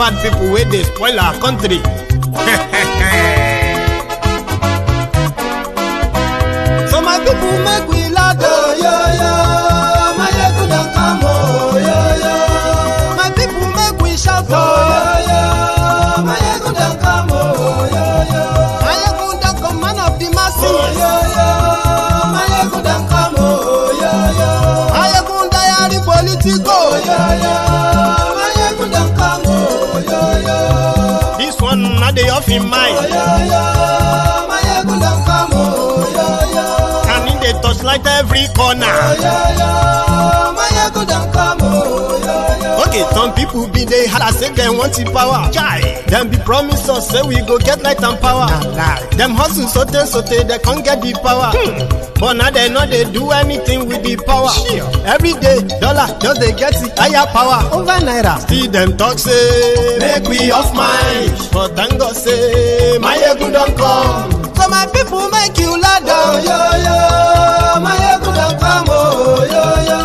bad people where they spoil our country. So my people make we loud, oh, yo, yo. Maiyegun don come, oh, yo, yo. My people make we shout, oh, yo, yo. Maiyegun don come, oh, yo, yo. Maiyegun don come, man of the masses, oh, yo, yo. Maiyegun don come, oh, yo, yo. Maiyegun diary Politico, oh, yo, yo. Maiyegun don come, oh, yo, yo. This one not the off in mind, oh, yo, yo. Maiyegun don come, oh, yo, yo. And in the touchlight every corner, oh, yo, yo. Maiyegun don come, oh, yo, yo. Okay, some people be they had say they want the power. Chai. Them be promise us say we go get light and power. Them hustle so they can't get the power. But now they know they do anything with the power. Every day, dollar just they get the higher power over naira. See them talk say make we off mind. But thank God say Maiyegun don come. So my people make you loud, oh, yo, yo. Maiyegun don come, oh, yo, yo.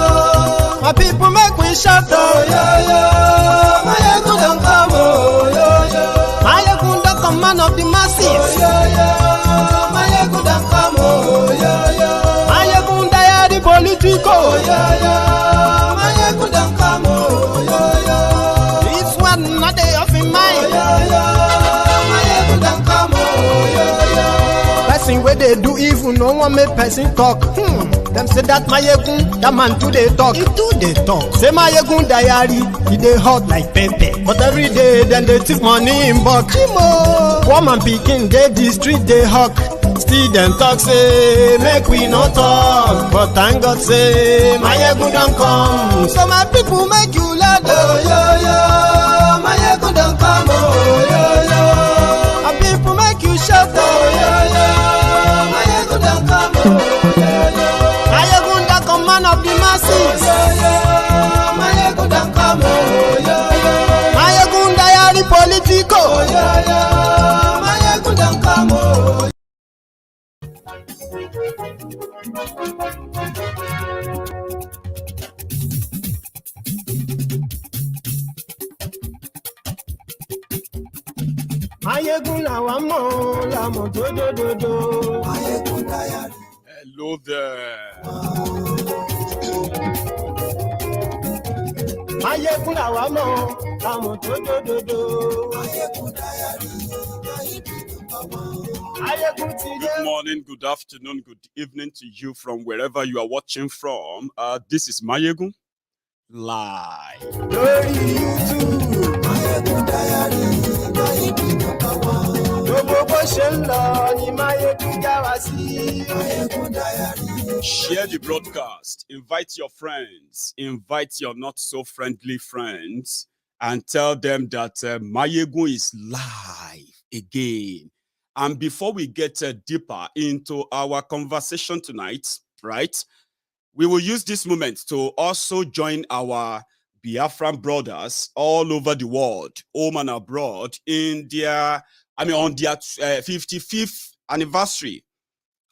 My people make we shout, oh, yo, yo. Maiyegun don come, oh, yo, yo. Maiyegun don come, man of the masses, oh, yo, yo. Maiyegun don come, oh, yo, yo. Maiyegun diary Politico, oh, yo, yo. Maiyegun don come, oh, yo, yo. This one not they off in mind, oh, yo, yo. Maiyegun don come, oh, yo, yo. Person where they do evil, no one make person talk. Them say that Maiyegun, that man too they talk. He too they talk. Say Maiyegun diary, he they hot like pepper. But every day then they take money in bulk. Poor man picking, they the street they hawk. Still them talk say make we no talk. But thank God say Maiyegun don come. So my people make you loud, oh, yo, yo. Maiyegun don come, oh, yo, yo. My people make you shout, oh, yo, yo. Maiyegun don come, oh, yo, yo. Maiyegun don come, man of the masses, oh, yo, yo. Maiyegun don come, oh, yo, yo. Maiyegun diary Politico, oh, yo, yo. Maiyegun don come, oh, yo. Maiyegun làwa mọ̀ làmọ̀ dódódódó. Maiyegun diary. Hello there. Maiyegun làwa mọ̀ làmọ̀ dódódódó. Good morning, good afternoon, good evening to you from wherever you are watching from. This is Maiyegun live. Lórí YouTube. Maiyegun diary. Gbogbo bó ṣe ń lọ ni Maiyegun já wa sí. Maiyegun diary. Share the broadcast. Invite your friends. Invite your not so friendly friends. And tell them that Maiyegun is live again. And before we get deeper into our conversation tonight, right, we will use this moment to also join our Biafran brothers all over the world, home and abroad, on their 55th anniversary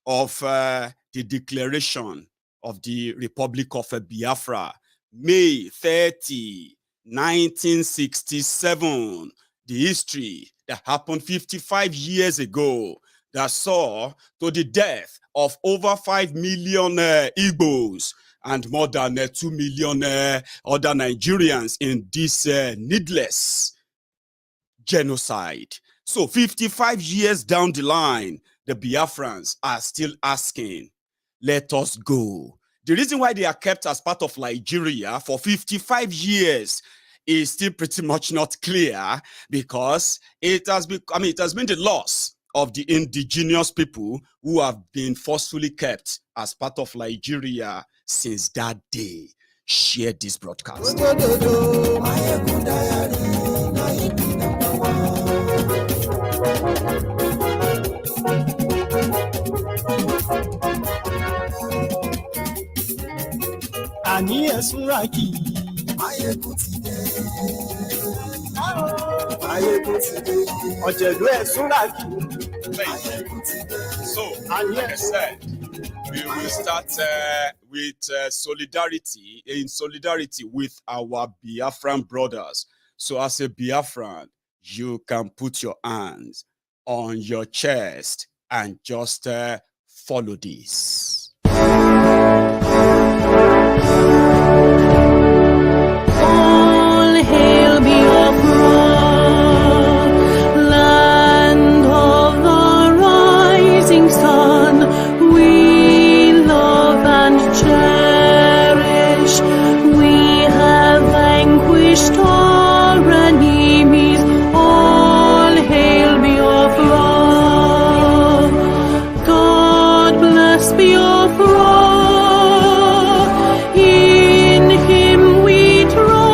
of the declaration of the Republic of Biafra, May 30, 1967, the history that happened 55 years ago that saw to the death of over 5 million Igbos and more than 2 million other Nigerians in this needless genocide. So 55 years down the line, the Biafrans are still asking, let us go. The reason why they are kept as part of Nigeria for 55 years is still pretty much not clear, because it has been the loss of the indigenous people who have been forcefully kept as part of Nigeria since that day. Share this broadcast. Maiyegun ti dé. Maiyegun ti dé. Ọ̀jẹ̀lú ẹ̀sùn ràkì. Maiyegun ti dé. So, like I said, we will start with solidarity with our Biafran brothers. So as a Biafran, you can put your hands on your chest and just follow this. All hail Biafra, land of the rising sun. We love and cherish. We have vanquished our enemies. All hail Biafra. God bless Biafra. In Him we trust.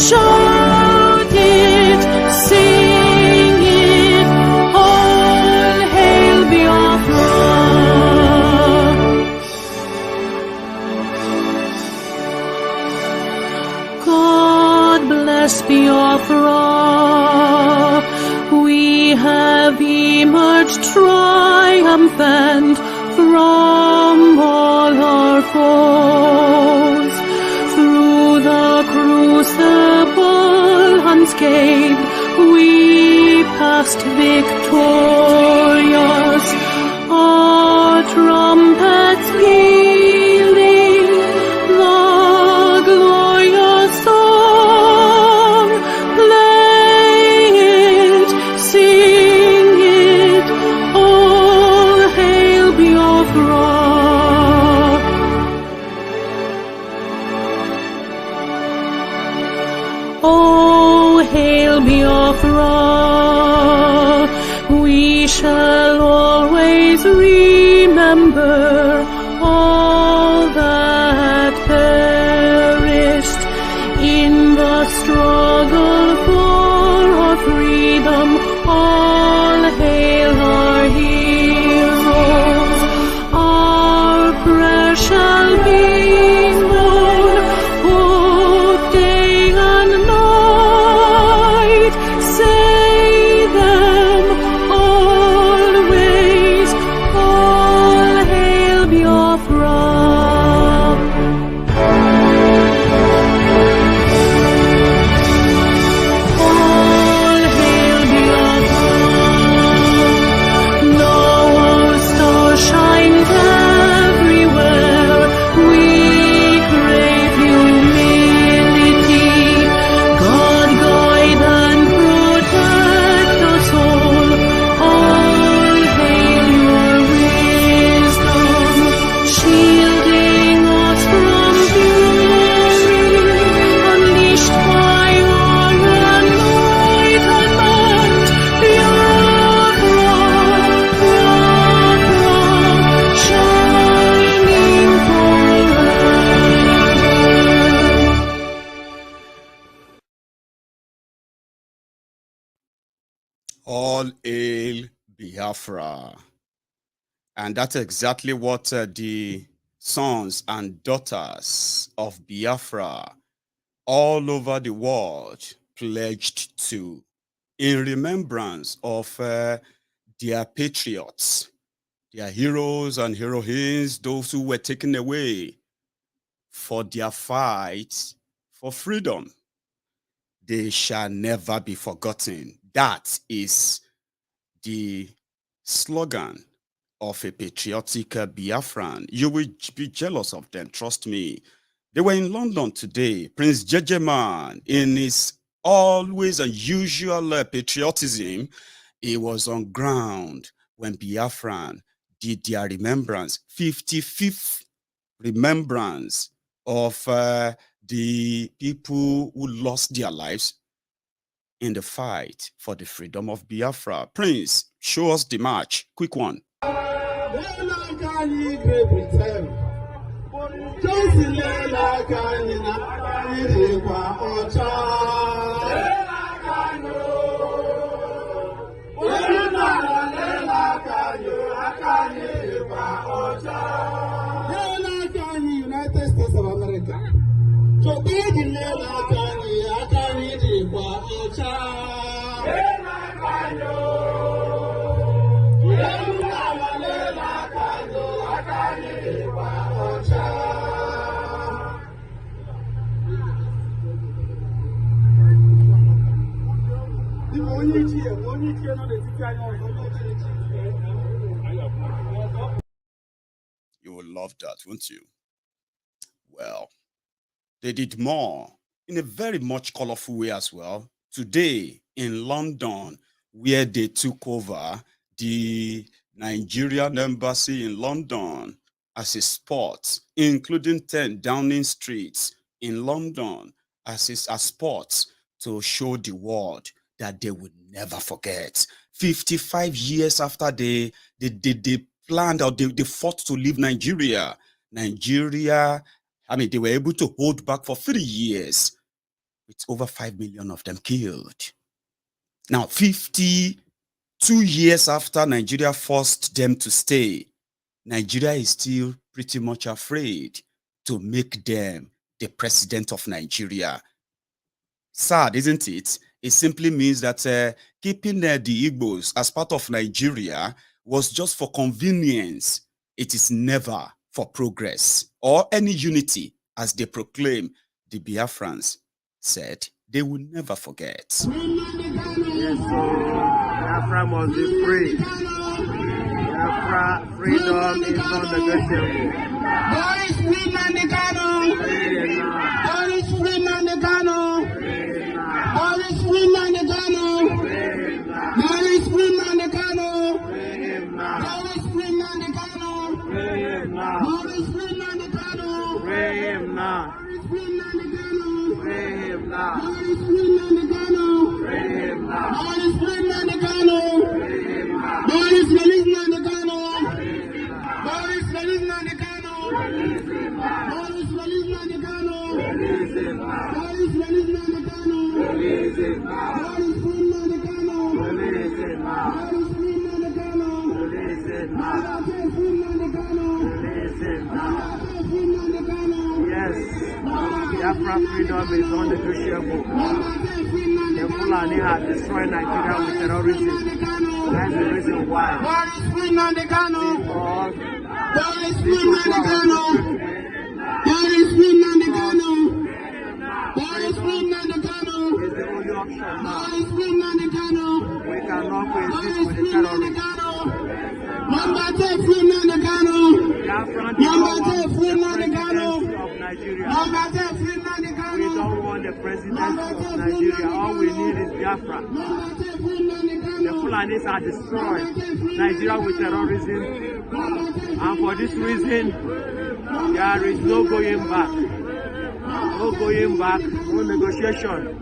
Shout it, sing it. All hail Biafra. God bless Biafra. We have emerged triumphant from all our foes. Through the crucible unscathed, we passed victorious. Our trumpets pealing the glorious song. Play it, sing it, all hail Biafra. Oh, hail Biafra. We shall always remember all that perished in the struggle for our freedom. All hail our heroes. Our prayer shall be known both day and night. Say them always. All hail Biafra. All hail Biafra. No star shines everywhere. We crave humility. God guide and protect us all. All hail your wisdom, shielding us from fury, unleashed by our enlightenment. Biafra, shining forever. All hail Biafra. And that's exactly what the sons and daughters of Biafra all over the world pledged to, in remembrance of their patriots, their heroes and heroines, those who were taken away for their fight for freedom. They shall never be forgotten. That is the slogan of a patriotic Biafran. You will be jealous of them, trust me. They were in London today. Prince Jejeman, in his always unusual patriotism, he was on ground when Biafran did their remembrance, 55th remembrance of the people who lost their lives in the fight for the freedom of Biafra. Prince, show us the march. Quick one. United States of America. So big in You will love that, won't you? Well, they did more in a very much colorful way as well. Today in London, where they took over the Nigerian embassy in London as a spot, including 10 Downing Street in London as a spot to show the world that they would never forget. 55 years after they planned or they fought to leave Nigeria. They were able to hold back for 3 years with over 5 million of them killed. Now, 52 years after Nigeria forced them to stay, Nigeria is still pretty much afraid to make them the president of Nigeria. Sad, isn't it? It simply means that keeping the Igbos as part of Nigeria was just for convenience. It is never for progress or any unity, as they proclaim. The Biafrans said they will never forget. Yes, so Biafra must be free. Biafra freedom is non-negotiable. God is free, Nigerian. God is free, Nigerian. God is free, Nigerian. God is free, Nigerian. God is free, Nigerian. God is free, Nigerian. Free him now. God is free, Nigerian. Free him now. God is free, Nigerian. Free him now. God is free, Nigerian. Free him now. God is released, Nigerian. God is released, Nigerian. God is released, Nigerian. Release him now. God is released, Nigerian. Release him now. God is free, Nigerian. Release him now. God is free, Nigerian. Release him now. God is free, Nigerian. Release him now. God is free, Nigerian. Yes, Biafra freedom is non-negotiable. The Fulani have destroyed Nigeria with terrorism. That's the reason why. God is free, Nigerian. Because God is free, Nigerian. God is free, Nigerian. God is free, Nigerian. is the only option now. God is free, Nigerian. We cannot God coexist is with the free, terrorists. Nigerian. Number 10, free, Nigerian. Biafra Number 10, don't free, want the Nigerian. presidency of Nigeria. Number 10, free, We Nigerian. don't want the presidency of Nigeria. All we need is Biafra. Number 10, free, Nigerian. The Fulanis are destroyed Nigeria with terrorism. And for this reason, there is no going back. No going back, no negotiation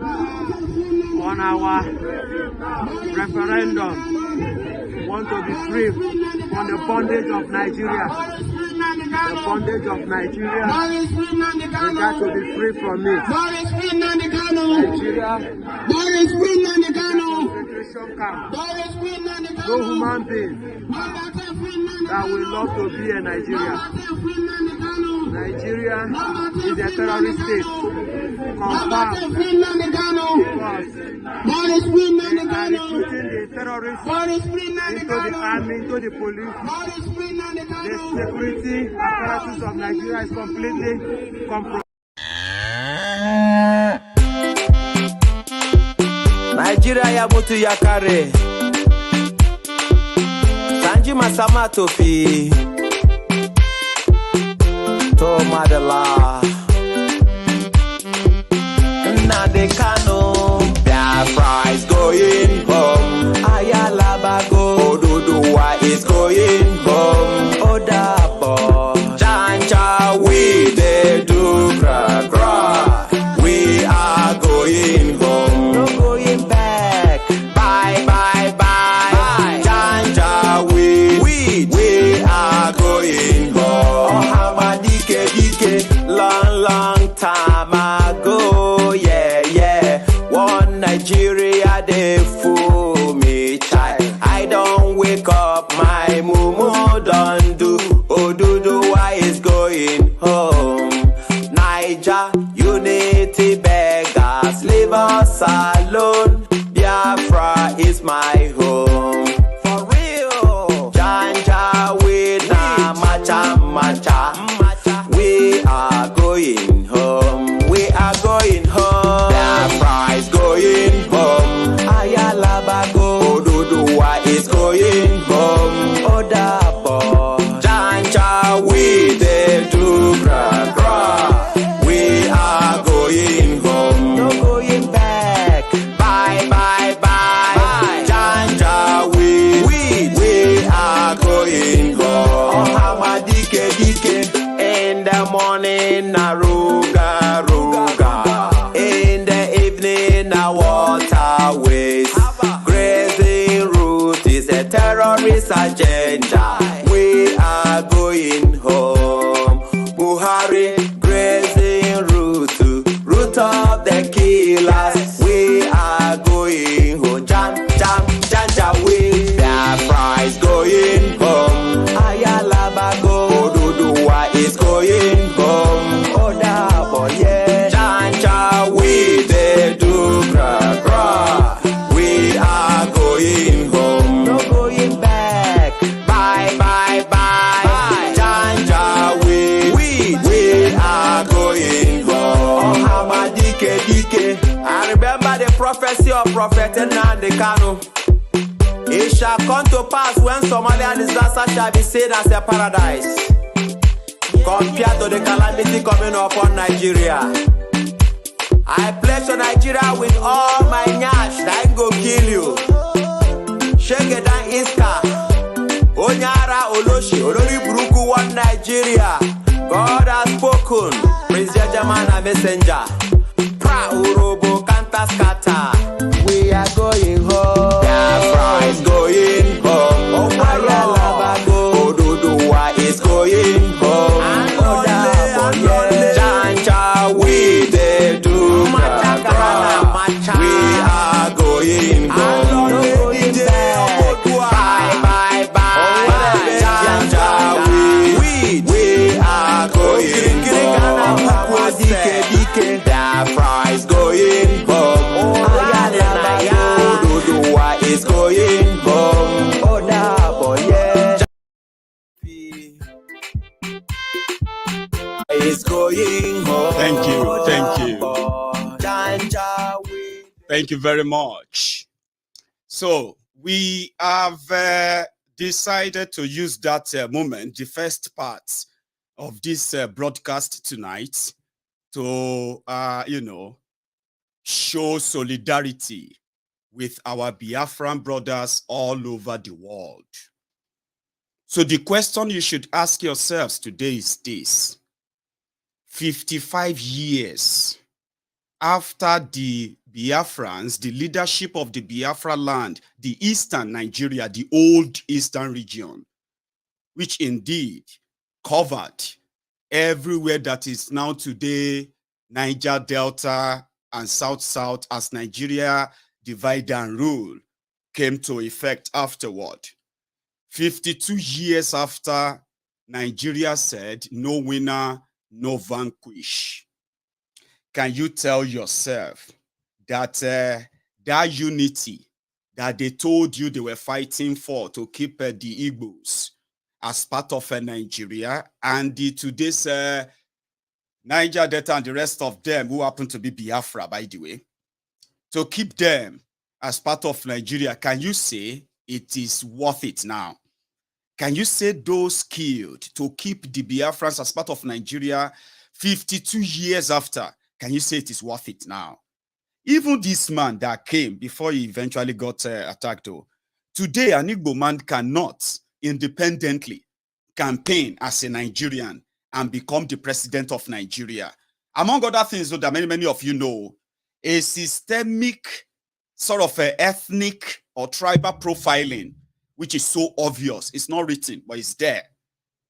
on our referendum. We want to be free from the bondage of Nigeria. The bondage of Nigeria. God is free, We got to Nigerian. be free from it. God is free, Nigerian. Nigeria, God is free, Nigerian. concentration camp. God is free, Nigerian. No human being Number 10, free, Nigerian. that will love to be a Nigeria. Number 10, free, Nigerian. Nigeria is a terrorist state. Number 10, Confirmed. free, Nigerian. Because God is free, they are Nigerian. recruiting the terrorists God is free, into the Nigerian. army, into the police. God is free, The Nigerian. security apparatus of Nigeria is completely compromised. Nigeria ya mutu ya kare Sanji masama tofi To madala Nade Kano Biafra is going home Ayala Bago Oduduwa is going home Odapo Jancha we de do gra gra We are going home No going back Bye bye bye Janja we are going home Ohama dike long time ago yeah One Nigeria they fool me child I don't wake up my mumu don't do Oduduwa is going home Niger unity beggars leave us alone Biafra is my home For real Janja we na macha We are going home We are going home Biafra is going home Ayala waterways. Grazing route is a terrorist agenda. We are going home. Buhari, grazing route of the killers. We are going home. Janja, we. Biafra is going home. Ayalabago, Oduduwa is going home. Oda boye. Janja, we they do gra. We are going home. No going back. Bye. Janja, we are going home. Dike. I remember the prophecy of Prophet Nandekano. It shall come to pass when Somalia and disaster shall be seen as a paradise, compared to the calamity coming upon Nigeria. I pledge to Nigeria with all my nyash that I go kill you. Shegedan Iska, Onyara Oloshi, Olori Buruku, one Nigeria. God has spoken, Prince Jajamana messenger. Urobo Kanta Skata. We are going home. Biafra is going home. Ayalabago, Oduduwa is going home. Janja, we they do. We are going home. Bye. Janja, we are going home. Biafra is going home. Oduduwa is going home. Oda boye. Is going home. Thank you very much. So we have decided to use that moment, the first part of this broadcast tonight, to show solidarity with our Biafran brothers all over the world. So the question you should ask yourselves today is this: 55 years after the Biafrans, the leadership of the Biafra land, the eastern Nigeria, the old eastern region, which indeed covered everywhere that is now today Niger Delta and South as Nigeria divide and rule came to effect afterward. 52 years after, Nigeria said, no winner, no vanquish. Can you tell yourself that that unity that they told you they were fighting for to keep the Igbos as part of Nigeria, and today's Niger Delta and the rest of them who happen to be Biafra, by the way, to keep them as part of Nigeria, can you say it is worth it now? Can you say those killed to keep the Biafrans as part of Nigeria 52 years after, can you say it is worth it now? Even this man that came before he eventually got attacked, though, today an Igbo man cannot independently campaign as a Nigerian and become the president of Nigeria. Among other things, though, that many of you know, a systemic sort of ethnic or tribal profiling, which is so obvious. It's not written, but it's there,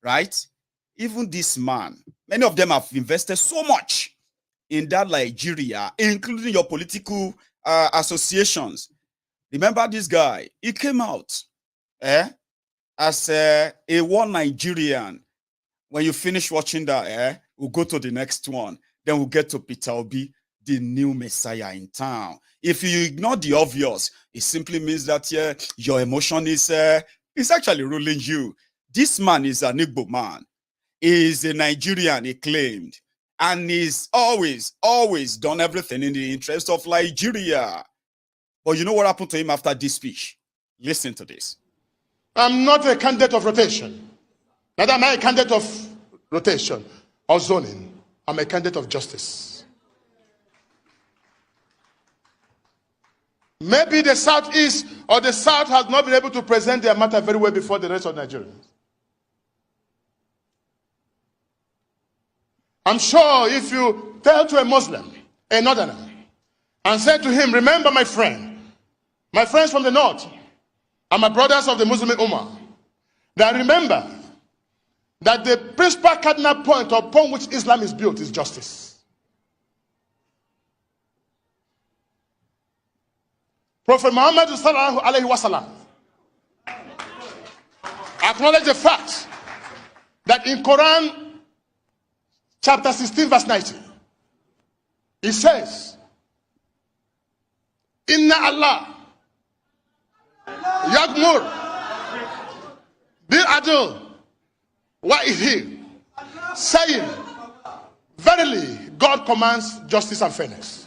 right? Even this man, many of them have invested so much in that Nigeria, including your political associations. Remember this guy? He came out as a one Nigerian. When you finish watching that, we'll go to the next one. Then we'll get to Peter Obi, the new messiah in town. If you ignore the obvious, it simply means that your emotion is actually ruling you. This man is an Igbo man. He is a Nigerian, he claimed. And he's always done everything in the interest of Nigeria. But you know what happened to him after this speech? Listen to this. I'm not a candidate of rotation. Neither am I a candidate of rotation or zoning. I'm a candidate of justice. Maybe the Southeast or the South has not been able to present their matter very well before the rest of Nigerians. I'm sure if you tell to a Muslim, a northerner, and said to him, remember my friends from the north, and my brothers of the Muslim Ummah, that remember that the principal cardinal point upon which Islam is built is justice. Prophet Muhammad sallallahu alaihi wasallam acknowledged the fact that in Quran chapter 16 verse 90, it says, Inna Allah Yagmur Bil Adil wa Ihil, saying, verily God commands justice and fairness.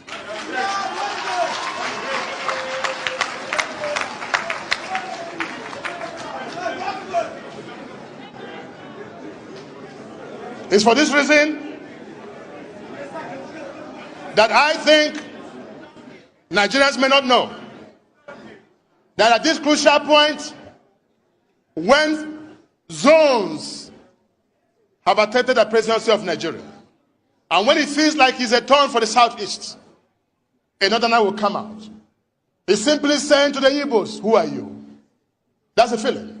It's for this reason that I think Nigerians may not know that at this crucial point, when zones have attempted the presidency of Nigeria, and when it feels like it's a turn for the southeast, another will come out. He's simply saying to the Igbos, who are you? That's the feeling.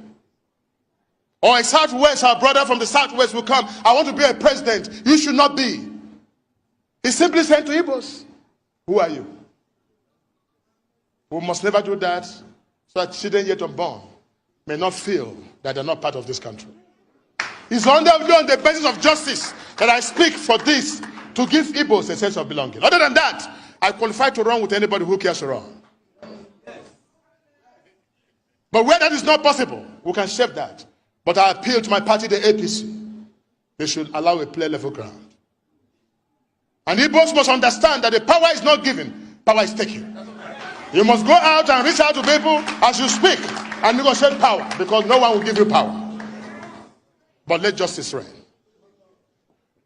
Or a southwest, our brother from the southwest will come, I want to be a president, you should not be. He's simply saying to Igbos, who are you? We must never do that, so that children yet unborn may not feel that they're not part of this country. It's only on the basis of justice that I speak for this, to give Igbos a sense of belonging. Other than that, I qualify to run with anybody who cares to run. But where that is not possible, we can shape that. But I appeal to my party, the APC. They should allow a play level ground. And Igbos must understand that the power is not given, power is taken. You must go out and reach out to people as you speak and negotiate power, because no one will give you power. But let justice reign.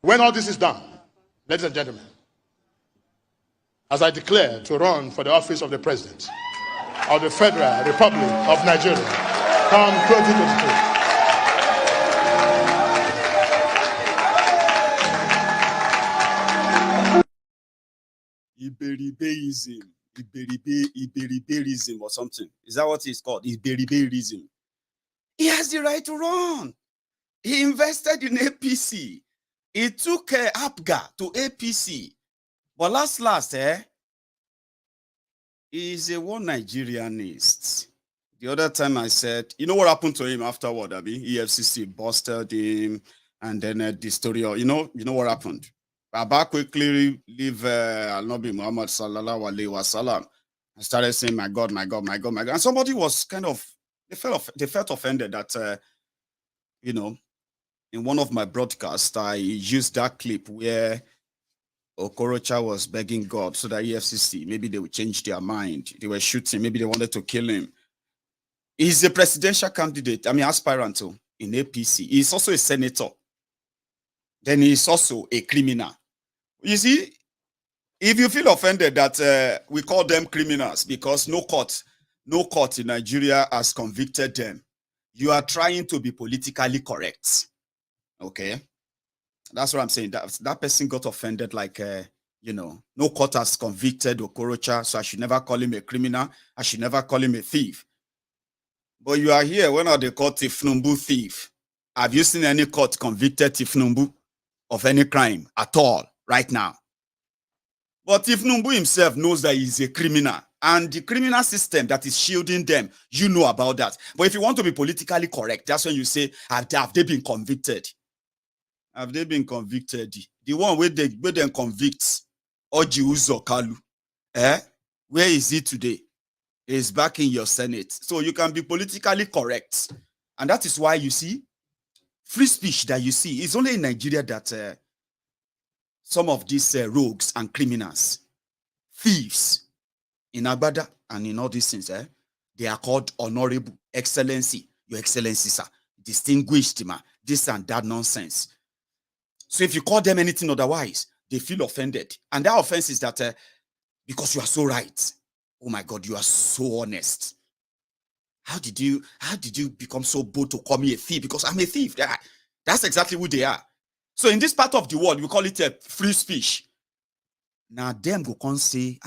When all this is done, ladies and gentlemen, as I declare to run for the office of the President of the Federal Republic of Nigeria come 2022, Iberibeism or something. Is that what it's called? Iberibeism. He has the right to run. He invested in APC. He took APGA to APC. But last, he's a one Nigerianist. The other time I said, you know what happened to him afterward, Abi? EFCC busted him, and then the story, you know what happened? Baba quickly leave Al-Nabi Muhammad sallallahu alaihi wasallam and started saying, my God, my God, my God, my God. And somebody was kind of, they felt offended that, in one of my broadcasts, I used that clip where Okorocha was begging God so that EFCC, maybe they would change their mind. They were shooting, maybe they wanted to kill him. He's a presidential candidate, aspirant in APC. He's also a senator. Then he's also a criminal. You see, if you feel offended that we call them criminals because no court in Nigeria has convicted them, you are trying to be politically correct. Okay? That's what I'm saying. That person got offended like, no court has convicted Okorocha, so I should never call him a criminal. I should never call him a thief. But you are here, when are they called Tifnumbu thief? Have you seen any court convicted Tifnumbu of any crime at all right now? But Tifnumbu himself knows that he's a criminal, and the criminal system that is shielding them, you know about that. But if you want to be politically correct, that's when you say, have they been convicted? Have they been convicted? The one where they convict Oji Uzo Kalu, where is he today? He's back in your Senate. So you can be politically correct. And that is why you see, free speech that you see is only in Nigeria that some of these rogues and criminals, thieves, in Agbada and in all these things, they are called honorable, excellency, your excellency, sir, distinguished, this and that nonsense. So if you call them anything otherwise, they feel offended. And that offense is that because you are so right. Oh my God, you are so honest. How did you become so bold to call me a thief? Because I'm a thief. That's exactly who they are. So in this part of the world, we call it a free speech. Now them go come say,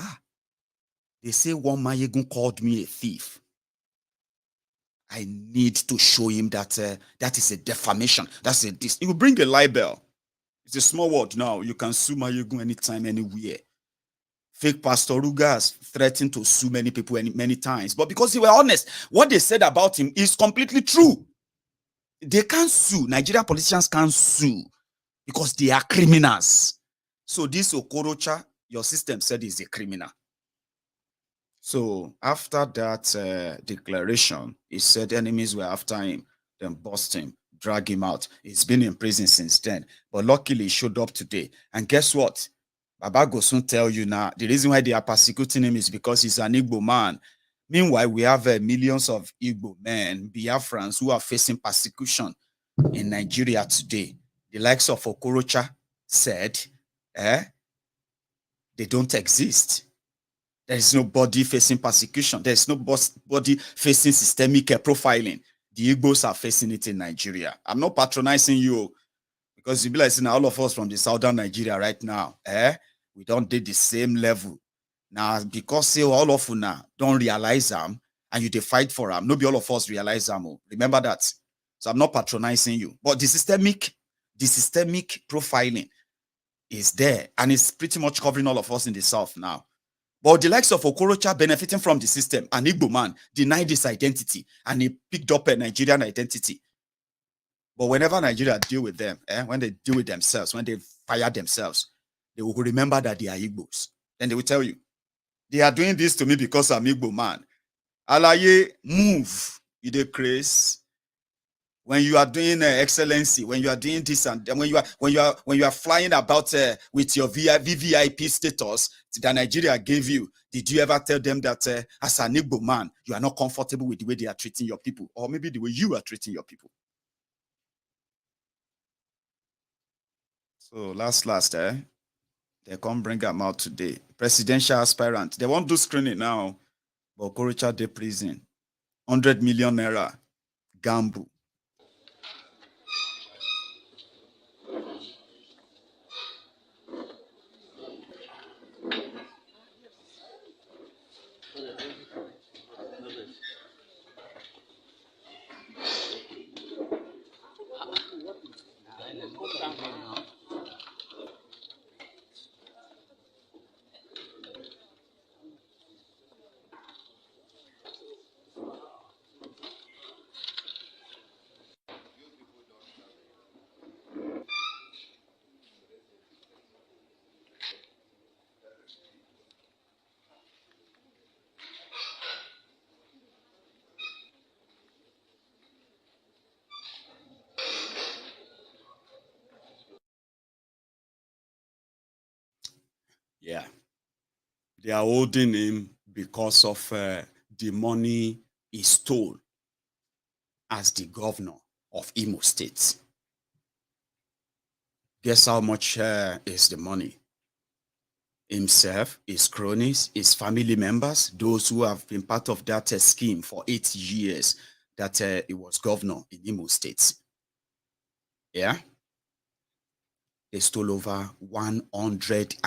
They say one Maiyegun called me a thief. I need to show him that that is a defamation. That's a this. It will bring a libel. It's a small word now. You can sue Maiyegun anytime, anywhere. Fake Pastor Rugas threatened to sue many people many times. But because they were honest, what they said about him is completely true. They can't sue. Nigerian politicians can't sue because they are criminals. So this Okorocha, your system said he's a criminal. So after that declaration, he said enemies were after him, then bust him, drag him out. He's been in prison since then. But luckily, he showed up today. And guess what? Baba go soon tell you now, the reason why they are persecuting him is because he's an Igbo man. Meanwhile, we have millions of Igbo men, Biafrans, who are facing persecution in Nigeria today. The likes of Okorocha said, they don't exist. There is nobody facing persecution. There is nobody facing systemic profiling. The Igbos are facing it in Nigeria. I'm not patronizing you because you be like saying all of us from the southern Nigeria right now, we don't do the same level. Now, because say all of you now don't realize them and you fight for them, nobody all of us realize them. Remember that. So I'm not patronizing you. But the systemic profiling is there and it's pretty much covering all of us in the south now. But the likes of Okorocha benefiting from the system, an Igbo man denied his identity and he picked up a Nigerian identity. But whenever Nigeria deal with them, when they deal with themselves, when they fire themselves, they will remember that they are Igbos. Then they will tell you, they are doing this to me because I'm Igbo man. Alaye, move, you dey craze. When you are doing excellency, when you are doing this and when you are flying about with your VVIP status that Nigeria gave you, did you ever tell them that as an Igbo man, you are not comfortable with the way they are treating your people, or maybe the way you are treating your people? So last, they can't bring them out today. Presidential aspirant, they won't do screening now, but Okorocha de prison, 100 million naira, gamble. Yeah, they are holding him because of the money he stole as the governor of Imo State. Guess how much is the money? Himself, his cronies, his family members, those who have been part of that scheme for 8 years that he was governor in Imo State. Yeah. They stole over 108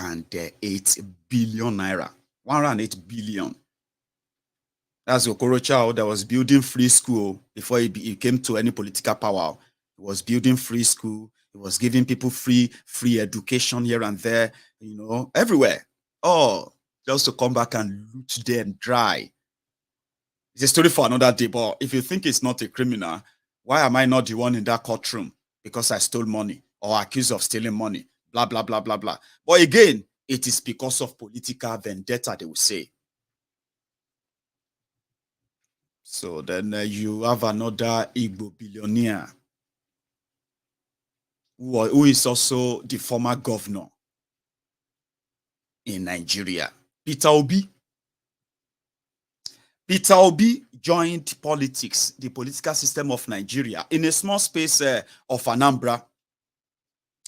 billion naira. 108 billion. That's Okorocha that was building free school before he came to any political power. He was building free school. He was giving people free education here and there, everywhere. Oh, just to come back and loot them dry. It's a story for another day, but if you think it's not a criminal, why am I not the one in that courtroom? Because I stole money or accused of stealing money, blah, blah, blah, blah, blah. But again, it is because of political vendetta, they will say. So then you have another Igbo billionaire who is also the former governor in Nigeria, Peter Obi. Peter Obi joined politics, the political system of Nigeria, in a small space of Anambra,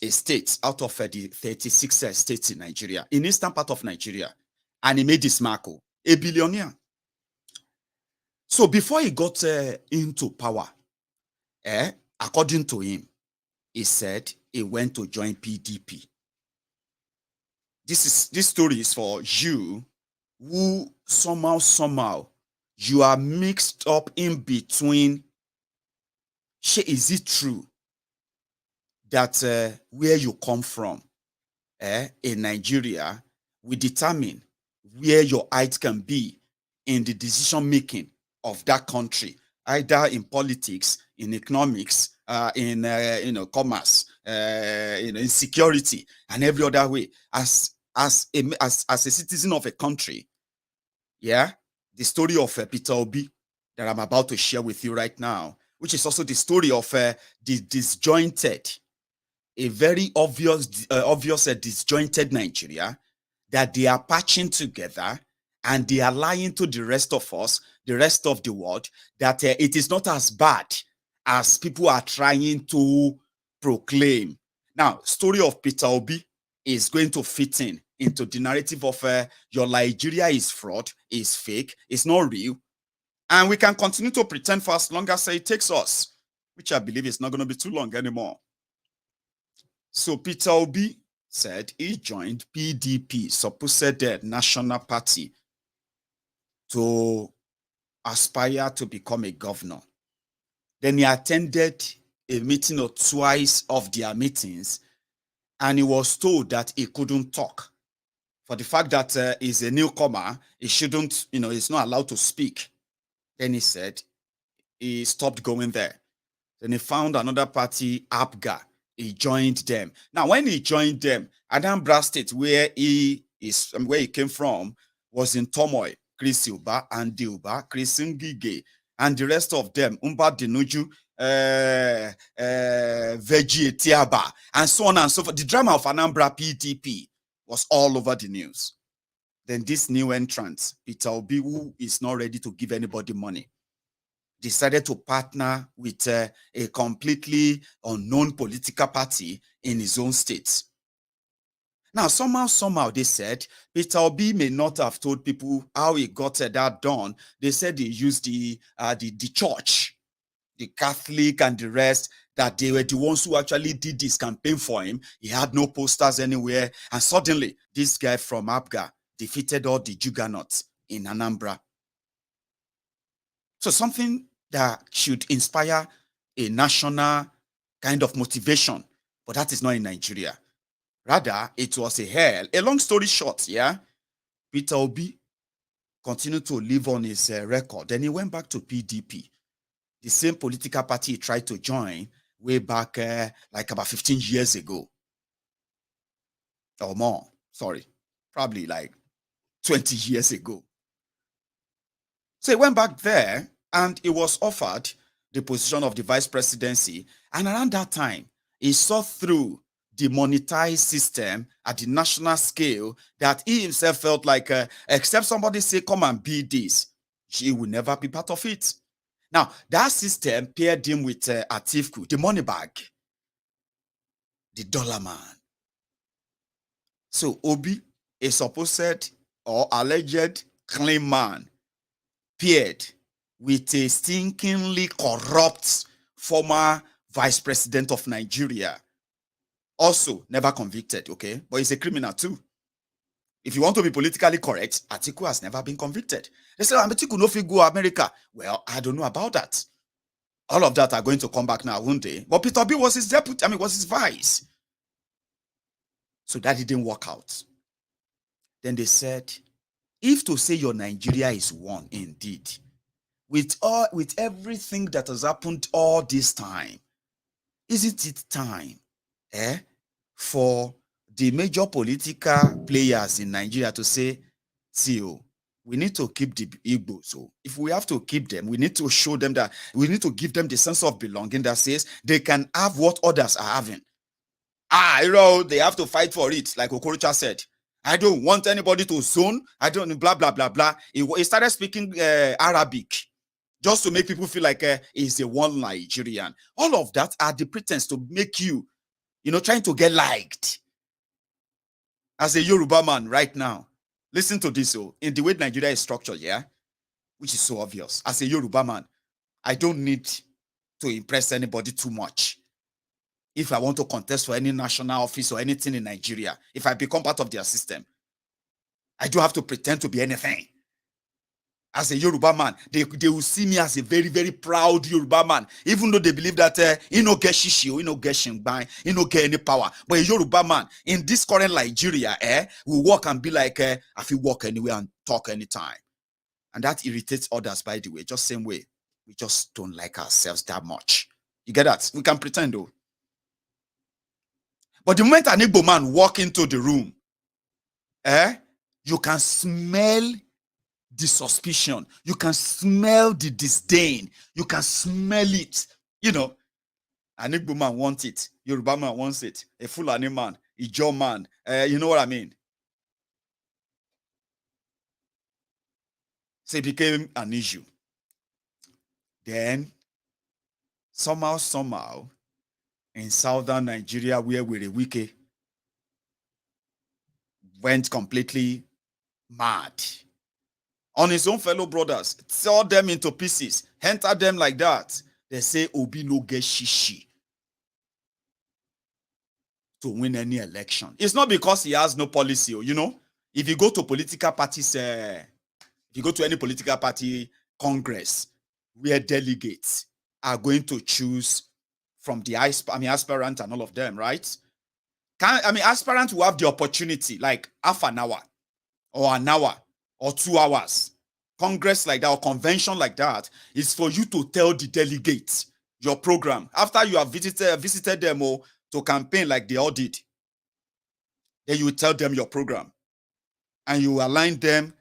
a state out of the 36 states in Nigeria, in eastern part of Nigeria. And he made this mark, a billionaire. So before he got into power, according to him, he said he went to join PDP. This story is for you who somehow, you are mixed up in between. Is it true that where you come from in Nigeria will determine where your height can be in the decision making of that country, either in politics, in economics, in commerce, in security, and every other way. As a citizen of a country, yeah, the story of Peter Obi that I'm about to share with you right now, which is also the story of the disjointed, a very obvious disjointed Nigeria that they are patching together, and they are lying to the rest of us, the rest of the world, that it is not as bad as people are trying to proclaim. Now, story of Peter Obi is going to fit into the narrative of your Nigeria is fraud, is fake, it's not real, and we can continue to pretend for as long as it takes us, which I believe is not going to be too long anymore. So Peter Obi said he joined PDP, supposed national party, to aspire to become a governor. Then he attended a meeting or twice of their meetings, and he was told that he couldn't talk. For the fact that he's a newcomer, he shouldn't, he's not allowed to speak. Then he said he stopped going there. Then he found another party, APGA. He joined them. Now, when he joined them, Anambra State, where he came from, was in turmoil. Chris Uba, Andy Uba, Chris Ngige, and the rest of them, Umba Dinuju, Veggie Tiaba, and so on and so forth. The drama of Anambra PDP was all over the news. Then this new entrant, Peter Obi, who is not ready to give anybody money, decided to partner with a completely unknown political party in his own state. Now, somehow they said Peter Obi may not have told people how he got that done. They said he used the church, the Catholic and the rest, that they were the ones who actually did this campaign for him. He had no posters anywhere. And suddenly, this guy from APGA defeated all the juggernauts in Anambra. So something that should inspire a national kind of motivation, but that is not in Nigeria. Rather, it was a hell. A long story short, yeah, Peter Obi continued to live on his record. Then he went back to PDP, the same political party he tried to join way back like about 15 years ago. Or more, sorry, probably like 20 years ago. So he went back there and he was offered the position of the vice presidency. And around that time, he saw through the monetized system at the national scale that he himself felt like, except somebody say, come and be this, he will never be part of it. Now, that system paired him with Atiku, the money bag, the dollar man. So Obi, a supposed or alleged claim man, paired with a stinkingly corrupt former vice president of Nigeria, also never convicted, okay? But he's a criminal too. If you want to be politically correct, Atiku has never been convicted. They say, Atiku no fit go America. Well, I don't know about that. All of that are going to come back now, won't they? But Peter Obi was his deputy, was his vice. So that didn't work out. Then they said, if to say your Nigeria is one indeed, with everything that has happened all this time, isn't it time for the major political players in Nigeria to say, see, we need to keep the Igbo. So if we have to keep them, we need to show them that we need to give them the sense of belonging that says they can have what others are having. They have to fight for it, like Okorocha said. I don't want anybody to zone. I don't blah, blah, blah, blah. He started speaking Arabic just to make people feel like he's a one Nigerian. All of that are the pretense to make you, trying to get liked. As a Yoruba man right now, listen to this, in the way Nigeria is structured, yeah, which is so obvious. As a Yoruba man, I don't need to impress anybody too much. If I want to contest for any national office or anything in Nigeria, if I become part of their system, I don't have to pretend to be anything. As a Yoruba man, they will see me as a very, very proud Yoruba man, even though they believe that he no get shishi, he no get shingbai, he no get any power. But a Yoruba man in this current Nigeria, will walk and be like, I feel walk anywhere and talk anytime. And that irritates others, by the way, just same way. We just don't like ourselves that much. You get that? We can pretend though. But the moment an Igbo man walk into the room, you can smell the suspicion. You can smell the disdain. You can smell it. You know, an Igbo man wants it. Yoruba man wants it. A Fulani man, a Ijaw man. You know what I mean? So it became an issue. Then, somehow, in southern Nigeria, where Wike went completely mad on his own fellow brothers, tore them into pieces, enter them like that. They say Obi no get shishi to win any election. It's not because he has no policy, you know. If you go to political parties, if you go to any political party congress where delegates are going to choose from the aspirant and all of them, right? Aspirant will have the opportunity, like half an hour or an hour or 2 hours. Congress like that or convention like that is for you to tell the delegates your program. After you have visited them or to campaign like they all did, then you will tell them your program. And you align them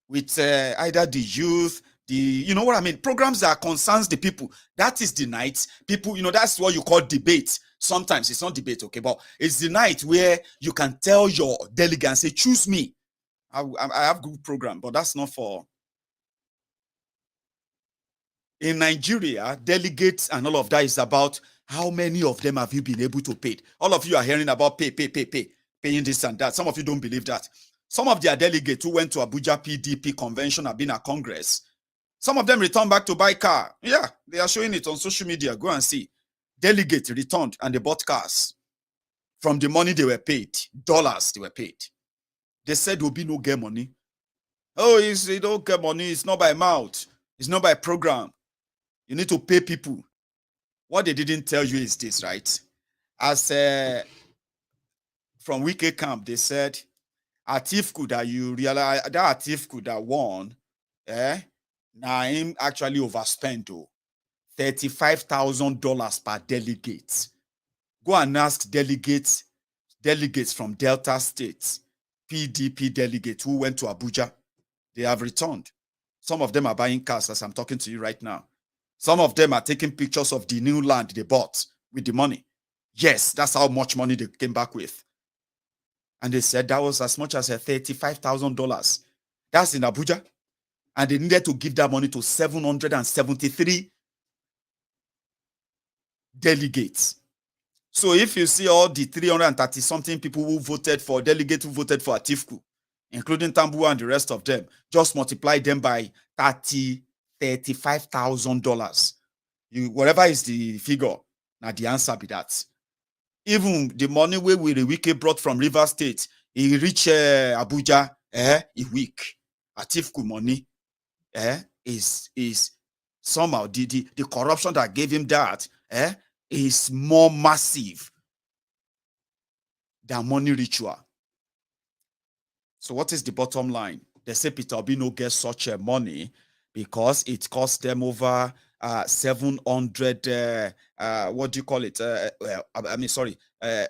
with either the youth, you know what I mean? Programs that concerns the people. That is the night. People, you know, that's what you call debate. Sometimes it's not debate, okay? But it's the night where you can tell your delegate and say, choose me. I have good program, but that's not for... In Nigeria, delegates and all of that is about how many of them have you been able to pay. All of you are hearing about paying this and that. Some of you don't believe that. Some of their delegates who went to Abuja PDP convention have been at Congress. Some of them returned back to buy car. Yeah, they are showing it on social media. Go and see. Delegates returned and they bought cars from the money they were paid. Dollars they were paid. They said Obi no get money. Oh, you don't get money. It's not by mouth. It's not by program. You need to pay people. What they didn't tell you is this, right? As from Wike camp, they said, Atiku that you realize that Atiku that won, now him actually overspent though. $35,000 per delegate. Go and ask delegates from Delta State, PDP delegates who went to Abuja. They have returned. Some of them are buying cars as I'm talking to you right now. Some of them are taking pictures of the new land they bought with the money. Yes, that's how much money they came back with. And they said that was as much as $35,000. That's in Abuja. And they needed to give that money to 773 delegates. So if you see all the 330-something people who voted for, delegates who voted for Atiku, including Tambu and the rest of them, just multiply them by $35,000. Whatever is the figure, now the answer be that. Even the money where Wike brought from River State, he reached Abuja a week. Atiku money is somehow the corruption that gave him that is more massive than money ritual. So what is the bottom line? They say Peter Obi no get such money because it cost them over 700 what do you call it?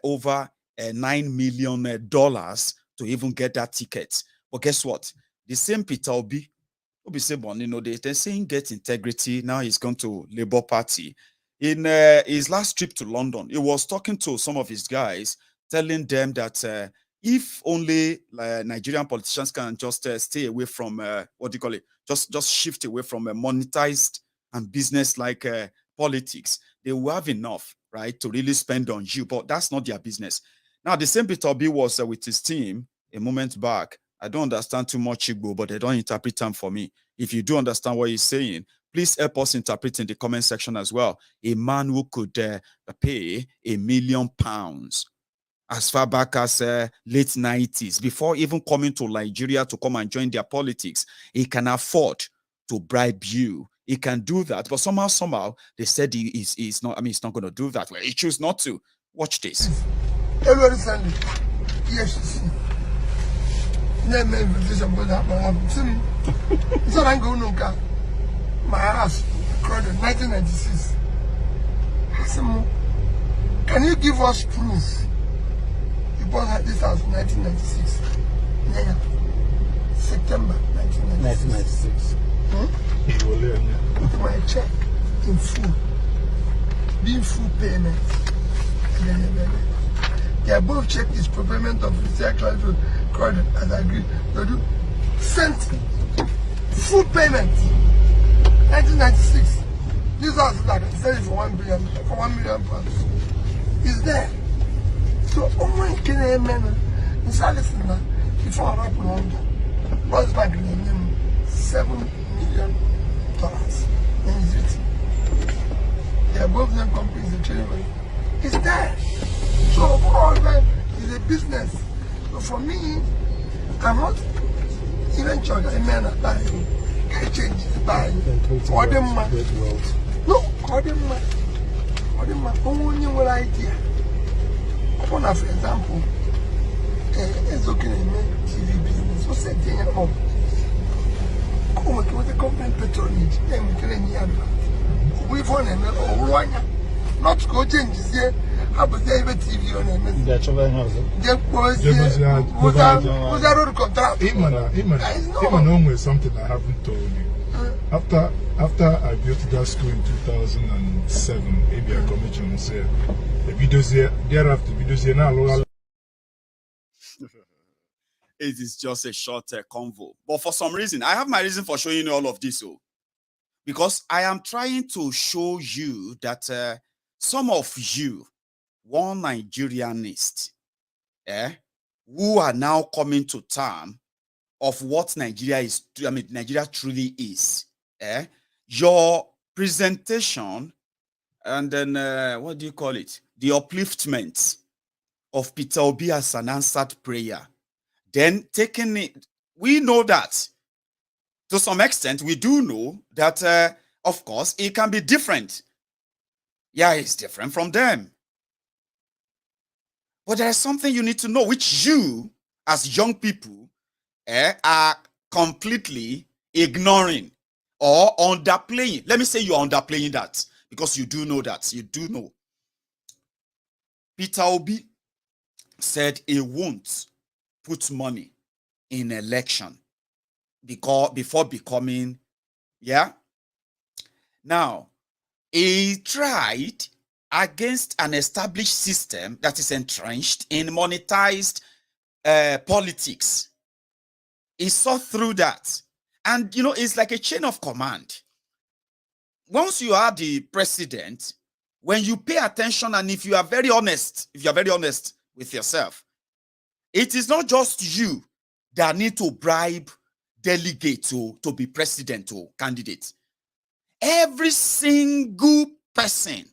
Over $9 million to even get that ticket. But guess what? The same Peter Obi, they're saying get integrity. Now he's gone to Labour Party. In his last trip to London, he was talking to some of his guys, telling them that if only Nigerian politicians can just stay away from just shift away from monetized and business-like politics, they will have enough, right, to really spend on you. But that's not their business. Now, the same Peter Obi was with his team a moment back. I don't understand too much Igbo, but they don't interpret them for me. If you do understand what he's saying, please help us interpret in the comment section as well. A man who could pay £1 million as far back as late 90s, before even coming to Nigeria to come and join their politics. He can afford to bribe you. He can do that. But somehow, they said he's not, he's not going to do that. Well, he chose not to. Watch this. Every Sunday, yes, name invitation for that, but I've seen it's not going to my house, called 1996. I said, can you give us proof? You bought this house in 1996. Yeah. September 1996. My check in full. Being full payment. They are both checked this prepayment of the class credit as agreed. They do sent full payment. 1996. This house is like sell it for 1 billion, for 1 million pounds. It's there. So, oh, can I man? It's listen now. Before I wrap around, World Bank in him $7 million. And it's written. They are both them companies in Chile. It's there. So, all that is a business. So, for me, I'm not even sure that a man is buying. I change the buying. For them, no, for them, only one idea. For example, it's okay to make TV business. So, setting it up. Come with the company patronage, and we can hear that. We want another not to go change here. How about the TV on him? That's what I know. Was that road contract? Even almost something I haven't told you. After I built that school in 2007, maybe I commissioned say the videos here thereafter videos here now. It is just a short convo. But for some reason, I have my reason for showing you all of this. Because I am trying to show you that some of you, one Nigerianist, who are now coming to term of what Nigeria is, Nigeria truly is. Your presentation and then, what do you call it? The upliftment of Peter Obi as an answered prayer. Then taking it, we know that to some extent, we do know that, of course, it can be different. Yeah, it's different from them. But there is something you need to know, which you, as young people, are completely ignoring or underplaying. Let me say you're underplaying that, because you do know that. You do know. Peter Obi said he won't put money in election before becoming, Now, he tried against an established system that is entrenched in monetized politics. He saw through that. And, it's like a chain of command. Once you are the president, when you pay attention and if you are very honest with yourself, it is not just you that need to bribe delegates to be president or candidate. Every single person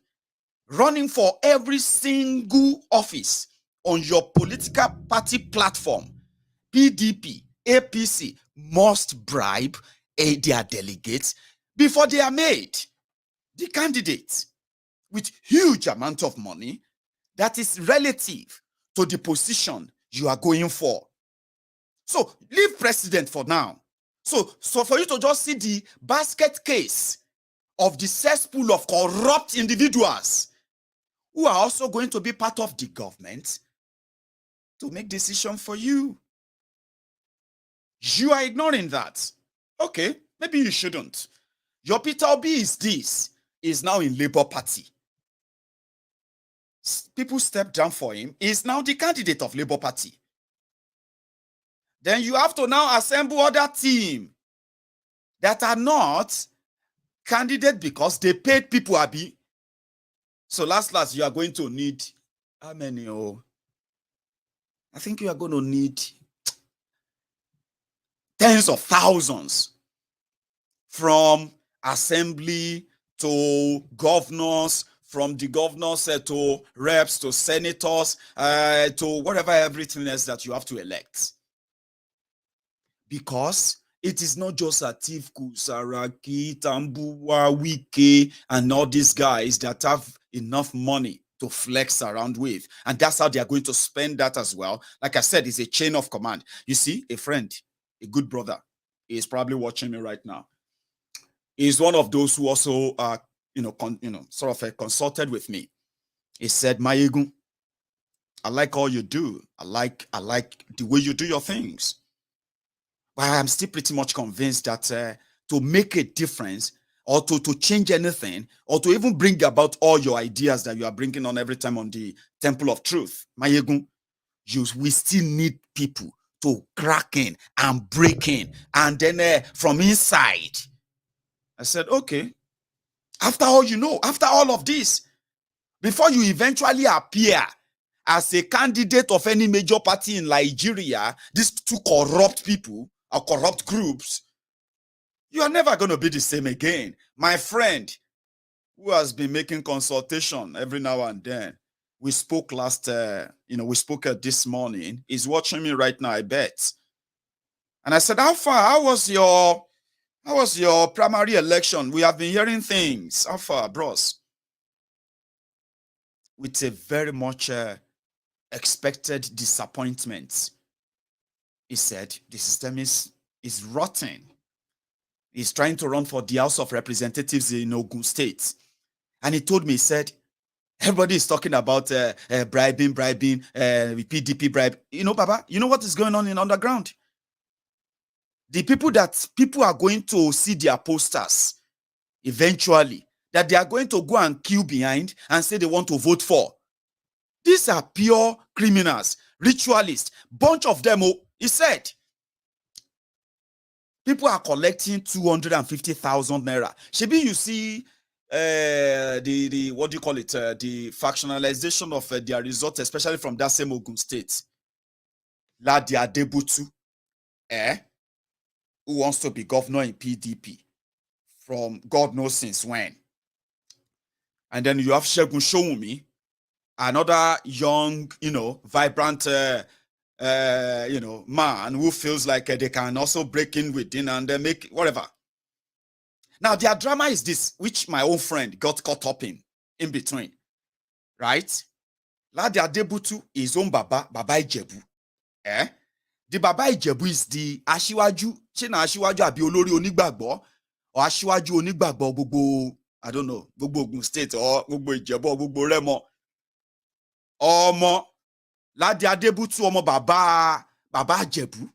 running for every single office on your political party platform, PDP, APC, must bribe their delegates before they are made the candidates with huge amount of money that is relative to the position you are going for. So leave president for now. So for you to just see the basket case of the cesspool of corrupt individuals who are also going to be part of the government to make decision for you. You are ignoring that. Okay, maybe you shouldn't. Your Peter Obi is now in Labour Party. People step down for him. He's now the candidate of Labour Party. Then you have to now assemble other team that are not candidate because they paid people, Abi. So last, you are going to need, how many? I think you are going to need tens of thousands from assembly to governors, from the governors to reps to senators to whatever everything else that you have to elect. Because it is not just Atiku, Saraki, Tambuwa, Wike, and all these guys that have enough money to flex around with. And that's how they are going to spend that as well. Like I said, it's a chain of command. You see, a friend, a good brother, is probably watching me right now. He's one of those who also, sort of consulted with me. He said, Maiyegun, I like all you do. I like the way you do your things. But I'm still pretty much convinced that to make a difference or to change anything or to even bring about all your ideas that you are bringing on every time on the Temple of Truth, Maiyegun, we still need people to crack in and break in. And then from inside, I said, okay, after all you know, after all of this, before you eventually appear as a candidate of any major party in Nigeria, these two corrupt people or corrupt groups, you are never going to be the same again. My friend, who has been making consultation every now and then, we spoke this morning, is watching me right now, I bet. And I said, how was your primary election? We have been hearing things. How far, bros? With a very much expected disappointment. He said, the system is rotten. He's trying to run for the House of Representatives in Ogun State. And he told me, he said, everybody is talking about bribing, PDP bribe. You know, Baba, you know what is going on in underground? The people are going to see their posters eventually, that they are going to go and queue behind and say they want to vote for. These are pure criminals, ritualists, bunch of them. He said, people are collecting 250,000 naira. Shebi, you see the what do you call it? The factionalization of their results, especially from that same Ogun State. Ladi Adebutu, who wants to be governor in PDP from God knows since when. And then you have Segun Showunmi, another young, vibrant, man who feels like they can also break in within and make whatever. Now, their drama is this, which my own friend got caught up in between, right? Ladi Adebutu is own Baba Ijebu. The Baba Ijebu is the Ashiwaju, China Ashiwaju abi olori onigbagbo, or Ashiwaju onigbagbo gbogbo, I don't know, gbogbo Ogun State or gbogbo Ijebu or gbogbo Remo. Omo Ladi Adebutu omo Baba Ijebu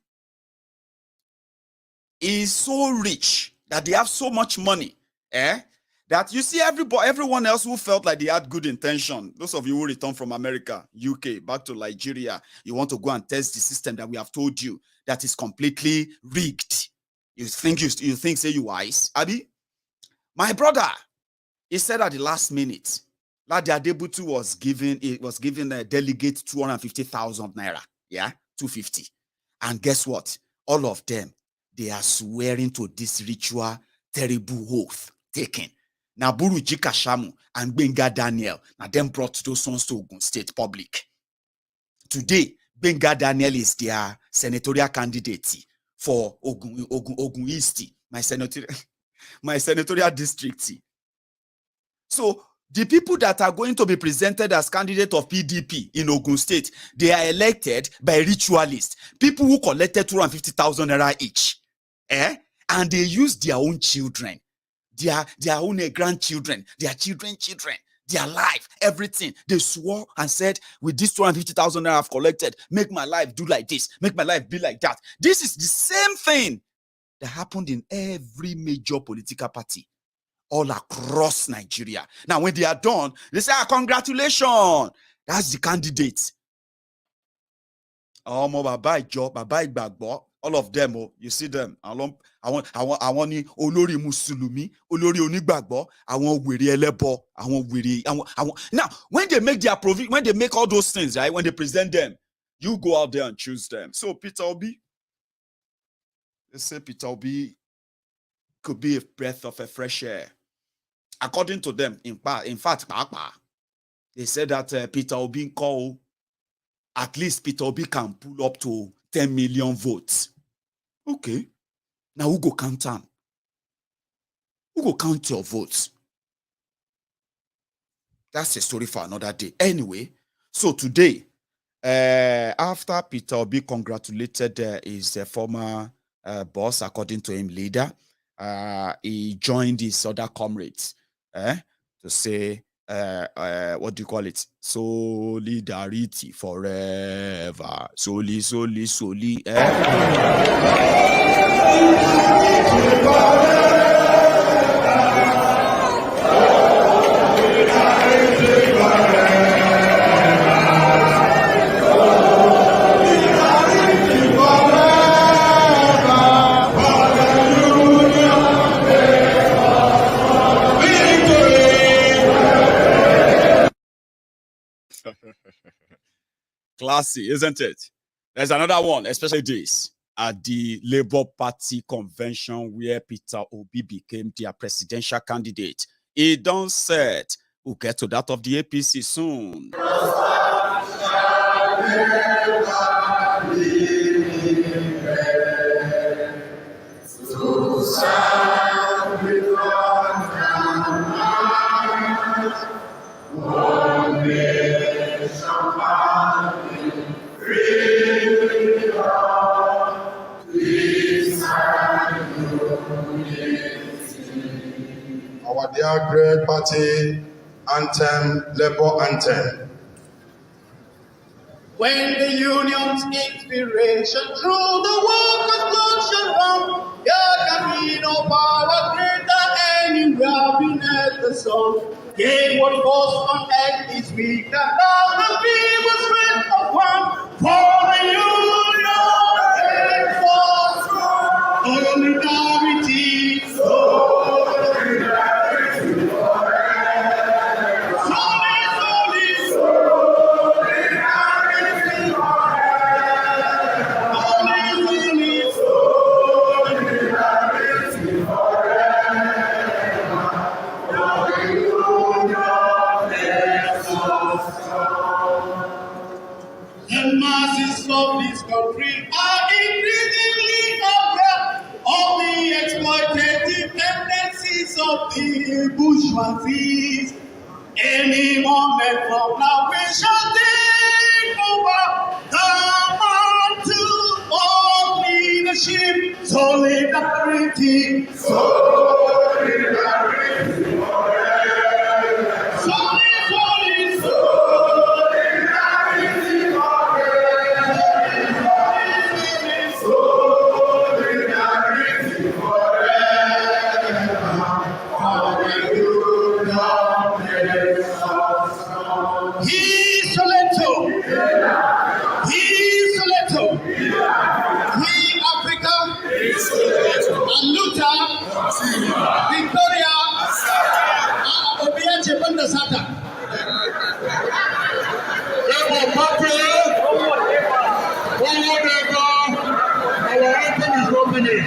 is so rich that they have so much money, that you see everyone else who felt like they had good intention. Those of you who return from America, UK, back to Nigeria, you want to go and test the system that we have told you that is completely rigged. You think say you wise, Abi? My brother, he said at the last minute, Ladi Adebutu was given a delegate 250,000 naira, 250, and guess what? All of them, they are swearing to this ritual terrible oath taken. Now, Buruji Kashamu and Benga Daniel, now them brought those ones to Ogun State public. Today, Benga Daniel is their senatorial candidate for Ogun East, my senatorial district. So, the people that are going to be presented as candidate of PDP in Ogun State, they are elected by ritualists, people who collected 250,000 naira each, and they use their own children, their own grandchildren, their children, their life, everything. They swore and said, with this 250,000 naira I've collected, make my life do like this, make my life be like that. This is the same thing that happened in every major political party all across Nigeria. Now, when they are done, they say, congratulations, that's the candidate. Baba Ijo, Baba Igbagbo, all of them, you see them. I want Olori Musulumi, Olori Onigbagbo, I want Wiri Elebo, I want. Now, when they make their when they make all those things, right? When they present them, you go out there and choose them. So Peter Obi, let's say Peter Obi could be a breath of a fresh air. according to them, in fact, they said that Peter Obi call, at least Peter Obi can pull up to 10 million votes. Okay. Now who go count them? Who go count your votes? That's a story for another day. Anyway, so today, after Peter Obi congratulated his former boss, according to him, leader, he joined his other comrades to say, what do you call it? Solidarity forever. Soli. Classy, isn't it? There's another one, especially this, at the Labour Party convention where Peter Obi became their presidential candidate. He done said, we'll get to that of the APC soon. Our dear great party anthem, Labour anthem. When the union's inspiration through the workers' motion run, there can be no power greater anywhere beneath the sun. Gain what force on earth is weak, and now the people's strength of one. For the union and for solidarity, the masses of this country are increasingly aware of the exploitative tendencies of the bourgeoisie. Any moment from now, we shall take over the mantle of leadership. Solidarity, solidarity, Victoria, Obiache Banda Sata. Our anthem is opening.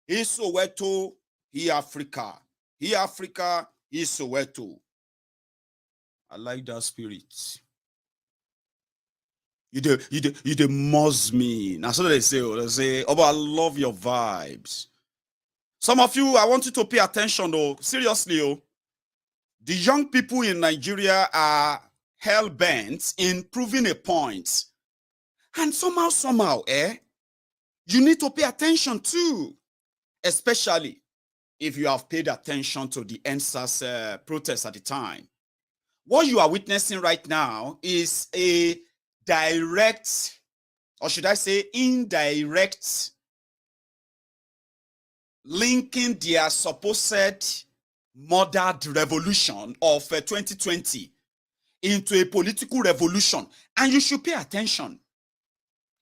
He Soweto, he Africa. He Africa, he Soweto. I like that spirit. You the muzz me. Now so they say, oh, I love your vibes. Some of you, I want you to pay attention though. Seriously, oh. The young people in Nigeria are hell-bent in proving a point. And somehow, you need to pay attention too. Especially if you have paid attention to the NSAS protest at the time. What you are witnessing right now is a direct, or should I say indirect, linking their supposed murdered revolution of 2020 into a political revolution. And you should pay attention.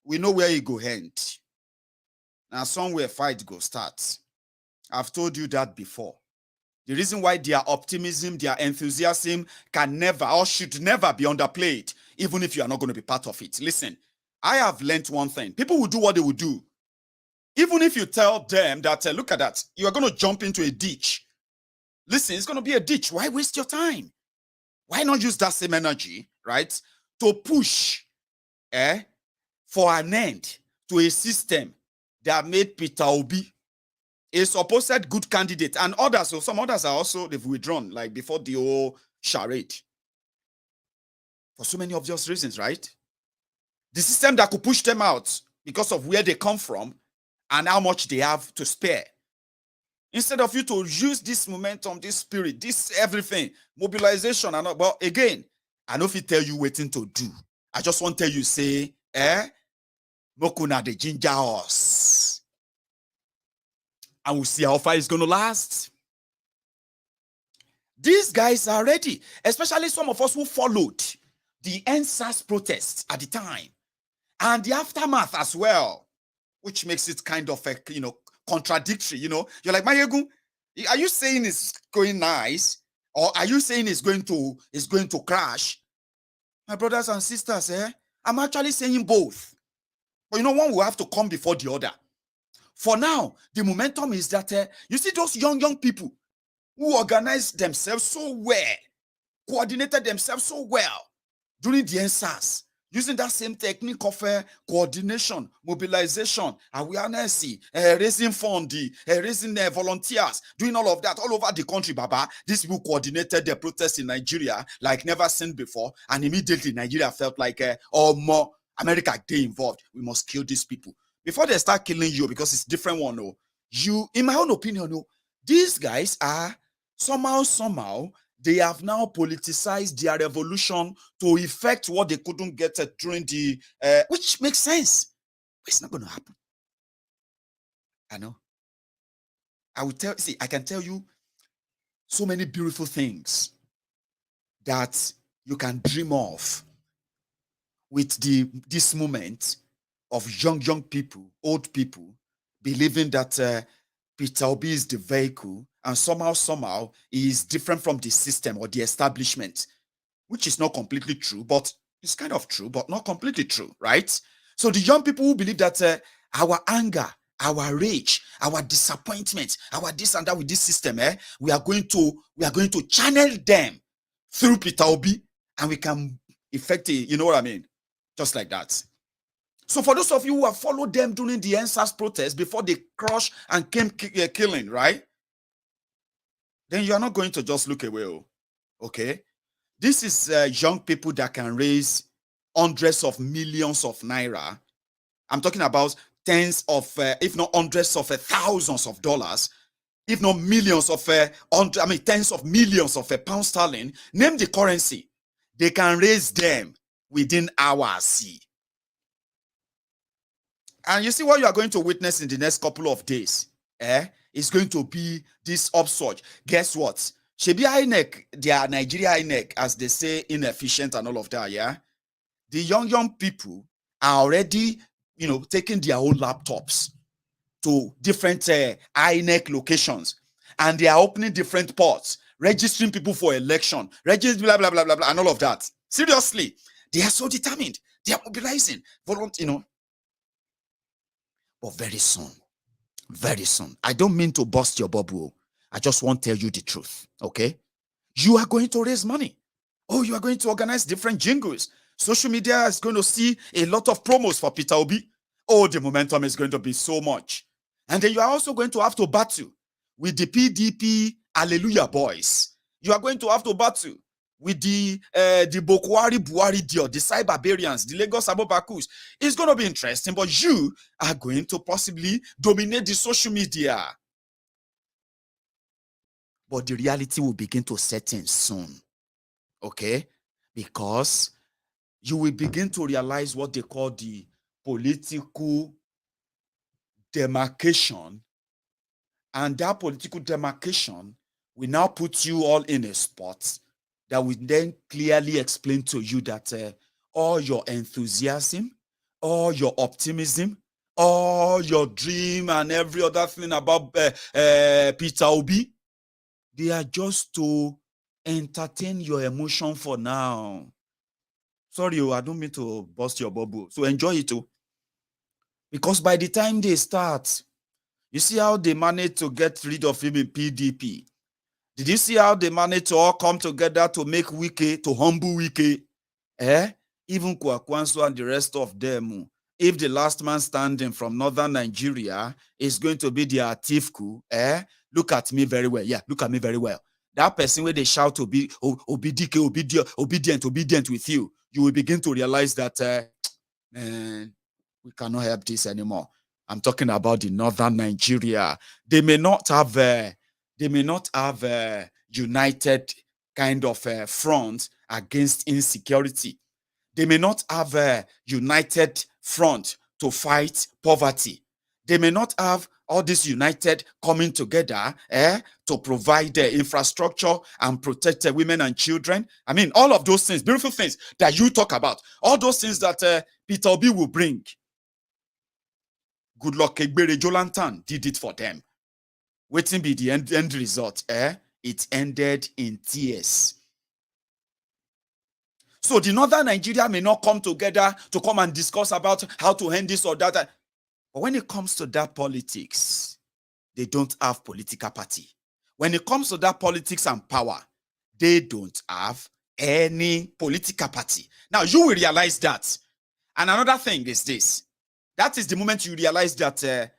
We know where it go end. Now somewhere fight go start. I've told you that before. The reason why their optimism, their enthusiasm can never or should never be underplayed, even if you are not going to be part of it. Listen, I have learned one thing. People will do what they will do Even if you tell them that, look at that, you are going to jump into a ditch. Listen, it's going to be a ditch. Why waste your time? Why not use that same energy, right, to push for an end to a system that made Peter Obi a supposed good candidate, and others, so some others are also, they've withdrawn, like before the whole charade. For so many obvious reasons, right? The system that could push them out because of where they come from and how much they have to spare. Instead of you to use this momentum, this spirit, this everything, mobilization, and all, but again, I know if you tell you waiting to do. I just want to tell you, say, Mokuna the ginger horse. And we'll see how far it's going to last. These guys are ready, especially some of us who followed the NSAS protests at the time and the aftermath as well, which makes it kind of a, contradictory. You're like, Maiyegun, are you saying it's going nice, or are you saying it's going to crash? My brothers and sisters, I'm actually saying both. But one will have to come before the other. For now, the momentum is that you see those young people who organized themselves so well, coordinated themselves so well during the NSAS, using that same technique of coordination, mobilization, awareness, raising funds, raising volunteers, doing all of that all over the country, Baba. These people coordinated the protests in Nigeria like never seen before, and immediately Nigeria felt like, more America, they involved. We must kill these people. Before they start killing you, because it's different one, in my own opinion, these guys are somehow, they have now politicized their revolution to effect what they couldn't get during the, which makes sense. But it's not going to happen. I know. I can tell you so many beautiful things that you can dream of with this moment of young people, old people, believing that Peter Obi is the vehicle, and somehow he is different from the system or the establishment, which is not completely true, but it's kind of true, but not completely true, right? So the young people who believe that our anger, our rage, our disappointment, our this and that with this system, we are going to channel them through Peter Obi, and we can effect it, you know what I mean? Just like that. So for those of you who have followed them during the NSAS protests before they crushed and came killing, right? Then you are not going to just look away, okay? This is young people that can raise hundreds of millions of naira. I'm talking about tens of, if not hundreds of thousands of dollars, if not millions of, tens of millions of pound sterling. Name the currency. They can raise them within hours. And you see what you are going to witness in the next couple of days, is going to be this upsurge. Guess what? Shebi INEC, their Nigeria INEC, as they say, inefficient and all of that, yeah? The young people are already, taking their own laptops to different INEC locations, and they are opening different ports, registering people for election, registering blah, blah, blah, blah, blah, and all of that. Seriously, they are so determined. They are mobilizing, But very soon, I don't mean to bust your bubble. I just want to tell you the truth, okay? You are going to raise money. Oh, you are going to organize different jingles. Social media is going to see a lot of promos for Peter Obi. Oh, the momentum is going to be so much. And then you are also going to have to battle with the PDP Hallelujah boys. You are going to have to battle with the Bokwari Buhari Dio, the Cyber Barbarians, the Lagos Abobakus. It's going to be interesting, but you are going to possibly dominate the social media. But the reality will begin to set in soon, okay? Because you will begin to realize what they call the political demarcation, and that political demarcation will now put you all in a spot that will then clearly explain to you that all your enthusiasm, all your optimism, all your dream and every other thing about Peter Obi, they are just to entertain your emotion for now. Sorry, I don't mean to bust your bubble. So enjoy it too. Because by the time they start, you see how they managed to get rid of him in PDP. Did you see how they managed to all come together to make Wike, to humble Wike? Even Kwakwanso and the rest of them. If the last man standing from northern Nigeria is going to be the Atifku, look at me very well. Yeah, look at me very well. That person where they shout to be obedient with you, you will begin to realize that man, we cannot help this anymore. I'm talking about the northern Nigeria. They may not have united kind of front against insecurity. They may not have a united front to fight poverty. They may not have all this united coming together to provide infrastructure and protect women and children. I mean, all of those things, beautiful things that you talk about, all those things that Peter Obi will bring. Good luck, Egbere Jolantan did it for them. Waiting be the end result. It ended in tears. So the northern Nigeria may not come together to come and discuss about how to end this or that. But when it comes to that politics, they don't have political party. When it comes to that politics and power, they don't have any political party. Now you will realize that. And another thing is this. That is the moment you realize that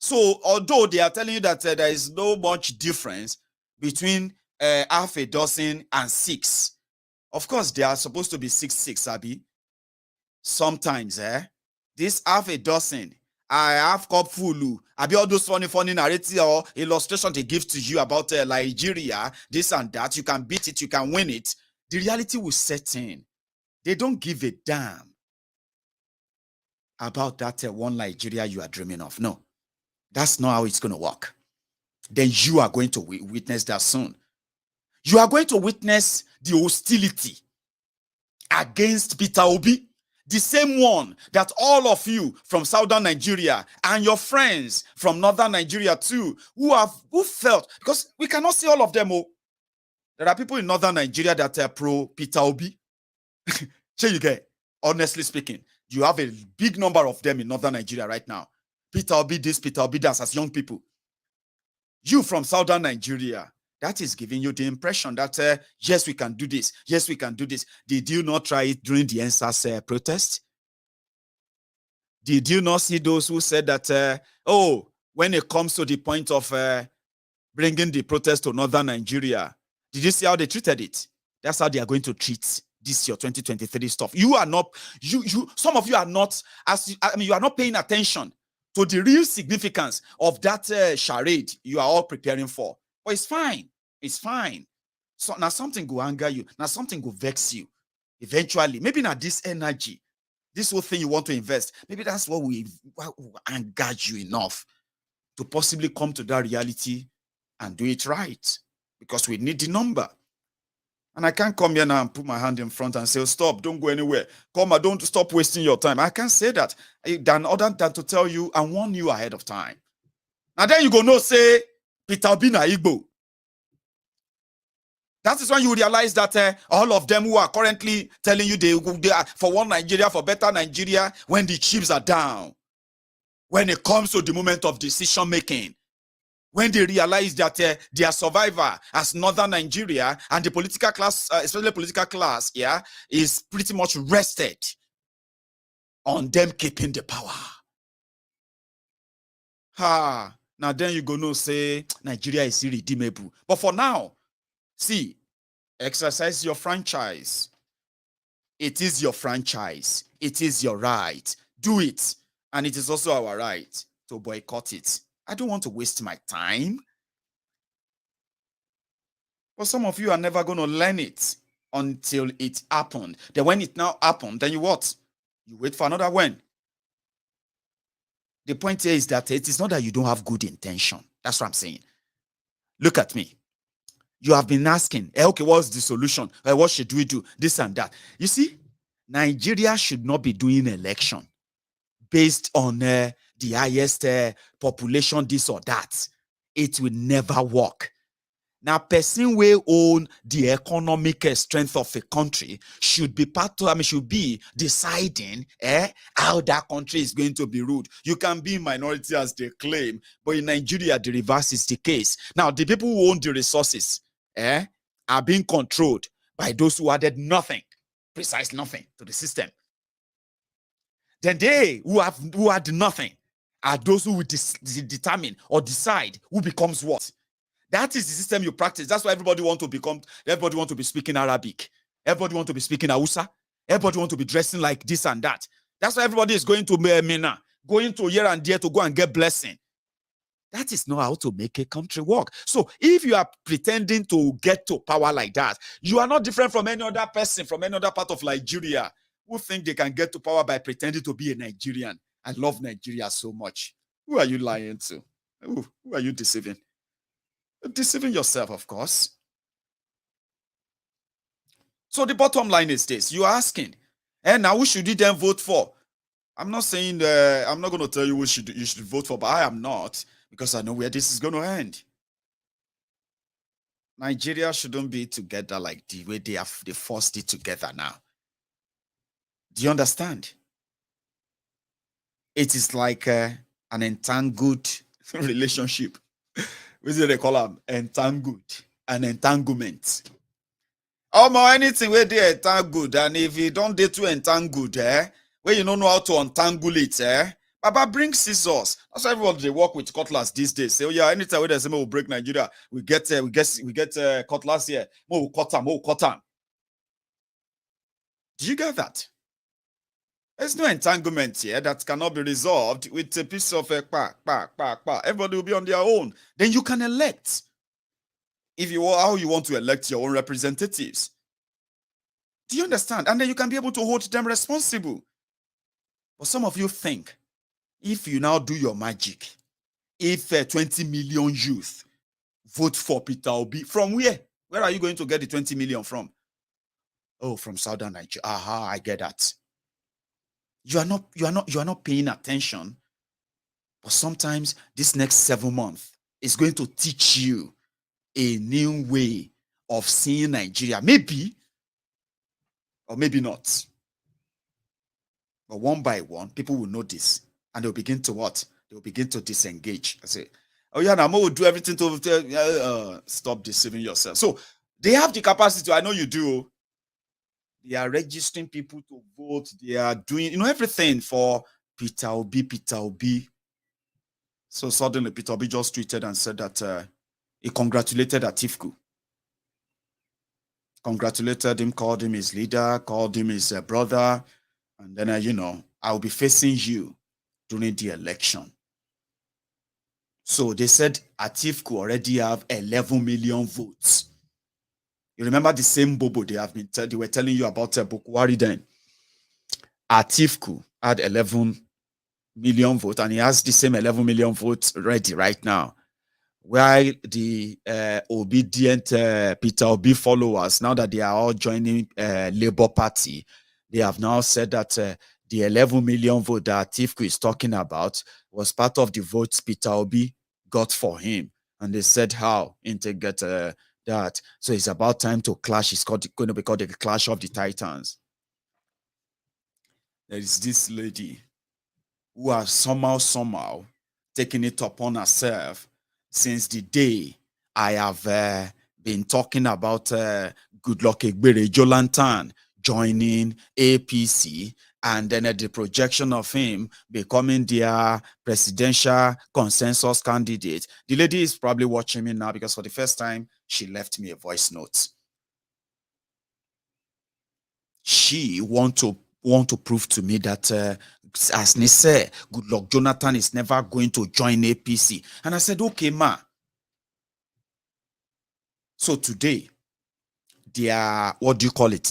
so although they are telling you that there is no much difference between half a dozen and 6, of course they are supposed to be 6, Abi. Sometimes this half a dozen, I have cup full, Abi, all those funny narrative or illustration they give to you about Nigeria, this and that, you can beat it, you can win it. The reality will set in. They don't give a damn about that one Nigeria you are dreaming of. No, that's not how it's going to work. Then you are going to witness that soon. You are going to witness the hostility against Peter Obi, the same one that all of you from southern Nigeria and your friends from northern Nigeria too, who felt, because we cannot see all of them. There are people in northern Nigeria that are pro Peter Obi. So you get, honestly speaking, you have a big number of them in northern Nigeria right now. Peter Obi this, Peter Obi that, as young people. You from southern Nigeria, that is giving you the impression that, yes, we can do this. Yes, we can do this. Did you not try it during the NSAS protest? Did you not see those who said that, when it comes to the point of bringing the protest to northern Nigeria, did you see how they treated it? That's how they are going to treat this year 2023 stuff. You are not, some of you are not, you are not paying attention to the real significance of that charade you are all preparing for. But it's fine. It's fine. So now something will anger you. Now something will vex you. Eventually, maybe not this energy, this whole thing you want to invest, maybe that's what will anger you enough to possibly come to that reality and do it right. Because we need the number. And I can't come here now and put my hand in front and say, oh, stop, don't go anywhere. Come, don't stop wasting your time. I can't say that. Other than to tell you and warn you ahead of time. Now then you go no say, Peter Obi na Igbo. That is when you realize that all of them who are currently telling you they are for one Nigeria, for better Nigeria, when the chips are down, when it comes to the moment of decision making, when they realize that their survivor as northern Nigeria and the political class, especially political class, is pretty much rested on them keeping the power. Now then you go no say Nigeria is irredeemable. But for now, see, exercise your franchise. It is your franchise. It is your right. Do it. And it is also our right to boycott it. I don't want to waste my time. But some of you are never going to learn it until it happened. Then when it now happened, then you what? You wait for another when. The point here is that it is not that you don't have good intention. That's what I'm saying. Look at me. You have been asking, okay, what's the solution? What should we do? This and that. You see, Nigeria should not be doing election based on the highest population, this or that. It will never work. Now, person will own the economic strength of a country should be should be deciding how that country is going to be ruled. You can be in minority as they claim, but in Nigeria, the reverse is the case. Now, the people who own the resources are being controlled by those who added nothing, precise nothing to the system. Then they who had nothing are those who will determine or decide who becomes what. That is the system you practice. That's why everybody want to be speaking Arabic. Everybody want to be speaking Hausa. Everybody want to be dressing like this and that. That's why everybody is going to Mina, going to here and there to go and get blessing. That is not how to make a country work. So if you are pretending to get to power like that, you are not different from any other person from any other part of Nigeria who think they can get to power by pretending to be a Nigerian and love Nigeria so much. Who are you lying to? Who are you deceiving? Deceiving yourself, of course. So the bottom line is this. You're asking, and now who should you then vote for? I'm not saying, I'm not going to tell you who you should vote for, but I am not, because I know where this is going to end. Nigeria shouldn't be together like the way they forced it together now. Do you understand? It is like an entangled relationship. What do they call them? Entangled. An entanglement. Anything where they entangled, and if you don't get too entangled, where you don't know how to untangle it, Baba, bring scissors. That's why everybody they work with cutlass these days. Say, oh yeah, anytime where there's will break Nigeria, we get cutlass here. We'll cut them. Do you get that? There's no entanglement here that cannot be resolved with a piece of Everybody will be on their own. Then you can elect. How you want to elect your own representatives. Do you understand? And then you can be able to hold them responsible. But some of you think, if you now do your magic, if 20 million youth vote for Peter Obi, from where? Where are you going to get the 20 million from? Oh, from Southern Nigeria. Aha, I get that. You are not paying attention. But sometimes this next 7 months is going to teach you a new way of seeing Nigeria. Maybe, or maybe not. But one by one, people will notice and they'll begin to what? They'll begin to disengage. I say, oh yeah, now will do everything to stop deceiving yourself. So they have the capacity. I know you do. They are registering people to vote. They are doing, everything for Peter Obi. So suddenly Peter Obi just tweeted and said that he congratulated Atiku. Congratulated him, called him his leader, called him his brother. And then, I'll be facing you during the election. So they said Atiku already have 11 million votes. You remember the same Bobo they were telling you about Bukwari then. Atiku had 11 million votes, and he has the same 11 million votes ready right now. While the obedient Peter Obi followers, now that they are all joining Labour Party, they have now said that the 11 million vote that Atiku is talking about was part of the votes Peter Obi got for him. And they said how to get that. So it's about time to clash. It's going to be called the Clash of the Titans. There is this lady who has somehow taken it upon herself since the day I have been talking about Goodluck Egbere Jolantan joining APC, and then the projection of him becoming their presidential consensus candidate. The lady is probably watching me now because for the first time, she left me a voice note. She want to prove to me that, as they say, Goodluck Jonathan is never going to join APC. And I said, okay, ma. So today, their,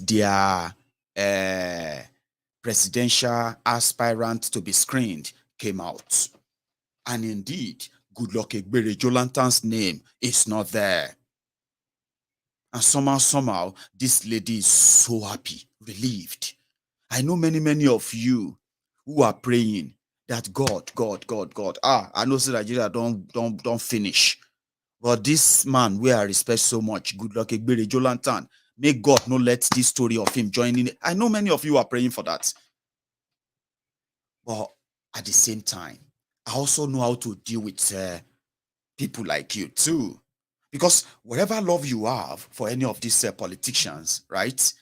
their presidential aspirant to be screened came out. And indeed, Goodluck Egbere Jolantan's name is not there. And somehow, this lady is so happy, relieved. I know many of you who are praying that God, I know that Nigeria don't finish. But this man, where I respect so much, good luck, Egbere Jolantan. May God not let this story of him joining. I know many of you are praying for that. But at the same time, I also know how to deal with people like you too. Because whatever love you have for any of these politicians, right?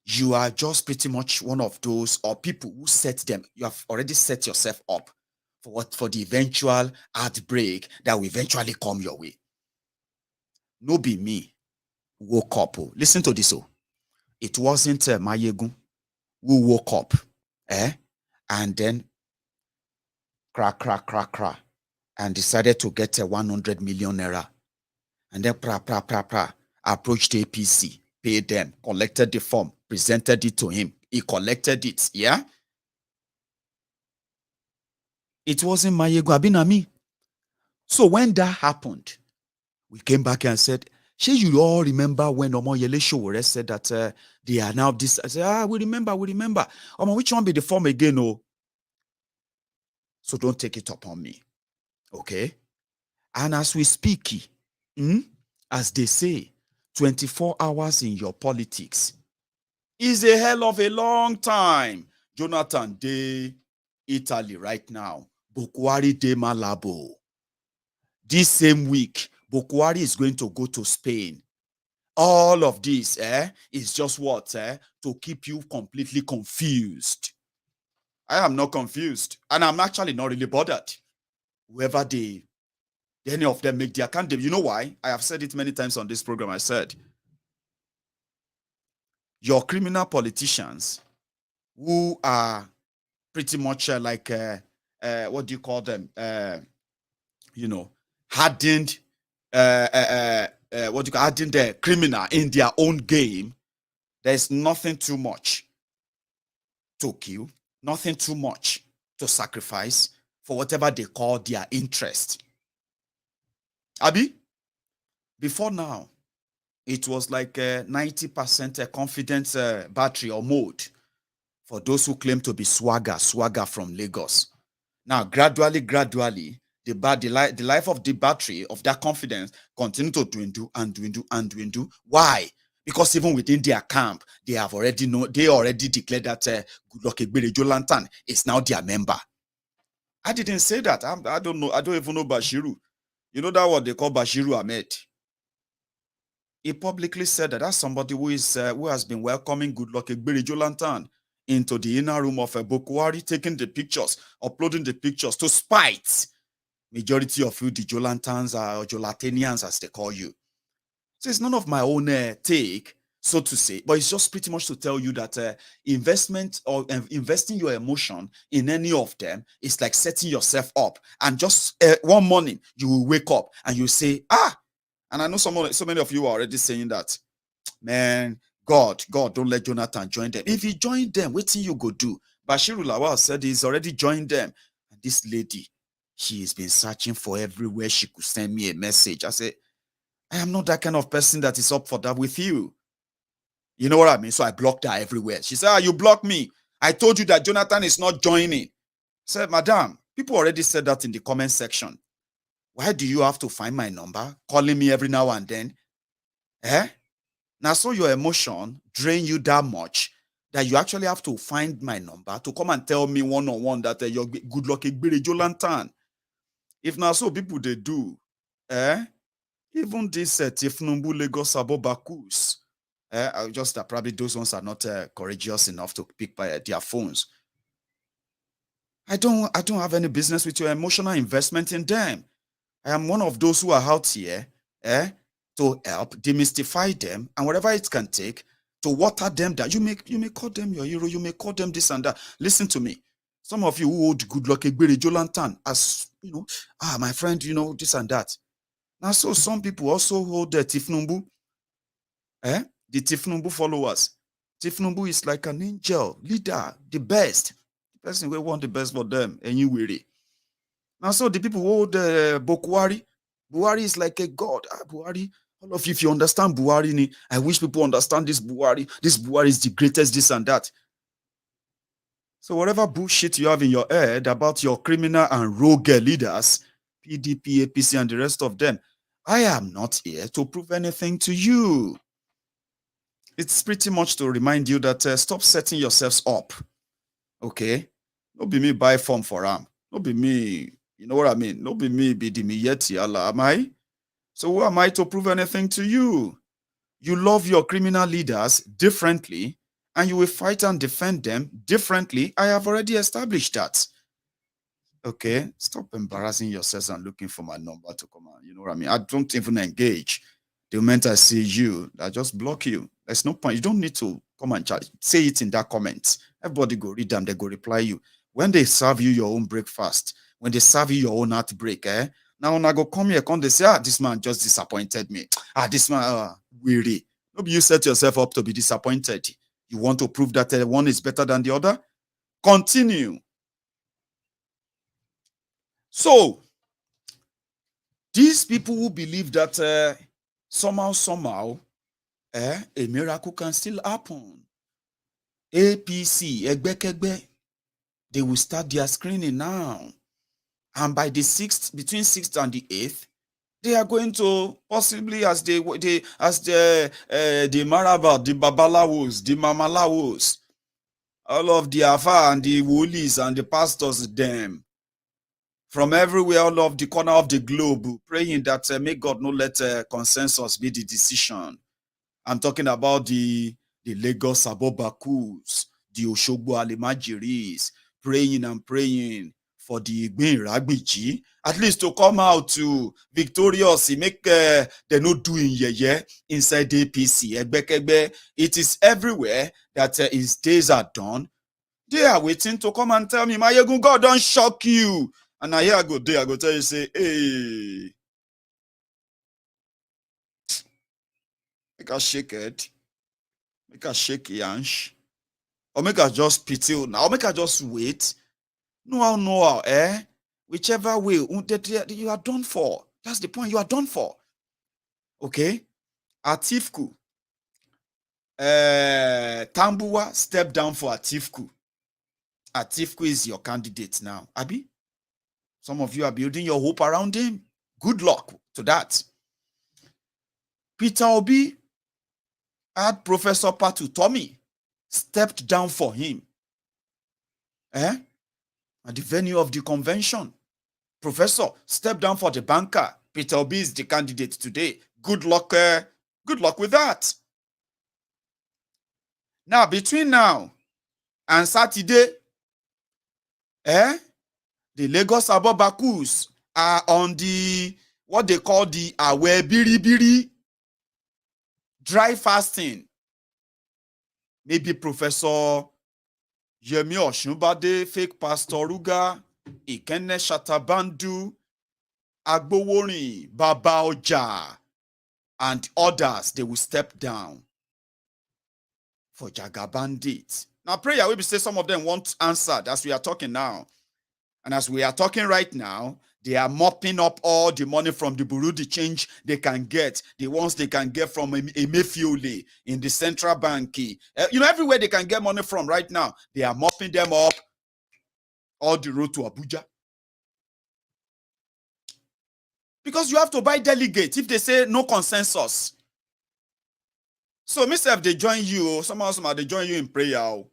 You are just pretty much one of those or people who set them. You have already set yourself up for what, for the eventual heartbreak that will eventually come your way. No be me woke up. Oh. Listen to this. Oh. It wasn't Maiyegun who woke up. And then crack, and decided to get 100 million naira. And then approached APC, paid them, collected the form, presented it to him. He collected it, yeah? It wasn't Maiyegun Abinami. So when that happened, we came back and said, sure, you all remember when Omoyele Sowore said that they are now this. I said, we remember. Which one be the form again? Oh? So don't take it upon me. Okay? And as we speak, as they say, 24 hours in your politics is a hell of a long time. Jonathan de Italy right now. Bokwari de Malabo. This same week, Bokwari is going to go to Spain. All of this is just what? To keep you completely confused. I am not confused. And I'm actually not really bothered. Whoever any of them make their candidate. You know why? I have said it many times on this program. I said, your criminal politicians who are pretty much like, what do you call them? Hardened, hardened the criminal in their own game. There's nothing too much to kill, nothing too much to sacrifice for whatever they call their interest. Abi, before now, it was like 90% confidence battery or mode for those who claim to be swagger from Lagos. Now, gradually, the life of the battery of that confidence continue to dwindle. Why? Because even within their camp, they already declared that Goodluck Egbere Jolantan is now their member. I didn't say that. I don't know. I don't even know Bashiru. You know that what they call Bashiru Ahmed. He publicly said that that's somebody who has been welcoming Goodluck Egbere Jolantan into the inner room of Bokwari, taking the pictures, uploading the pictures to spite majority of you, the Jolantans or Jolatanians as they call you. So it's none of my own take, so to say, but it's just pretty much to tell you that investment or investing your emotion in any of them is like setting yourself up. And just one morning, you will wake up and you say, and I know so many of you are already saying that, man, God, don't let Jonathan join them. If he joined them, what thing you go do? Bashiru Lawal said he's already joined them. And this lady, she has been searching for everywhere she could send me a message. I said, I am not that kind of person that is up for that with you. You know what I mean? So I blocked her everywhere. She said, you blocked me. I told you that Jonathan is not joining. I said, madam, people already said that in the comment section. Why do you have to find my number, calling me every now and then? Now, so your emotion drain you that much that you actually have to find my number to come and tell me one-on-one that you're Goodluck Egbere Jolantan. If now so people they do, even this Tifnumbu Lagos Abobakus, just that probably those ones are not courageous enough to pick by their phones. I don't have any business with your emotional investment in them. I am one of those who are out here to help demystify them and whatever it can take to water them down. You may call them your hero, you may call them this and that. Listen to me. Some of you who hold Goodluck Egbere Jolantan as, my friend, this and that. Now, so some people also hold the Tifnumbu, the Tifnumbu followers. Tifnumbu is like an angel, leader, the best. The person who want the best for them, and you weary. Now, so the people who hold Bokwari, Buhari is like a god. Buhari, all of you, if you understand Buhari, I wish people understand this Buhari. This Buhari is the greatest, this and that. So whatever bullshit you have in your head about your criminal and rogue leaders, PDP, APC, and the rest of them, I am not here to prove anything to you. It's pretty much to remind you that stop setting yourselves up. Okay? No be me buy form for am. No be me, you know what I mean? No be me be the me yet yala, am I? So who am I to prove anything to you? You love your criminal leaders differently, and you will fight and defend them differently. I have already established that. Okay, stop embarrassing yourselves and looking for my number to come on. You know what I mean? I don't even engage. The moment I see you, I just block you. There's no point. You don't need to come and chat. Say it in that comment. Everybody go read them. They go reply you. When they serve you your own breakfast, when they serve you your own heartbreak, now when I go come here, come they say, this man just disappointed me. This man, weary. Maybe you set yourself up to be disappointed. You want to prove that one is better than the other? Continue. So, these people who believe that somehow, a miracle can still happen. APC, Egbekegbe, they will start their screening now. And by the 6th, between 6th and the 8th, they are going to possibly, as the Maraba, the Babalawos, the Mamalawos, all of the Afa and the Woolies and the pastors, them, from everywhere, all of the corner of the globe, praying that may God not let consensus be the decision. I'm talking about the Lagos Abobakus, the Oshogbo Alimajiris, praying and praying for the Igbin Ragbiji, at least to come out to victorious, make they not doing inside the APC. It is everywhere that his days are done. They are waiting to come and tell me, Maiyegun, God don't shock you. And I go there, I go tell you, say, hey, make us shake it, make us shake yansh, or make us just pity now, or make us just wait. No, whichever way, you are done for. That's the point, you are done for. Okay? Atifku, Tambuwa step down for Atifku. Atifku is your candidate now, Abi. Some of you are building your hope around him. Good luck to that. Peter Obi had Professor Patu Tommy stepped down for him. At the venue of the convention. Professor stepped down for the banker. Peter Obi is the candidate today. Good luck with that. Now, between now and Saturday, the Lagos Abobakus are on the, what they call the Awe Biribiri, dry fasting. Maybe Professor Yemi Oshunbade, fake Pastor Ruga, Ikenne Shatabandu, Agboworin, Baba Oja, and others, they will step down for Jaga Bandits. Now, prayer will be say some of them want answered as we are talking now. And as we are talking right now, they are mopping up all the money from the Bureau de Change they can get, the ones they can get from Emefiole in the central bank. Everywhere they can get money from right now, they are mopping them up all the road to Abuja. Because you have to buy delegates if they say no consensus. So, myself, they join you, somehow they join you in prayer,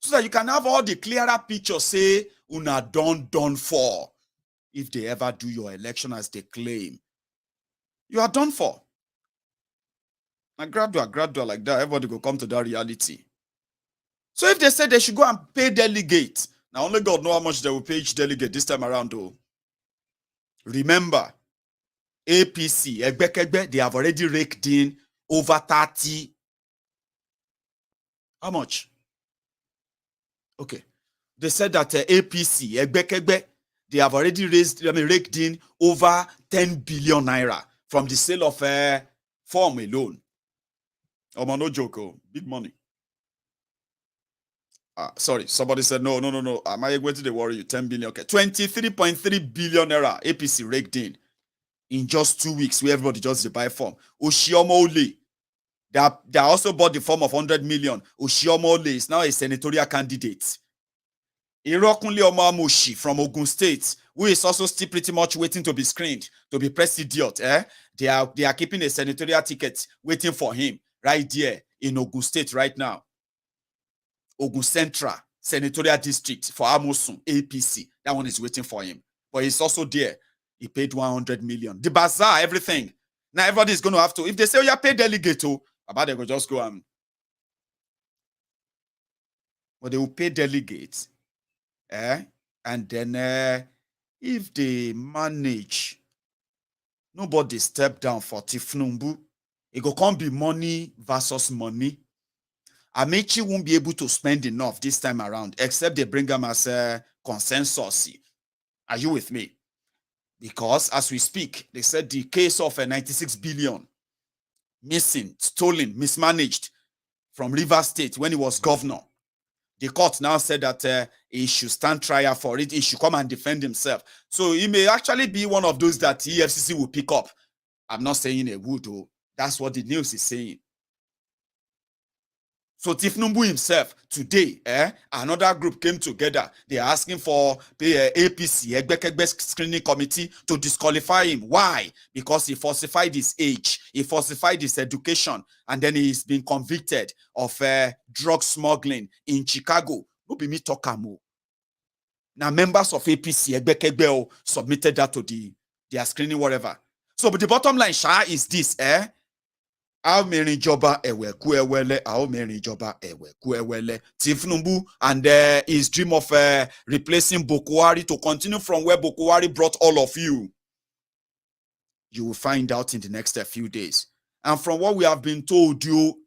so that you can have all the clearer picture, say, una done for. If they ever do your election as they claim, you are done for. And gradual like that, everybody will come to that reality. So if they say they should go and pay delegates, now only God know how much they will pay each delegate this time around, though. Remember, APC, Egbekegbe, they have already raked in over 30. How much? Okay. They said that APC, Egbekegbe, they have already raked in over 10 billion naira from the sale of form alone. Oh, man, no joke, big money. Sorry, somebody said, no. Am I going to worry you? 10 billion, okay. 23.3 billion naira APC raked in just 2 weeks, where everybody just buy form. Oshiomole, they also bought the form of 100 million. Oshiomole is now a senatorial candidate. Irokunle Omoamoshi from Ogun State, who is also still pretty much waiting to be screened, to be press idiot. They are keeping a senatorial ticket waiting for him right there in Ogun State right now. Ogun Central Senatorial District for Amosun, APC. That one is waiting for him. But he's also there. He paid 100 million. The bazaar, everything. Now everybody is going to have to, if they say, oh, yeah, pay delegate, about they will just go and, but they will pay delegates. And then if they manage, nobody step down for Tifnumbu, it go come be money versus money. Amechi won't be able to spend enough this time around, except they bring them as a consensus. Are you with me? Because as we speak, they said the case of a 96 billion missing, stolen, mismanaged from Rivers State when he was governor. The court now said that he should stand trial for it. He should come and defend himself. So he may actually be one of those that EFCC will pick up. I'm not saying it would, though. That's what the news is saying. So Tifnumbu himself, today, another group came together. They are asking for the APC, Egbekegbe Screening Committee, to disqualify him. Why? Because he falsified his age, he falsified his education, and then he's been convicted of drug smuggling in Chicago. No be me talk amo. Now members of APC, Egbekegbe, submitted that to their screening, whatever. So but the bottom line, Sha, is this, How many joba ewe kuewele, how many joba ewe kuewele. Tifnumbu and his dream of replacing Bokwari to continue from where Bokwari brought all of you. You will find out in the next few days. And from what we have been told you,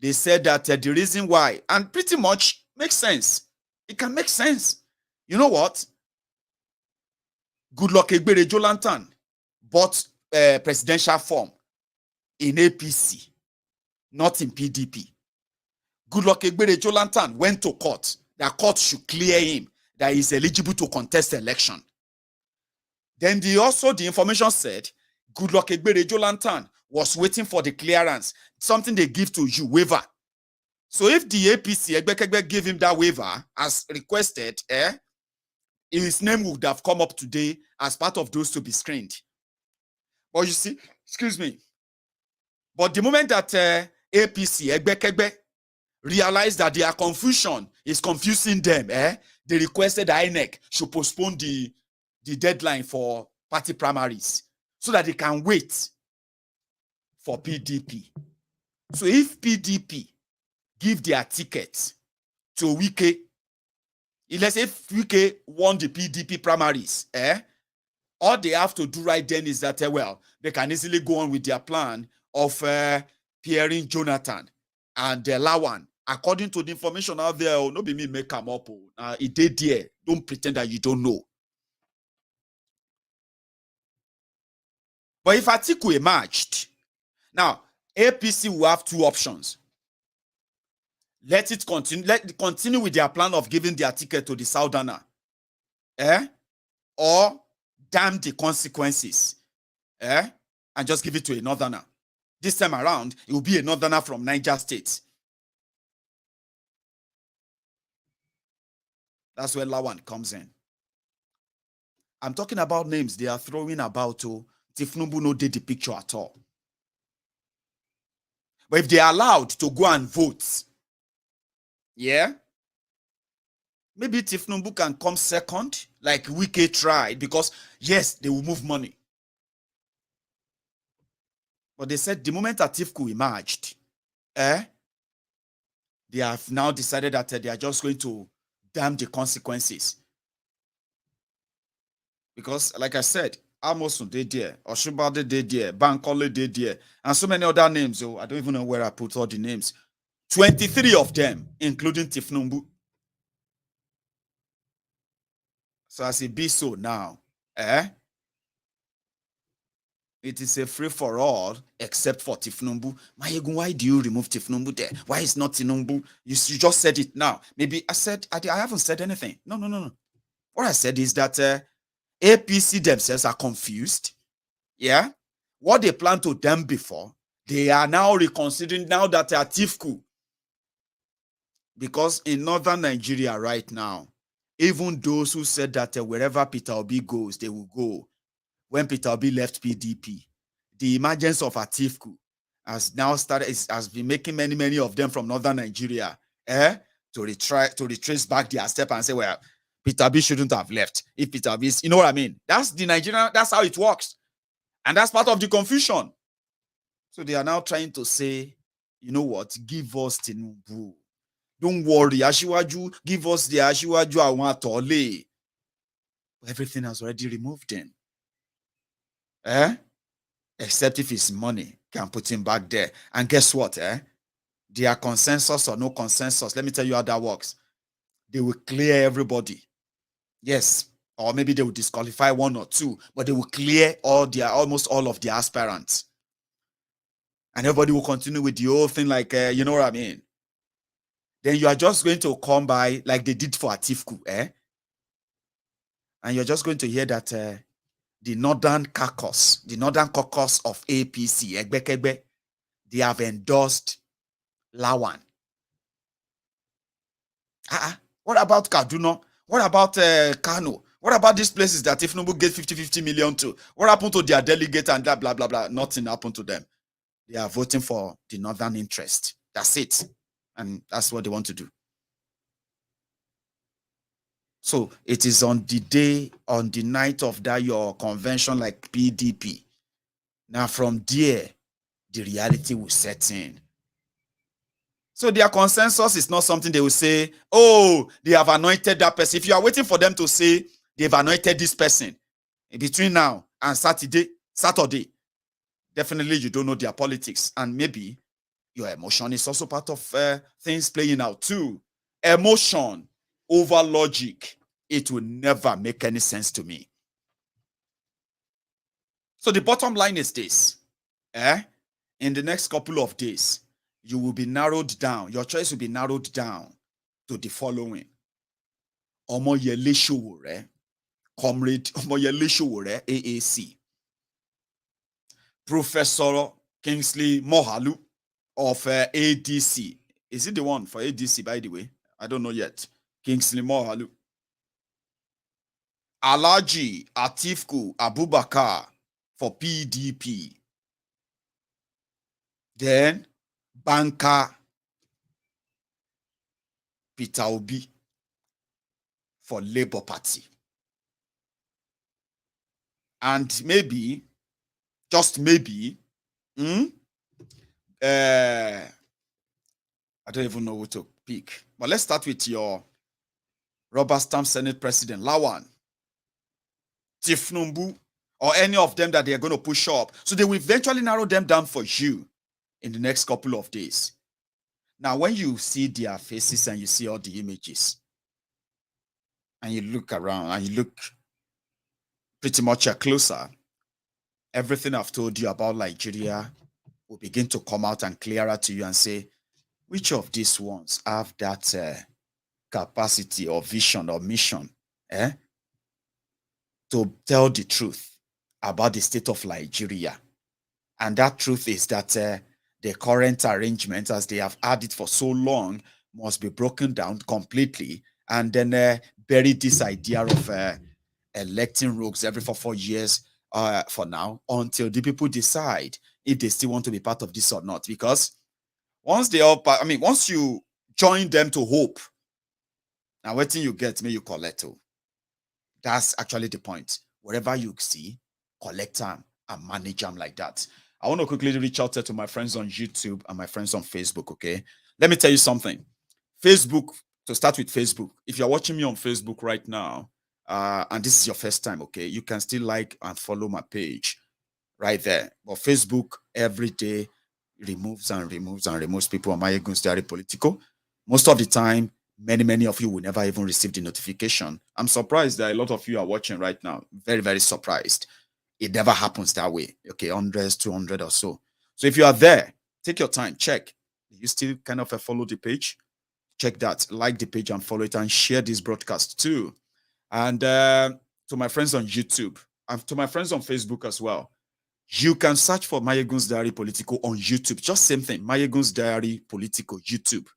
they said that the reason why, and pretty much makes sense. It can make sense. You know what? Goodluck Egbere Jolantan bought presidential form in APC, not in PDP. Goodluck Egbere Jolantan went to court. The court should clear him that he is eligible to contest the election. Then the information said Goodluck Egbere Jolantan was waiting for the clearance, something they give to you, waiver. So if the APC Egbekegbe gave him that waiver as requested, his name would have come up today as part of those to be screened. But you see, excuse me. But the moment that APC, Egbekegbe, realized that their confusion is confusing them, they requested the INEC should postpone the deadline for party primaries so that they can wait for PDP. So if PDP give their ticket to Wike, let's say if Wike won the PDP primaries, all they have to do right then is that, they can easily go on with their plan of Pierre Jonathan and Lawan. According to the information out there, no be me make them up. It did there. Don't pretend that you don't know. But if Atiku emerged, now APC will have two options. Let it continue with their plan of giving their ticket to the Southerner, or damn the consequences, and just give it to a Northerner. This time around, it will be a Northerner from Niger State. That's where Lawan comes in. I'm talking about names they are throwing about. Tifnumbu no did the picture at all. But if they are allowed to go and vote, maybe Tifnumbu can come second, like Wike tried, because yes, they will move money. But they said the moment Atiku emerged, they have now decided that they are just going to damn the consequences. Because, like I said, Amosun did there, Oshubade did there, Bankole did there, and so many other names. I don't even know where I put all the names. 23 of them, including Tifnumbu. So as it be so now, it is a free-for-all except for Tifnumbu. Maiyegun, why do you remove Tifnumbu there? Why is not Tifnumbu? You just said it now. Maybe I haven't said anything. No. What I said is that APC themselves are confused. What they planned to them before, they are now reconsidering now that they are Tifku. Because in northern Nigeria right now, even those who said that wherever Peter Obi goes, they will go. When Peter Obi left PDP, the emergence of Atifku has now started, has been making many of them from northern Nigeria to retrace back their step and say, well, Peter B shouldn't have left. If Peter B, you know what I mean? That's the Nigerian, that's how it works. And that's part of the confusion. So they are now trying to say, you know what, give us Tinubu. Don't worry, Ashiwaju, give us the Ashiwaju I want to lay. Everything has already removed him. Except if it's money, can put him back there. And guess what? Their consensus or no consensus, let me tell you how that works. They will clear everybody. Yes. Or maybe they will disqualify one or two, but they will clear almost all of the aspirants. And everybody will continue with the whole thing like, you know what I mean? Then you are just going to come by like they did for Atifku, and you're just going to hear that the northern caucus of APC, Egbekegbe, they have endorsed Lawan. What about Kaduna? What about Kano? What about these places that if Tinubu get 50 million to? What happened to their delegate and that blah, blah, blah? Nothing happened to them. They are voting for the northern interest. That's it. And that's what they want to do. So it is on the night of that your convention like PDP. Now from there, the reality will set in. So their consensus is not something they will say, oh, they have anointed that person. If you are waiting for them to say they've anointed this person between now and Saturday, definitely you don't know their politics. And maybe your emotion is also part of things playing out too. Emotion over logic, it will never make any sense to me. So the bottom line is this. In the next couple of days, you will be narrowed down. Your choice will be narrowed down to the following. Omoyele Sowore, Comrade Omoyele Sowore, AAC. Professor Kingsley Mohalu of ADC. Is it the one for ADC, by the way? I don't know yet. Kingsley Mohalu. Alhaji Atifku Abubakar for PDP. Then Banker Peter Obi for Labour Party. And maybe, just maybe, I don't even know who to pick. But let's start with your rubber stamp Senate President, Lawan, Tifnumbu, or any of them that they are going to push up. So they will eventually narrow them down for you in the next couple of days. Now, when you see their faces and you see all the images, and you look around and you look pretty much closer, everything I've told you about Nigeria will begin to come out and clearer to you and say, which of these ones have that capacity or vision or mission to tell the truth about the state of Nigeria. And that truth is that the current arrangement, as they have had it for so long, must be broken down completely, and then bury this idea of electing rogues every 4 years for now, until the people decide if they still want to be part of this or not. Because once once you join them to hope, now what thing you get, may you collect. That's actually the point. Wherever you see, collect them and manage them like that. I want to quickly reach out to my friends on YouTube and my friends on Facebook, okay? Let me tell you something. Facebook, to start with Facebook, if you're watching me on Facebook right now, and this is your first time, okay, you can still like and follow my page right there. But Facebook every day removes and removes and removes people on MaiyegunsDiary Politico. Most of the time, many of you will never even receive the notification. I'm surprised that a lot of you are watching right now. Very, very surprised. It never happens that way. Okay, 100, 200 or so. So if you are there, take your time, check. You still kind of follow the page? Check that, like the page and follow it, and share this broadcast too. And to my friends on YouTube and to my friends on Facebook as well, you can search for MaiyegunsDiary Politico on YouTube. Just same thing, MaiyegunsDiary Politico, YouTube.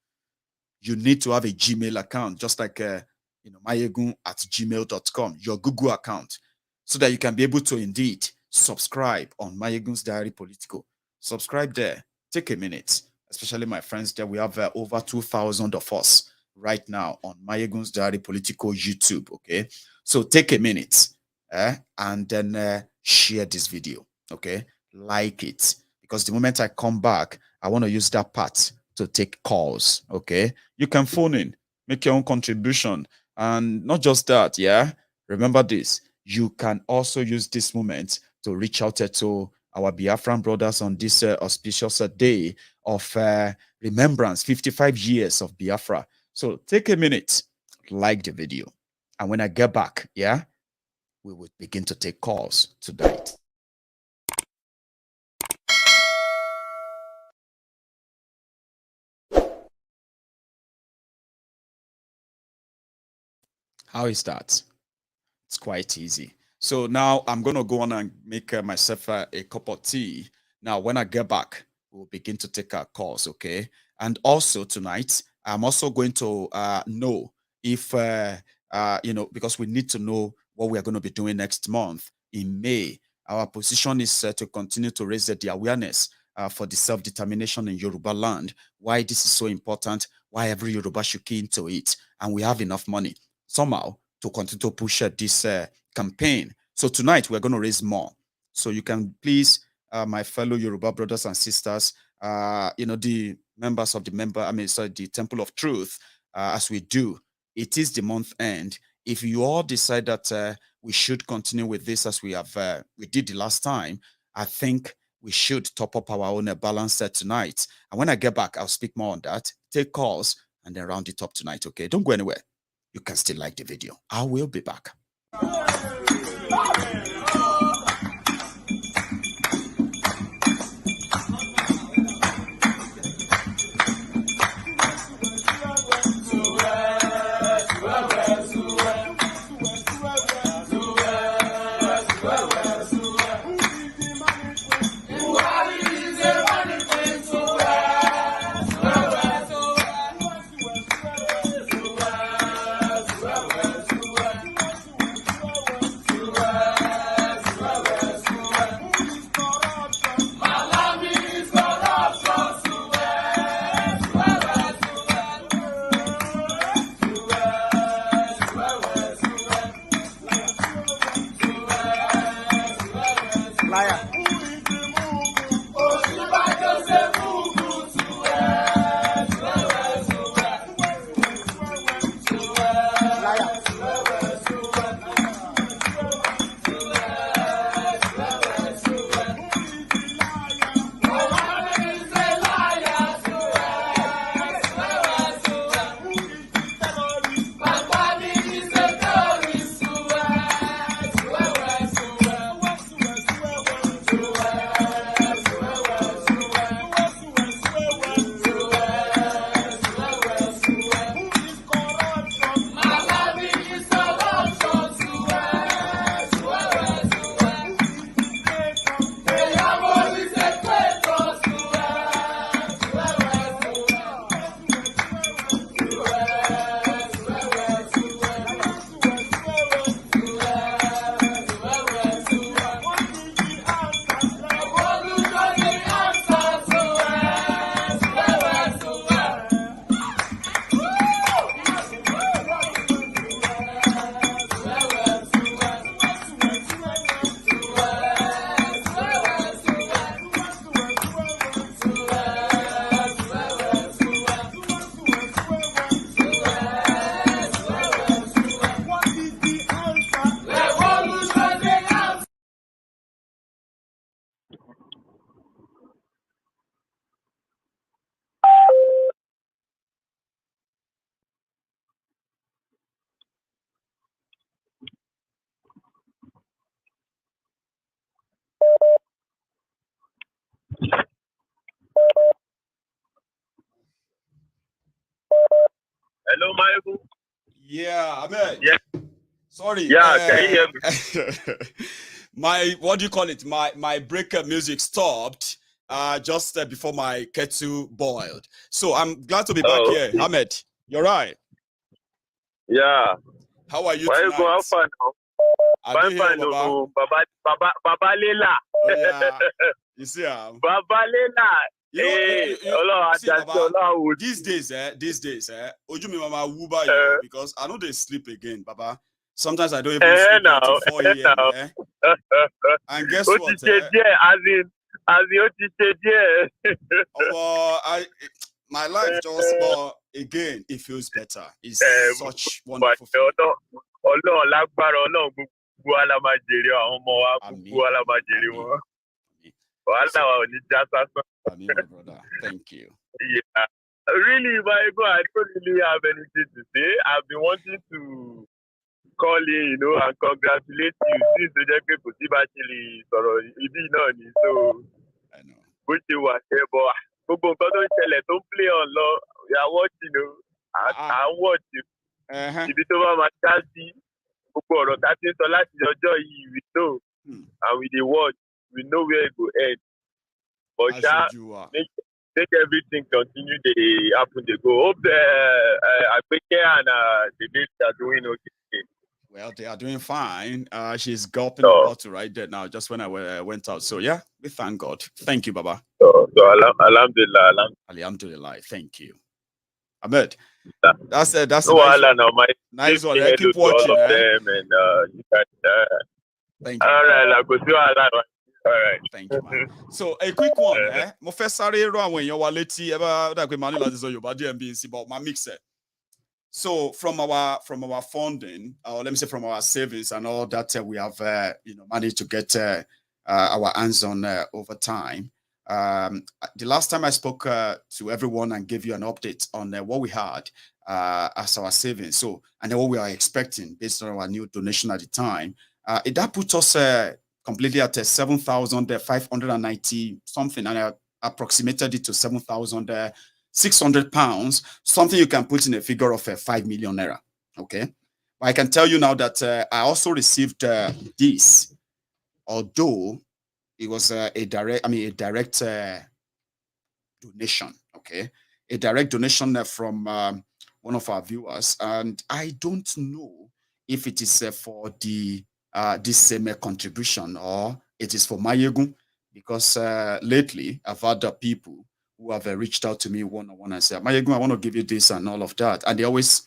You need to have a Gmail account, just like Maiyegun@gmail.com, your Google account, so that you can be able to indeed subscribe on Maiyegun's Diary Politico. Subscribe there. Take a minute, especially my friends there. We have over 2,000 of us right now on Maiyegun's Diary Politico YouTube. Okay, so take a minute and then share this video. Okay, like it, because the moment I come back, I want to use that part to take calls. Okay, you can phone in, make your own contribution, and not just that. Yeah, remember this. You can also use this moment to reach out to our Biafran brothers on this auspicious day of remembrance, 55 years of Biafra. So take a minute, like the video, and when I get back, yeah, we will begin to take calls tonight. How is that? It's quite easy. So now I'm going to go on and make myself a cup of tea. Now, when I get back, we'll begin to take our calls, okay? And also tonight, I'm also going to know if, because we need to know what we are going to be doing next month in May. Our position is to continue to raise the awareness for the self-determination in Yoruba land, why this is so important, why every Yoruba should key into it, and we have enough money somehow to continue to push this campaign. So tonight we're going to raise more. So you can please, my fellow Yoruba brothers and sisters, the members of the Temple of Truth, as we do, it is the month end. If you all decide that we should continue with this as we did the last time, I think we should top up our own balance set tonight. And when I get back, I'll speak more on that, take calls, and then round it up tonight, okay? Don't go anywhere. You can still like the video. I will be back. Hello, Maiyegun. Yeah, Ahmed. Yeah. Sorry. Yeah, can you hear me? What do you call it? My breaker music stopped just before my kettle boiled. So I'm glad to be back here. Ahmed, you're right. Yeah. How are you Maiyegun, tonight? how far now? I do hear, Baba. Baba Lela. Oh, yeah. You see, Baba Lela. see, Baba, these days, Ojumi Mama Wuba, you know, because I know they sleep again, Baba. Sometimes I don't even sleep until 4 a.m. And guess what? My life just, but again, it feels better. It's such wonderful feeling. Brother. Thank you. Yeah. Really, Maiyegun, I don't really have anything to say. I've been wanting to call in, and congratulate you since the day people see actually so I know. Which you were there, but don't play on law. We are watching, I watch you. If it's over my chassis, we know, and we the watch, we know where it will end. But make everything continue. They happen. They go. Hope I take care and the ladies are doing okay. Well, they are doing fine. She's gulping a bottle right there now, just when I went out. So, yeah, we thank God. Thank you, Baba. So Alhamdulillah. Alhamdulillah. Thank you. Ahmed. That's no, nice. Nice one. Keep watching. All of them and you guys. Thank you. All right, I'll go see all right. Thank you, man. So a quick one, Mo fẹ́ sáré rán àwọn èèyàn wa létí but my mixer. So from our funding, or let me say from our savings and all that we have managed to get our hands on over time. The last time I spoke to everyone and gave you an update on what we had as our savings, so and then what we are expecting based on our new donation at the time, that put us completely at 7,590 something, and I approximated it to 7,600 pounds, something you can put in a figure of 5 million naira. Okay, but I can tell you now that I also received this, although it was a direct donation. Okay, a direct donation from one of our viewers, and I don't know if it is for the this same contribution or it is for Maiyegun, because lately I've had people who have reached out to me one-on-one and said, Maiyegun, I want to give you this and all of that, and they always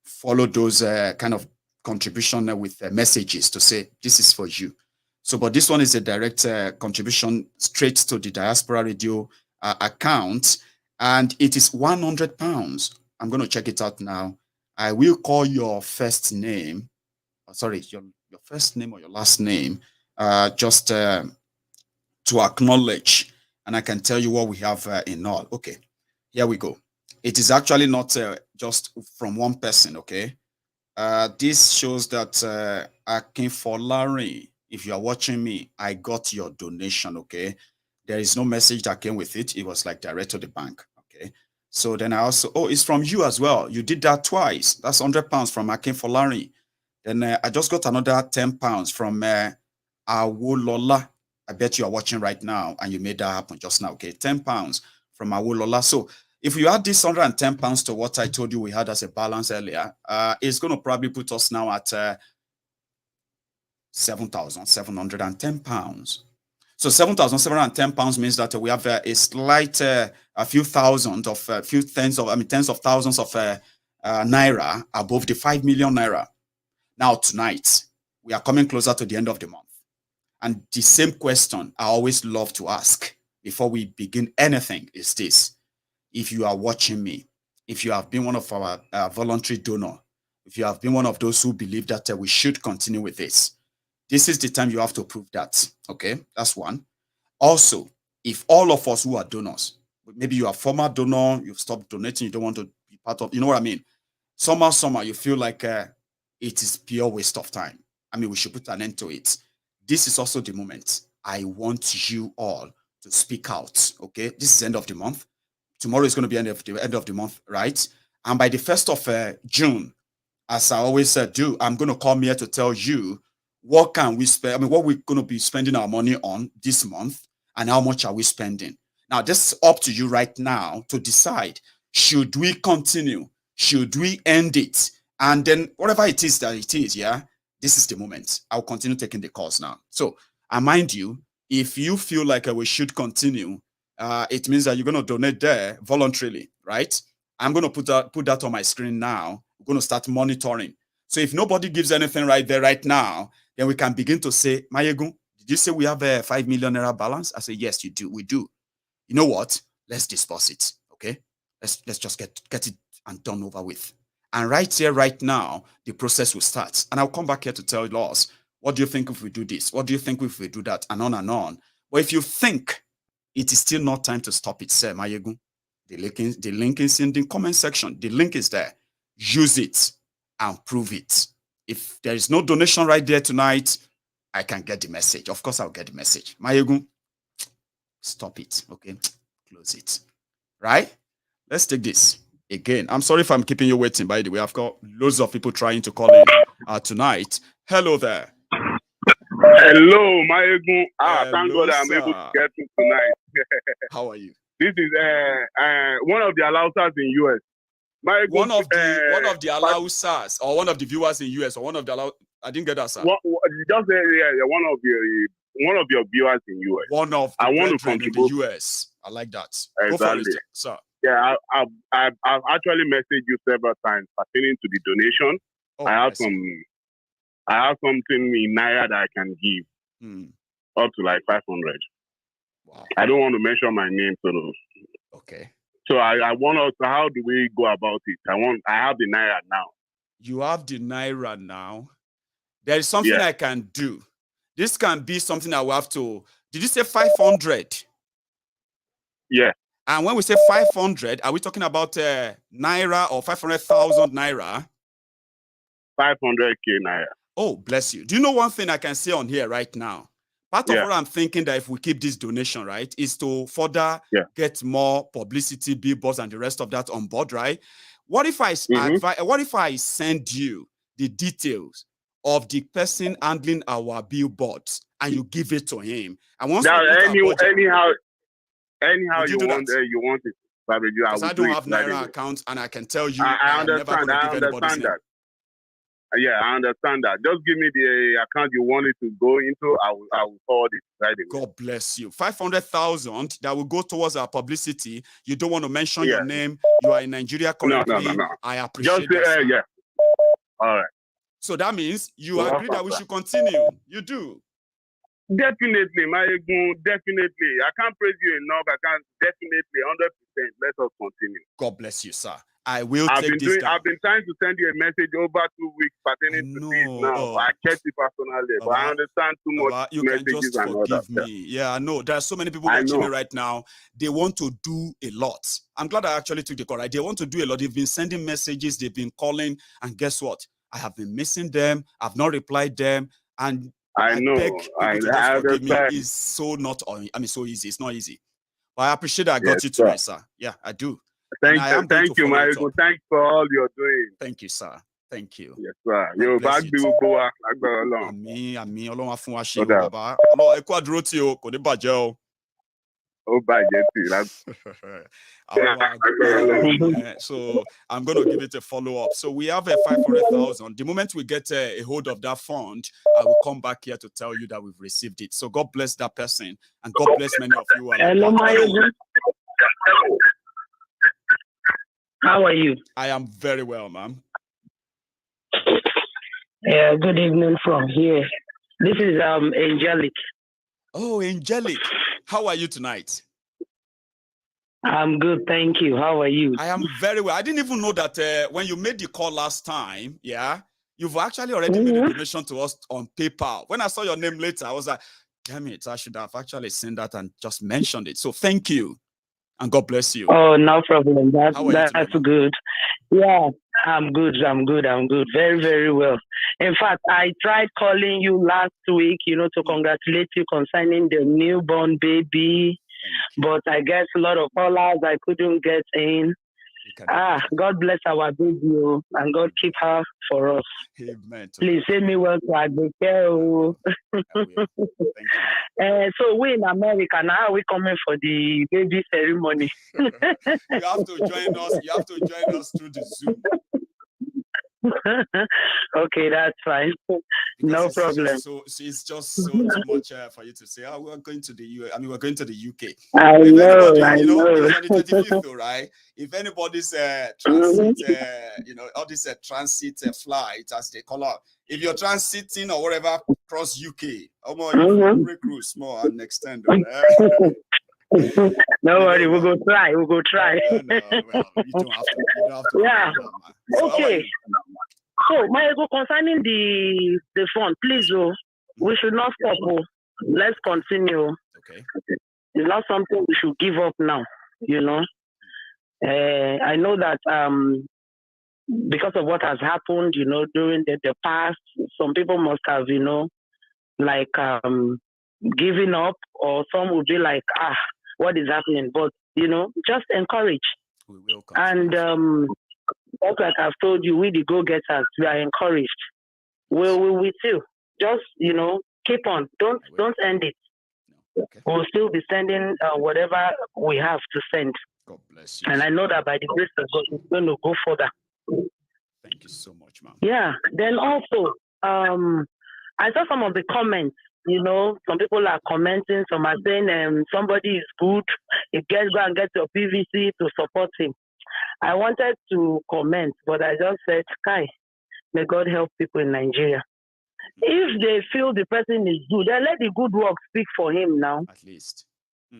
follow those kind of contribution with messages to say this is for you. So, but this one is a direct contribution straight to the Diaspora Radio account, and it is 100 pounds. I'm going to check it out now. I will call your first name. Sorry, your first name or your last name, just to acknowledge, and I can tell you what we have in all. Okay, here we go. It is actually not just from one person. Okay, this shows that Akinfolari, if you are watching me, I got your donation. Okay, there is no message that came with it. It was like direct to the bank. Okay, so then I also, it's from you as well. You did that twice. That's 100 pounds from Akinfolari. Then I just got another 10 pounds from Awolola. I bet you are watching right now and you made that happen just now. Okay, 10 pounds from Awolola. So if you add this 110 pounds to what I told you we had as a balance earlier, it's going to probably put us now at 7,710 pounds. So 7,710 pounds means that we have a slight, a few thousand of, tens of thousands of naira above the 5 million naira. Now, tonight, we are coming closer to the end of the month. And the same question I always love to ask before we begin anything is this. If you are watching me, if you have been one of our voluntary donors, if you have been one of those who believe that we should continue with this is the time you have to prove that. Okay, that's one. Also, if all of us who are donors, maybe you are a former donor, you've stopped donating, you don't want to be part of, you know what I mean? Somehow, you feel like it is pure waste of time. I mean, we should put an end to it. This is also the moment. I want you all to speak out, okay? This is the end of the month. Tomorrow is going to be end of the month, right? And by the 1st of June, as I always do, I'm going to come here to tell you what can we spend, what we're going to be spending our money on this month and how much are we spending. Now, this is up to you right now to decide, should we continue? Should we end it? And then whatever it is that it is, yeah, this is the moment. I'll continue taking the calls now. So, I mind you, if you feel like we should continue, it means that you're going to donate there voluntarily, right? I'm going to put that on my screen now. We're going to start monitoring. So if nobody gives anything right there right now, then we can begin to say, Maiyegun, did you say we have a 5 million naira balance? I say, yes, you do. We do. You know what? Let's disperse it. Okay. Let's just get it and done over with. And right here, right now, the process will start. And I'll come back here to tell you, Laws, what do you think if we do this? What do you think if we do that? And on and on. But if you think it is still not time to stop it, sir, Maiyegun, the link is in the comment section. The link is there. Use it and prove it. If there is no donation right there tonight, I can get the message. Of course, I'll get the message. Maiyegun, stop it. Okay, close it. Right? Let's take this again. I'm sorry if I'm keeping you waiting, by the way. I've got loads of people trying to call in tonight. Hello there. Hello, Maiyegun. Thank God I'm sir. able to get you tonight. How are you? This is one of the Alausas in US. Maiyegun, one of the Alausas, or one of the viewers in US, or one of the I didn't get that, sir. One of your viewers in US. One of the I want to in contribute. the US. I like that. Exactly. Go for it, sir. Yeah, I've actually messaged you several times pertaining to the donation. Oh, I have something in Naira that I can give up to like 500. Wow. I don't want to mention my name, so okay. So I want us. How do we go about it? I have the Naira now. You have the Naira now. There is something I can do. This can be something I will have to. Did you say 500? Yeah. And when we say 500, are we talking about Naira or 500,000 Naira? 500K Naira. Oh, bless you. Do you know one thing I can say on here right now? Part of what I'm thinking that if we keep this donation, right, is to further get more publicity, billboards, and the rest of that on board, right? What if I what if I send you the details of the person handling our billboards and you give it to him? And once anyhow you do want it. Because I don't have Naira accounts, and I can tell you I understand that. Yeah, I understand that. Just give me the account you want it to go into. I will forward it right away. God bless you. 500,000 that will go towards our publicity. You don't want to mention your name. You are in Nigeria currently. No. I appreciate that. Yeah. All right. So that means you agree that we should continue. You do. Definitely, Maiyegun, definitely. I can't praise you enough. I can't definitely 100%. Let us continue. God bless you, sir. I will take this down. I've been trying to send you a message over 2 weeks pertaining to this now. I checked it personally, but I understand too much you messages can just forgive me. Yeah, I know. There are so many people watching me right now. They want to do a lot. I'm glad I actually took the call. Right? They want to do a lot. They've been sending messages. They've been calling. And guess what? I have been missing them. I've not replied them. And I know. I forgive me. It's so so easy. It's not easy. But I appreciate that I got you tonight, sir. Yeah, I do. Thank you, Maiyegun. Thanks for all you're doing. Thank you, sir. Thank you. Yes, sir. Your back will go up. Àmín, àmín. Ọlọ́run á fún wa ṣe o, bàbá. Ọlọ́run ẹ kú àdúró tí o, kò ní bàjẹ́ o. Ó bàjẹ́ tí. So I'm going to give it a follow-up. So we have a 500,000. The moment we get a hold of that fund, I will come back here to tell you that we've received it. So God bless that person, and God bless many of you. Hello, Maiyegun. How are you? I am very well, ma'am. Yeah, good evening from here. This is Angelic. Oh, Angelic. How are you tonight? I'm good, thank you. How are you? I am very well. I didn't even know that when you made the call last time, you've actually already made a donation to us on PayPal. When I saw your name later, I was like, damn it, I should have actually seen that and just mentioned it. So thank you. And God bless you. Oh, no problem. That's good. Yeah, I'm good. Very, very well. In fact, I tried calling you last week, to congratulate you concerning the newborn baby. But I guess a lot of callers I couldn't get in. God bless our baby, and God keep her for us. Amen. Please send me well to Agbeke. So we in America now. Are we coming for the baby ceremony? You have to join us. You have to join us through the Zoom. Okay, that's fine. No problem. It's just so too much for you to say, oh, we're going to the US. I mean, we're going to the UK. I if know, anybody, I know. it's on the 25th, though, right? If anybody's transit, all these transit flight, as they call it, if you're transiting or whatever across UK, break rules small and extend. No worry, we'll go try. We'll go try. Well, you don't have to. You don't have to. Yeah. So okay. So, Maiyegun, concerning the fund, please, we should not stop. Let's continue. Okay. It's not something we should give up now. I know that because of what has happened, during the past, some people must have, giving up, or some will be like, what is happening? But, just encourage. We will and just like I've told you, we the go-getters, we are encouraged. We too. Just, keep on. Don't end it. Okay. We'll still be sending whatever we have to send. God bless you. And I know that by the grace of God, it's going to go further. Thank you so much, ma'am. Yeah. Then also, I saw some of the comments. Some people are commenting, some are saying somebody is good, go and get your PVC to support him. I wanted to comment, but I just said, Kai, may God help people in Nigeria. If they feel the person is good, then let the good work speak for him now. At least.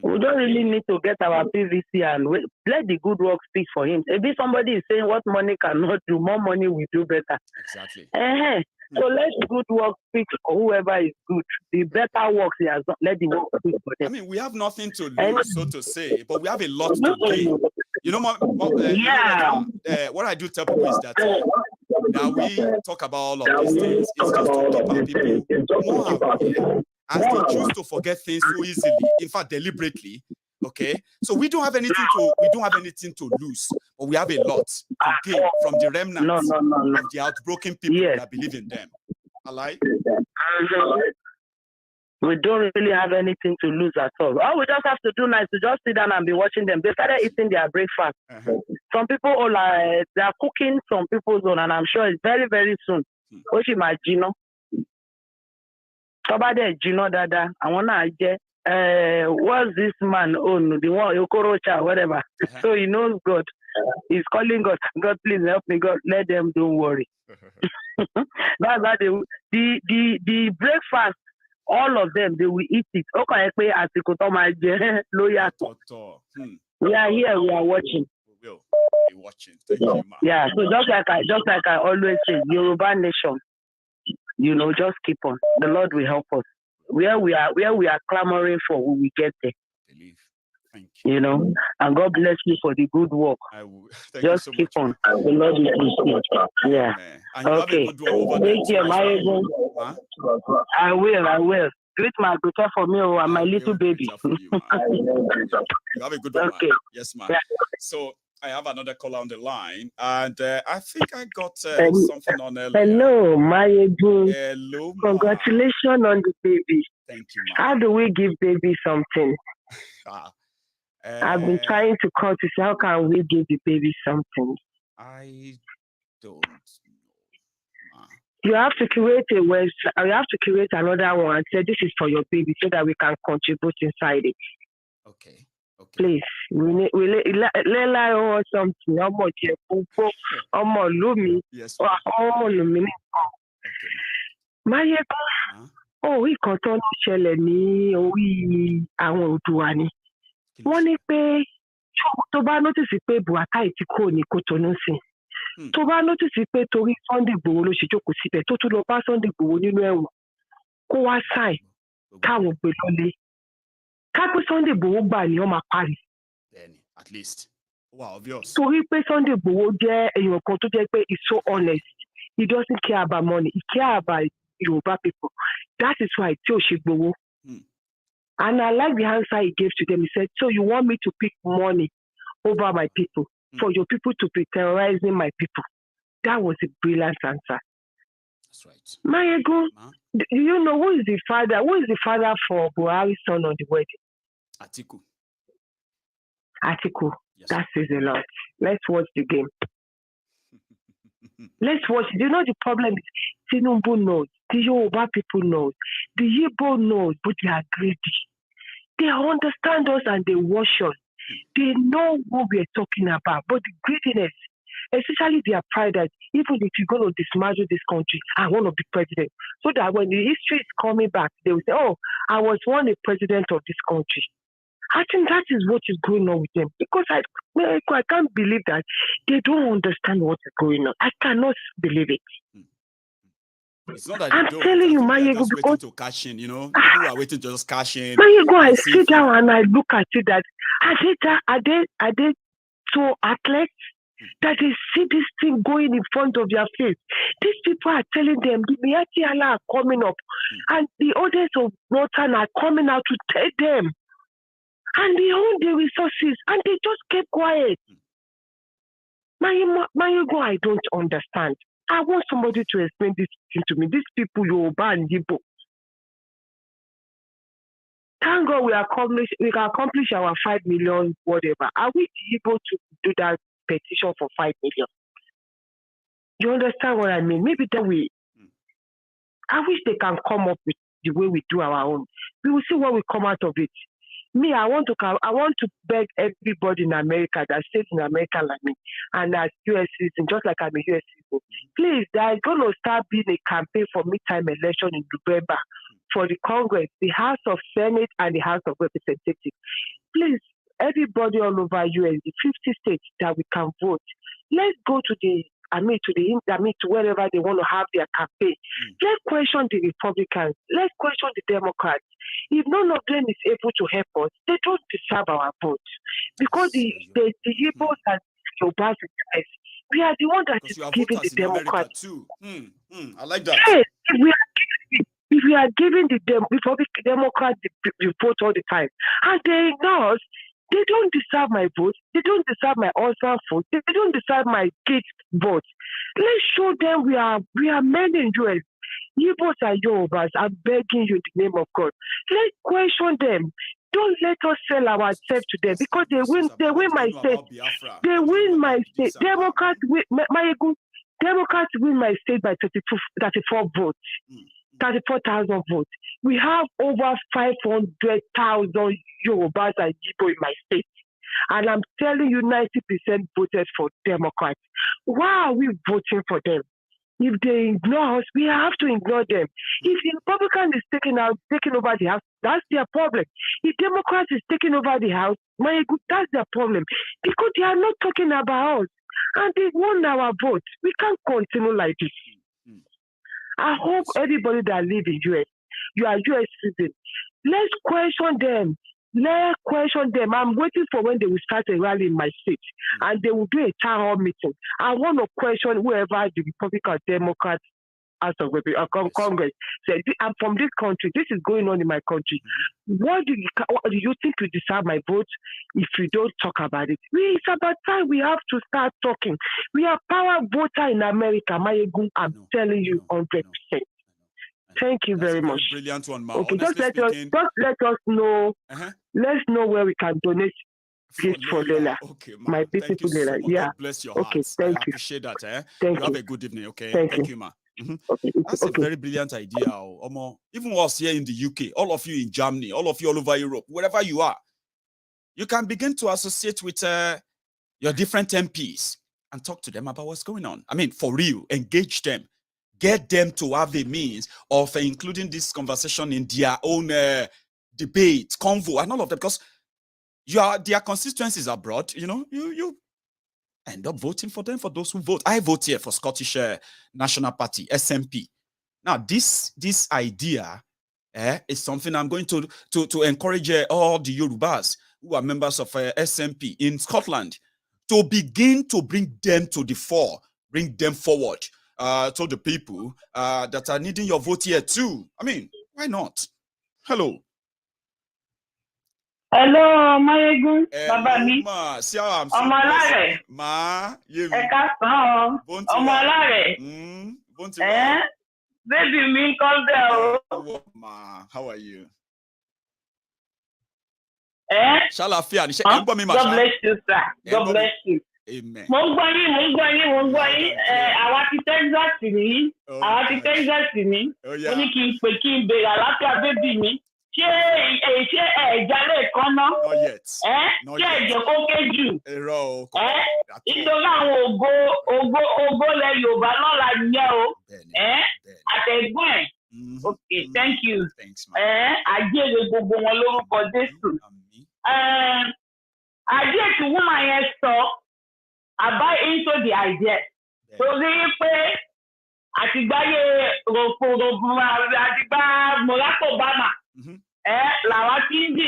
We don't really need to get our PVC and let the good work speak for him. Maybe somebody is saying what money cannot do, more money will do better. Exactly. So let the good work speak for whoever is good. The better work he has done, let the work speak for them. I mean, we have nothing to lose, so to say, but we have a lot to gain. What I do tell people is that now we talk about all of these things. It's just to keep our people more aware, as they choose to forget things so easily, in fact, deliberately. Okay, so we don't have anything to lose, but we have a lot to gain from the remnants of the outbroken people that believe in them. Alright? We don't really have anything to lose at all. All we just have to do now is to just sit down and be watching them. They started eating their breakfast. Some people they are cooking some people's own, and I'm sure it's very, very soon. Oshimajino. Somebody Gino Dada. I wanna get what's this man own? The one Okorocha, whatever. So he knows God. He's calling God. God, please help me. God, let them. Don't worry. That's how the breakfast. All of them, they will eat it. Okay, we are here. We are watching. We will be watching. Thank you, ma. Yeah. So just like I always say, Yoruba nation. Just keep on. The Lord will help us. Where we are clamoring for, we will get there. Believe. Thank you. And God bless you for the good work. I will. Just so keep much, on. The Lord will bless you. Yeah. Okay. Thank you, Maiyegun. I will. Greet my daughter for me and my little baby. You have a good one. Okay. Yes, ma'am. Yeah. So I have another caller on the line, and I think I got something on earlier. Hello, Maiyegun. Hello, ma. Congratulations on the baby. Thank you, ma. How do we give baby something? I've been trying to call to say, how can we give the baby something? I don't know. You have to create a website. You have to create another one and say this is for your baby, so that we can contribute inside it. Okay. Please, we let or something. Yes. Maiyegun, ìkan tó ń ṣẹlẹ̀ ní orí àwọn Oòduà ni. Wọ́n ní pé tó bá notice pé Buhari ti kúrò ní Kotonu sí. Tó bá notice pé torí Sunday Igboho ló ṣe jókòó síbẹ̀ tó tún lọ bá Sunday Igboho nínú ẹ̀wọ̀n kó wá sáì káwọn gbé lọlé. Ká pé Sunday Igboho gbà ní ọmọ parí. At least. Wow, obvious. Torí pé Sunday Igboho jẹ́ èèyàn kan tó jẹ́ pé he's so honest. He doesn't care about money. He cares about Yoruba people. That is why tí ò ṣe gbowó. And I like the answer he gave to them. He said, so you want me to pick money over my people, for your people to be terrorizing my people? That was a brilliant answer. That's right. Maiyegun, do you know who is the father? Who is the father for Buhari's son on the wedding? Atiku. Yes. That says a lot. Let's watch the game. Let's watch it. You know the problem is Tinubu knows, the Yoruba people knows, the Igbo knows, but they are greedy. They understand us and they watch us. They know what we are talking about, but the greediness, especially their pride that even if you're going to dismantle this country, I want to be president. So that when the history is coming back, they will say, oh, I was once a president of this country. I think that is what is going on with them. Because I can't believe that they don't understand what is going on. I cannot believe it. It's not that I'm telling you, Maiyegun, just because waiting to cash in, you know. People are waiting to just cash in. Maiyegun, I sit down and I look at it that are they so athletes that they see this thing going in front of their face. These people are telling them the Miati Allah are coming up, and the others of Northern are coming out to take them. And they own the resources, and they just kept quiet. Maiyegun, I don't understand. I want somebody to explain this thing to me. These people, Yoruba and Igbo. Thank God we can accomplish our 5 million, whatever. Are we able to do that petition for 5 million? You understand what I mean? Maybe that way. I wish they can come up with the way we do our own. We will see what will come out of it. Me, I want to beg everybody in America that stays in America like me and as US citizen, just like I'm a US citizen. Please, there's going to start being a campaign for midterm election in November for the Congress, the House of Senate, and the House of Representatives. Please, everybody all over US, the 50 states that we can vote, let's go to to wherever they want to have their campaign. Let's question the Republicans. Let's question the Democrats. If none of them is able to help us, they don't deserve our vote. Because the Igbos and the Yorubas, we are the one that is giving the Democrats. Too. I like that. Yes, if we are giving the Democrats the vote all the time, and they ignore us, they don't deserve my vote. They don't deserve my husband's vote. They don't deserve my kids' vote. Let's show them we are men in US. Igbos and Yorubas, I'm begging you in the name of God. Let's question them. Don't let us sell ourselves to them because they win my state. They win my state. Democrats win my state by 34 votes. 34,000 votes. We have over 500,000 Yorubas and Igbo in my state. And I'm telling you, 90% voted for Democrats. Why are we voting for them? If they ignore us, we have to ignore them. If the Republican is taking over the House, that's their problem. If Democrats is taking over the House, that's their problem. Because they are not talking about us. And they won our vote. We can't continue like this. I hope everybody that lives in US, you are US citizens. Let's question them. Let's question them. I'm waiting for when they will start a rally in my state and they will do a town hall meeting. I want to question whoever the Republican, Democrats, House of Congress said, I'm from this country. This is going on in my country. What do you think you deserve my vote if you don't talk about it? It's about time we have to start talking. We are power voter in America. Maiyegun, I'm telling you 100%. Thank you very much. Brilliant one, Ma. Okay, just let us know. Let's know where we can donate gifts for Leila. Okay, Ma. My beautiful Leila. So Yeah. God bless your heart. Okay, thank you. I appreciate that. Thank you have you. a good evening. Okay. Thank you, Ma. Okay. That's a very brilliant idea. Even us here in the UK, all of you in Germany, all of you all over Europe, wherever you are, you can begin to associate with your different MPs and talk to them about what's going on. I mean, for real, engage them. Get them to have a means of including this conversation in their own debate, convo, and all of that, because their constituencies abroad, you end up voting for them, for those who vote. I vote here for Scottish National Party, SNP. Now, this idea is something I'm going to encourage all the Yorubas who are members of SNP in Scotland to begin to bring them to the fore, bring them forward to the people that are needing your vote here too. I mean, why not? Hello. Hello, Maiyegun. Baba mi. Ma, see how I'm so Ọmọláre. Ma, Yemi. Ẹ káàsán. Ọmọláre. Baby mi come there. Ma, how are you? Eh? Shalafia. God bless you, sir. God bless you. Amen. Mo ń gbọ́ yín. Àwa ti Texas ni. Mo ní kí n pè kí n bèrè àlàáfíà bébì mi. Ṣé ẹ̀jálẹ̀ kan ná? Not yet. Ṣé ẹ̀jẹ̀ kó kéjù? Nítorí àwọn ògo lẹ Yorùbá náà la yẹ o. Àtẹ̀gbọ́n ẹ̀. Okay, thank you. Àjèrè gbogbo wọn lórúkọ Jésù. Àjẹ́ tí woman yẹn sọ, I buy into the idea. Torí pé àtìgbáyé àtìgbá Barack Obama. Làwa tí ń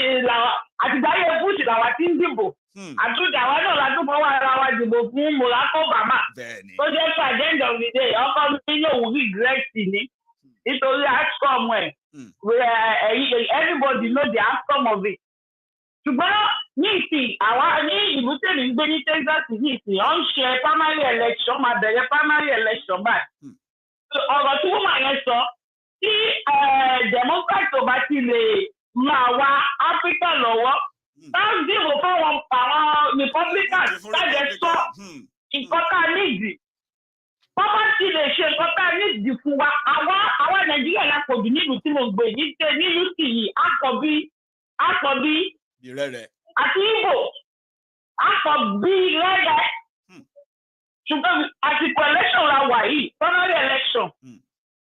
àtìgbáyé Bush làwa tí ń dìbò. Àtúntò àwa náà látúbọ̀ wà ara wa dìbò fún Barack Obama. Tó jẹ́ pé at the end of the day, ọkọ mi yóò regret ni. Nítorí outcome ẹ̀. Everybody know the outcome of it. Ṣùgbọ́n ní ìsìn àwa ní ìlú tèmi ń gbé ní Texas ní ìsìn ó ń ṣe primary election máa bẹ̀rẹ̀ primary election báyìí. Ọ̀rọ̀ tí wọ́n máa yẹn sọ tí Democrat ò bá ti lè máa wá Áfíríkà lọ́wọ́ táwọn dìbò fáwọn Republicans lájẹ sọ nǹkan tá a nídìí. Bọ́bá ti lè ṣe nǹkan tá a nídìí fún wa àwa Nàìjíríà lápòjù nílùú tí mo gbé ní UT yìí àkọ́bí àti Igbo àkọ́bí rẹ́rẹ́ ṣùgbọ́n àsìkò election la wà yìí primary election.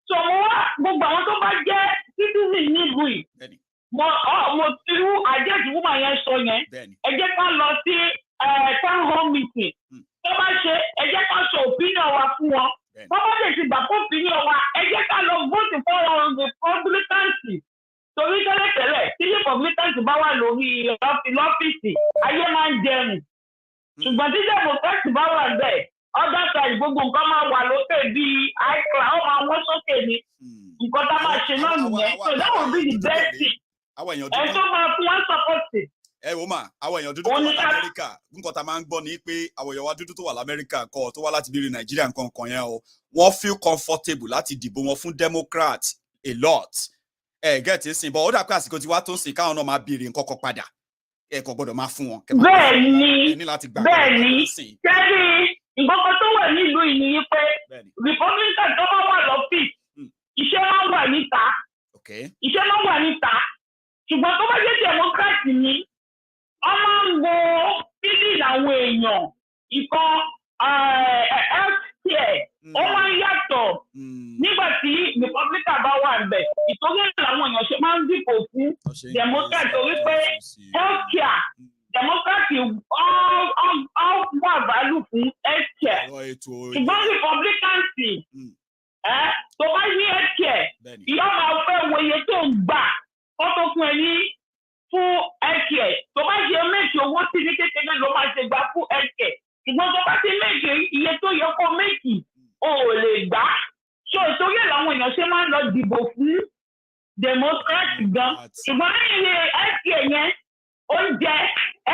So mo wá gbogbo àwọn tó bá jẹ́ citizen nílùú yìí mo ti rú àjẹ́jì woman yẹn sọ yẹn ẹ jẹ́ ká lọ sí town hall meeting tó bá ṣe ẹ jẹ́ ká sọ opinion wa fún wọn bó bá lè ti gbà fún opinion wa ẹ jẹ́ ká lọ vote for Republicans. Torí tẹ́lẹ̀tẹ́lẹ̀ tí Republicans bá wà lórí lọ́fíìsì ayé máa ń jẹun. Ṣùgbọ́n tí Democrats bá wà bẹ́ẹ̀ ọ̀dà side gbogbo nǹkan máa wà lókè bíi àìkúrà ó máa wọ́n sókè ni. Nǹkan tá a máa ṣe náà nìyẹn. So that would be the best thing. Ẹ tó máa fún wọn support. Ẹ wò mà àwọn èèyàn dúdú tó wà l'Amẹ́ríkà nǹkan tá a máa ń gbọ́ ni pé àwọn èèyàn wa dúdú tó wà l'Amẹ́ríkà kọ́ tó wá láti bíi Nàìjíríà nǹkan kan yẹn o wọ́n feel comfortable láti dìbò wọn fún Democrat a lot. Get it sin but ó dà pé àsìkò tí wá tó ń sìn káwọn náà máa béèrè nǹkan kan padà kò gbọ́dọ̀ máa fún wọn. Bẹ́ẹ̀ni kẹ́rí nǹkan tó wà nílùú yìí ni pé Republican tó bá wà lọ́fíìsì iṣẹ́ máa ń wà níta ṣùgbọ́n tó bá jẹ́ Democrat ni wọ́n máa ń wo feeling àwọn èèyàn ìkan health care ó máa ń yàtọ̀ nígbà tí Republican bá wà ńbẹ̀ ìtòrí làwọn èèyàn ṣe máa ń dìbò fún Democrat torí pé health care Democrat all wà value fún health care ṣùgbọ́n Republican tó bá ní health care ìyá máa fẹ́ wo iye tó ń gbà kó tó fún ẹ ní fún health care tó bá ṣe méjì owó sí ní kékeré ló máa ṣe gbà fún health care ṣùgbọ́n tó bá ti méjì iye tó yẹ kó méjì o ò lè gbà so ìtòrí làwọn èèyàn ṣe máa ń lọ dìbò fún Democrat gan ṣùgbọ́n ní health care yẹn oúnjẹ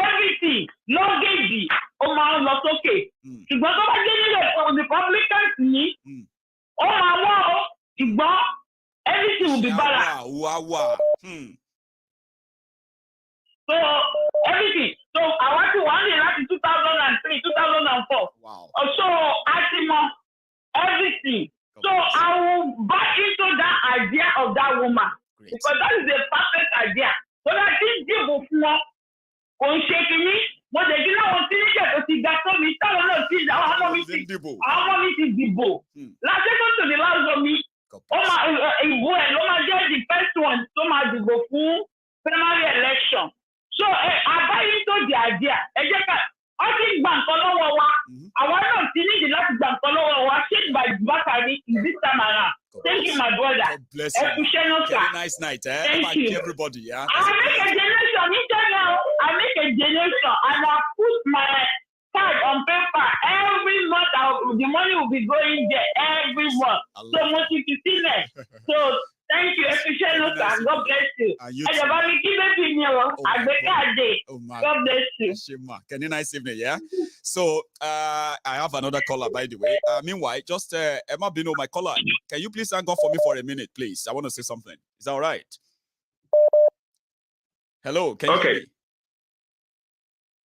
everything lọ́gẹ̀dì ó máa ń lọ sókè ṣùgbọ́n tó bá jẹ́ nílẹ̀ Republicans ní ó máa wọ́ ọ ṣùgbọ́n everything will be balanced. So everything so àwọn tí wọ́n ní láti 2003 2004 so a ti mọ everything so I will buy into that idea of that woman because that is a perfect idea so that this dìbò fún wọn kò ń ṣe kínní mo lè dín láwọn tí níjẹ̀ tó ti ga tó mi táwọn náà ti àwọn ọmọ mi ti dìbò lásìkò tó ní láwùjọ mi ó máa ìbò ẹ̀ ló máa jẹ́ the first one tó máa dìbò fún primary election so àbáyé tó di idea ẹ jẹ́ ká ó ti gbà nǹkan lọ́wọ́ wa àwọn náà ti nídìí láti gbà nǹkan lọ́wọ́ wa change by Bakari this time around. Thank you, my brother. God bless you. Nice night, Thank you. Everybody, yeah. I make a generation. I make a generation, and I put my card on paper every month. The money will be going there every month. So much to see there. So thank you, and God bless you. And the baby keep it in you. God bless you. Can you nice evening, yeah? So I have another caller, by the way. Meanwhile, just Emma Bino, my caller. Can you please hang on for me for a minute, please? I want to say something. Is that all right? Hello, can you hear me?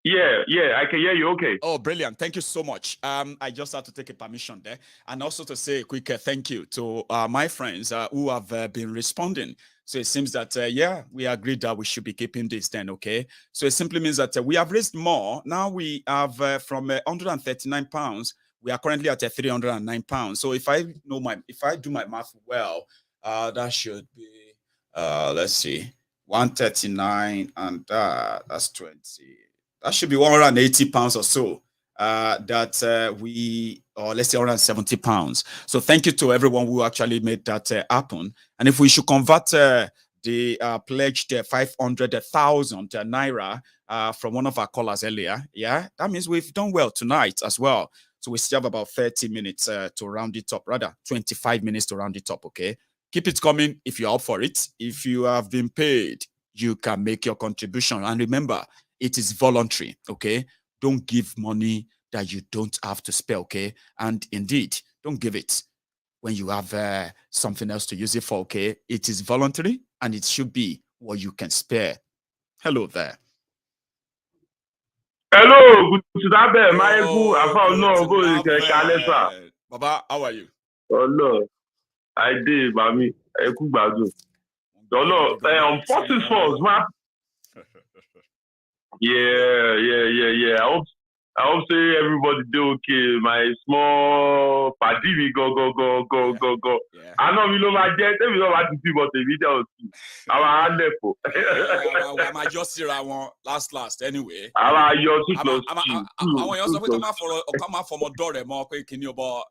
Yeah, I can hear you. Okay. Oh, brilliant. Thank you so much. I just had to take a permission there. And also to say a quick thank you to my friends who have been responding. So it seems that, yeah, we agreed that we should be keeping this then, okay? So it simply means that we have raised more. Now we have from 139 pounds, we are currently at 309 pounds. So if I do my math well, that should be, let's see, 139 and that's 20. That should be 180 pounds or so that or let's say 170 pounds. So thank you to everyone who actually made that happen. And if we should convert the pledged 500,000 naira from one of our callers earlier, yeah, that means we've done well tonight as well. So we still have about 30 minutes to round it up, rather 25 minutes to round it up, okay? Keep it coming if you're up for it. If you have been paid, you can make your contribution. And remember, it is voluntary, okay? Don't give money that you don't have to spare, okay? And indeed, don't give it when you have something else to use it for, okay? It is voluntary, and it should be what you can spare. Hello there. Hello, good to have you, Maiyegun. I found no good. Baba, how are you? Oh no, I did, Mami. I could badu. Oh no, forces first, man. Yeah. I hope say everybody do okay. My small party we go. Yeah. I know we know my jet. We know what to see, but the video. Our hand I might just see that one last anyway. Our your 2 plus 2. I want you to come out from a door more quick in your bar.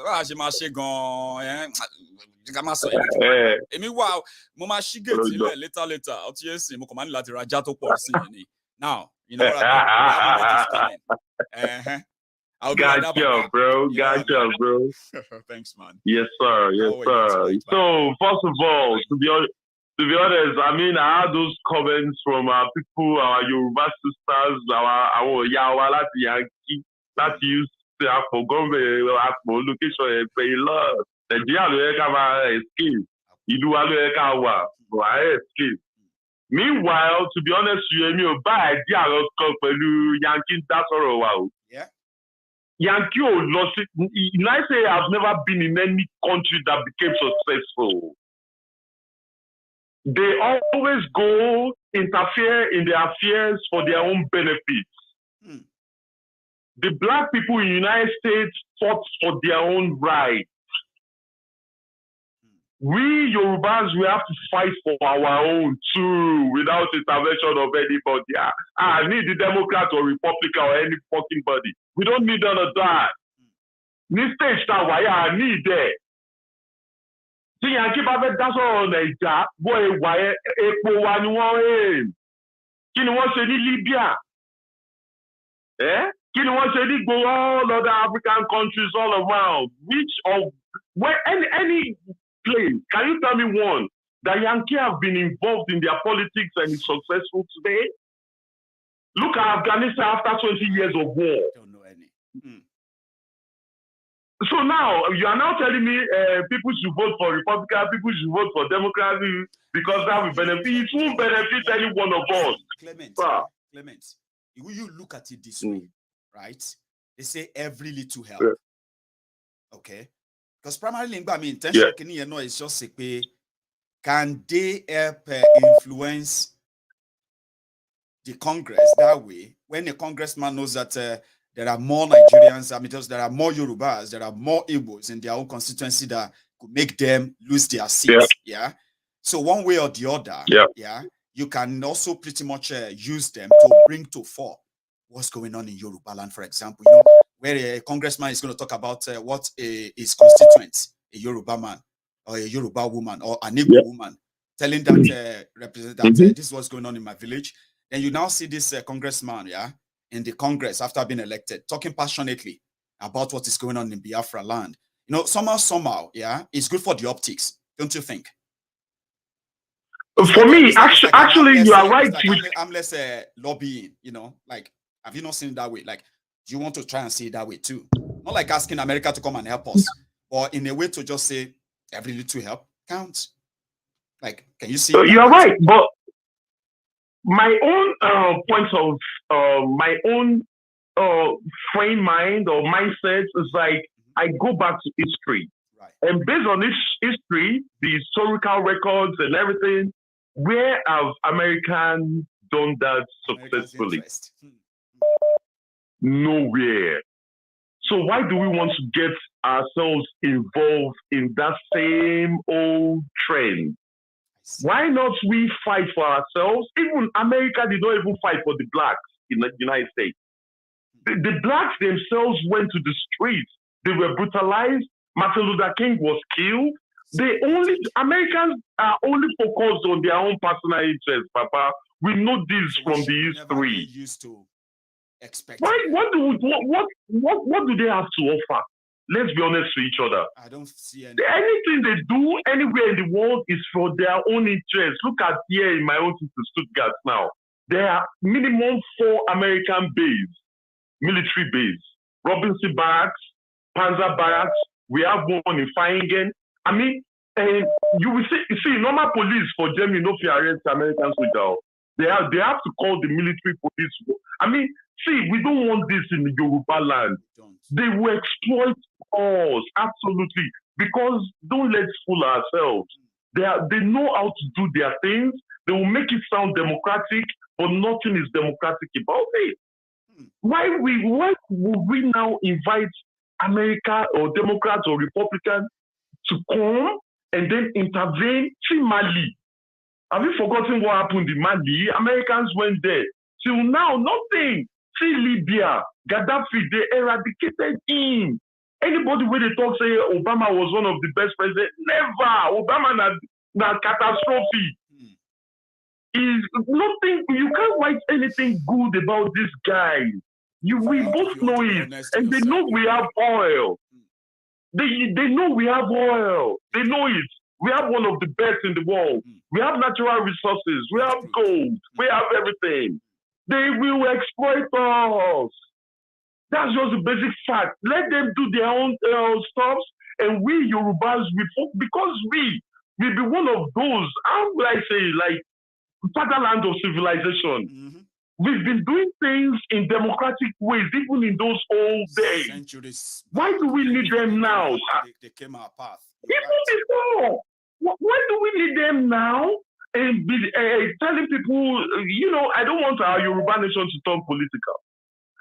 As you must say, gone. Meanwhile, Mama she gets later. Yes, Mokoman Latira Jato Porcini. Now, you know what I mean? Gotcha, bro. Thanks, man. Yes, sir. So, first of all, to be honest, I mean, I had those comments from people, our Yoruba sisters, our Yawa, Yankee, that used to have forgotten location, pay love. Nigeria, escape. You do escape. Meanwhile, to be honest, you buy idea Yankee, that's all. Yeah. Yankee lost it. I say I've never been in any country that became successful. They always go interfere in their affairs for their own benefits. The black people in the United States fought for their own rights. We Yorubas, we have to fight for our own too, without intervention of anybody. I need the Democrat or Republican or any fucking body. We don't need none of that. This stage that I need that. See, I keep having that's all Nigeria. Boy, why Epo one? Can you want to see Libya? Can you want to see go all other African countries all around? Which of where any place? Can you tell me one that Yankee have been involved in their politics and is successful today? Look at Afghanistan after 20 years of war. Don't know any. So now you are now telling me people should vote for Republican, people should vote for Democrat because that will benefit. It won't benefit any one of us. Clement, you look at it this way, right? They say every little help. Okay. Because primarily, I mean, intention is just a can they help influence the Congress that way? When the congressman knows that there are more Nigerians, I mean, there are more Yorubas, there are more Igbos in their own constituency that could make them lose their seats. Yeah. So one way or the other, you can also pretty much use them to bring to fore what's going on in Yoruba land, for example. You know, where a congressman is going to talk about what his constituents, a Yoruba man or a Yoruba woman or an Igbo woman, telling that representative that this is what's going on in my village. Then you now see this congressman, in the Congress after being elected, talking passionately about what is going on in Biafra land. You know, somehow, it's good for the optics, don't you think? For me, actually, you are right. I'm less lobbying, you know, like, have you not seen it that way? Like, do you want to try and see it that way too? Not like asking America to come and help us, or in a way to just say every little help counts. Like, can you see? You are right, but my own points of my own frame mind or mindset is like I go back to history. Right. And based on this history, the historical records and everything, where have Americans done that successfully? Nowhere. So why do we want to get ourselves involved in that same old trend? Why not we fight for ourselves? Even America did not even fight for the blacks in the United States. The blacks themselves went to the streets. They were brutalized. Martin Luther King was killed. Americans are only focused on their own personal interests, Papa. We know this from the history. Used to expect. What do they have to offer? Let's be honest to each other. I don't see anything they do anywhere in the world is for their own interest. Look at here in my own city, Stuttgart now. There are minimum 4 American bases, military bases. Robinson Barracks, Panzer Barracks. We have one in Feiringen. I mean, you will see normal police for Germany, no fear arrest Americans without. They have to call the military police. I mean, see, we don't want this in the Yoruba land. They will exploit us, absolutely. Because don't let's fool ourselves. They know how to do their things. They will make it sound democratic, but nothing is democratic about it. Why would we now invite America or Democrats or Republicans to come and then intervene? See Mali. Have you forgotten what happened in Mali? Americans went there. Till now, nothing. See Libya, Gaddafi, they eradicated him. Anybody where they talk say Obama was one of the best presidents, never. Obama na catastrophe. Is nothing. You can't write anything good about this guy. We both know it, and they know we have oil. They know we have oil. They know it. We have one of the best in the world. We have natural resources. We have gold. We have everything. They will exploit us. That's just the basic fact. Let them do their own stuff, and we Yorubas, because we will be one of those. How would I say, like fatherland of civilization? We've been doing things in democratic ways, even in those old days. Centuries. Why do we need them now? They came our path. Even before. Why do we need them now? And be telling people, I don't want our Yoruba nation to turn political.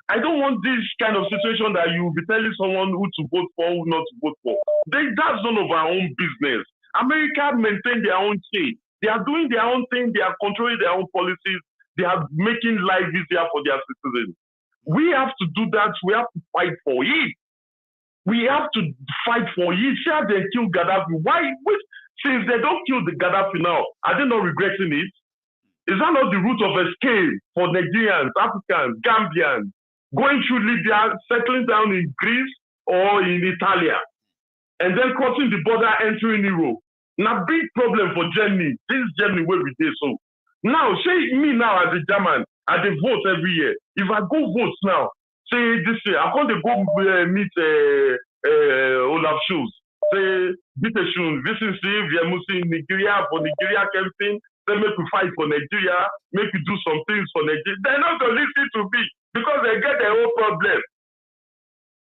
I don't want this kind of situation that you will be telling someone who to vote for, who not to vote for. That's none of our own business. America maintain their own thing. They are doing their own thing. They are controlling their own policies. They are making life easier for their citizens. We have to do that. We have to fight for it. We have to fight for it. See how they kill Gaddafi. Why? Since they don't kill the Gaddafi now, are they not regretting it? Is that not the route of escape for Nigerians, Africans, Gambians, going through Libya, settling down in Greece or in Italy, and then crossing the border, entering Europe? Now, big problem for Germany. This is Germany where we did so. Now, say me now as a German, I dey vote every year. If I go vote now, say this year, I'm going to go meet Olaf Scholz. Say, bitte schön, wissen Sie, wir müssen Nigeria for Nigeria campaign. They make we fight for Nigeria, make we do some things for Nigeria. They're not going to listen to me because they get their own problem.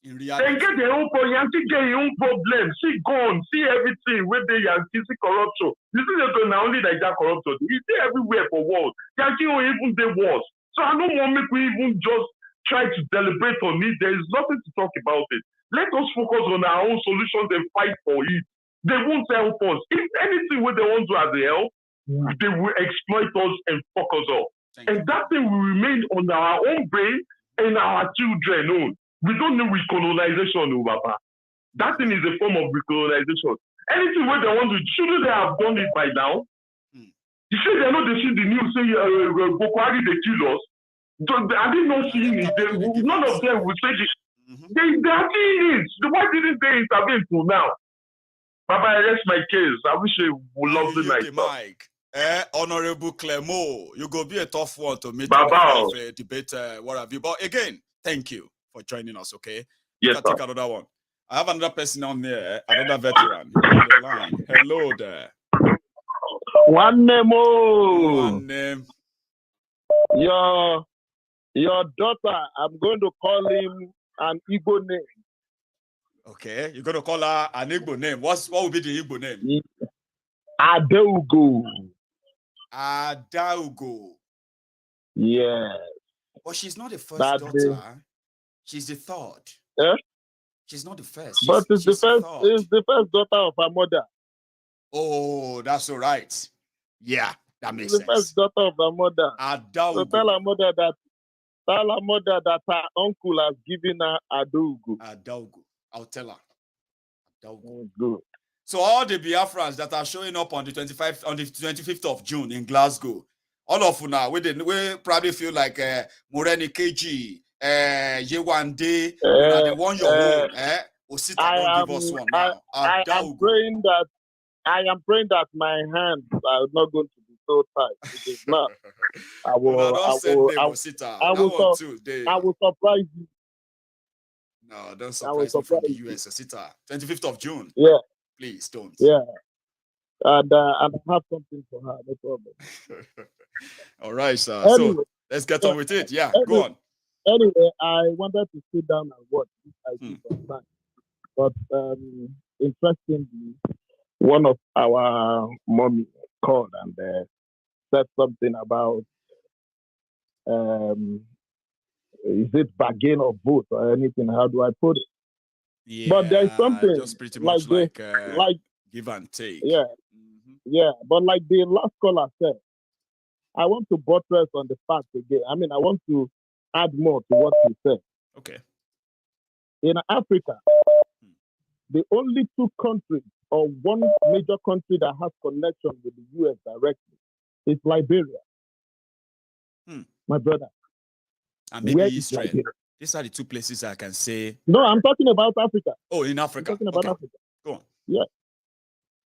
In reality, they get their own problem. Yankee get their own problem. See gone, see everything where they Yankee see corruption. You see they're not only like that corruption. You see everywhere for world. Yankee will even they worse. So I don't want to make we even just try to deliberate on it. There is nothing to talk about it. Let us focus on our own solutions and fight for it. They won't help us. If anything what they want to as a help, they will exploit us and fuck us up. And that thing will remain on our own brain and our children own. We don't need recolonization, Papa. That thing is a form of recolonization. Anything where they want to, shouldn't they have done it by now? You say they know they see the news say Boko Haram they kill us. Are they not seeing it? None of them will say this. They are seeing it. Why didn't they intervene till now? Papa, I rest my case. I wish they would love the night. Honorable Clermont, you go be a tough one to meet a debate, what have you. But again, thank you for joining us, okay? Yes, I'll take another one. I have another person on there, another veteran. On the line. Hello there. One name. One name. Your daughter, I'm going to call him an Igbo name. Okay, you're going to call her an Igbo name. What would be the Igbo name? Adaugo. Adaugo. Yes. But she's not the first daughter. She's the third. Eh? She's not the first. But it's the first daughter of her mother. Oh, that's all right. Yeah, that makes sense. The first daughter of her mother. Adaugo. So tell her mother that her uncle has given her Adaugo. Adaugo. I'll tell her. Adaugo. Good. So all the Biafrans that are showing up on the 25th of June in Glasgow, all of you now, we probably feel like Moreni KG, Yewande, they want your own. Osita, don't give us one now. I am praying that my hands are not going to be so tight. It is not. I will surprise you. No, don't surprise me from the US, Osita. 25th of June. Yeah. Please don't. Yeah. And I have something for her, no problem. All right, sir. Anyway, so let's get on with it. Yeah, go on. Anyway, I wanted to sit down and watch this idea sometime. But interestingly, one of our mommy called and said something about is it bargain of vote or anything? How do I put it? Yeah, but there's something just pretty much like give and take. Yeah, yeah. But like the last caller said, I want to buttress on the fact again. I mean, I want to add more to what he said. Okay. In Africa, the only two countries or one major country that has connection with the US directly is Liberia. My brother. And maybe Israel. These are the two places I can say. No, I'm talking about Africa. Oh, in Africa. I'm talking about Africa. Go on. Yeah.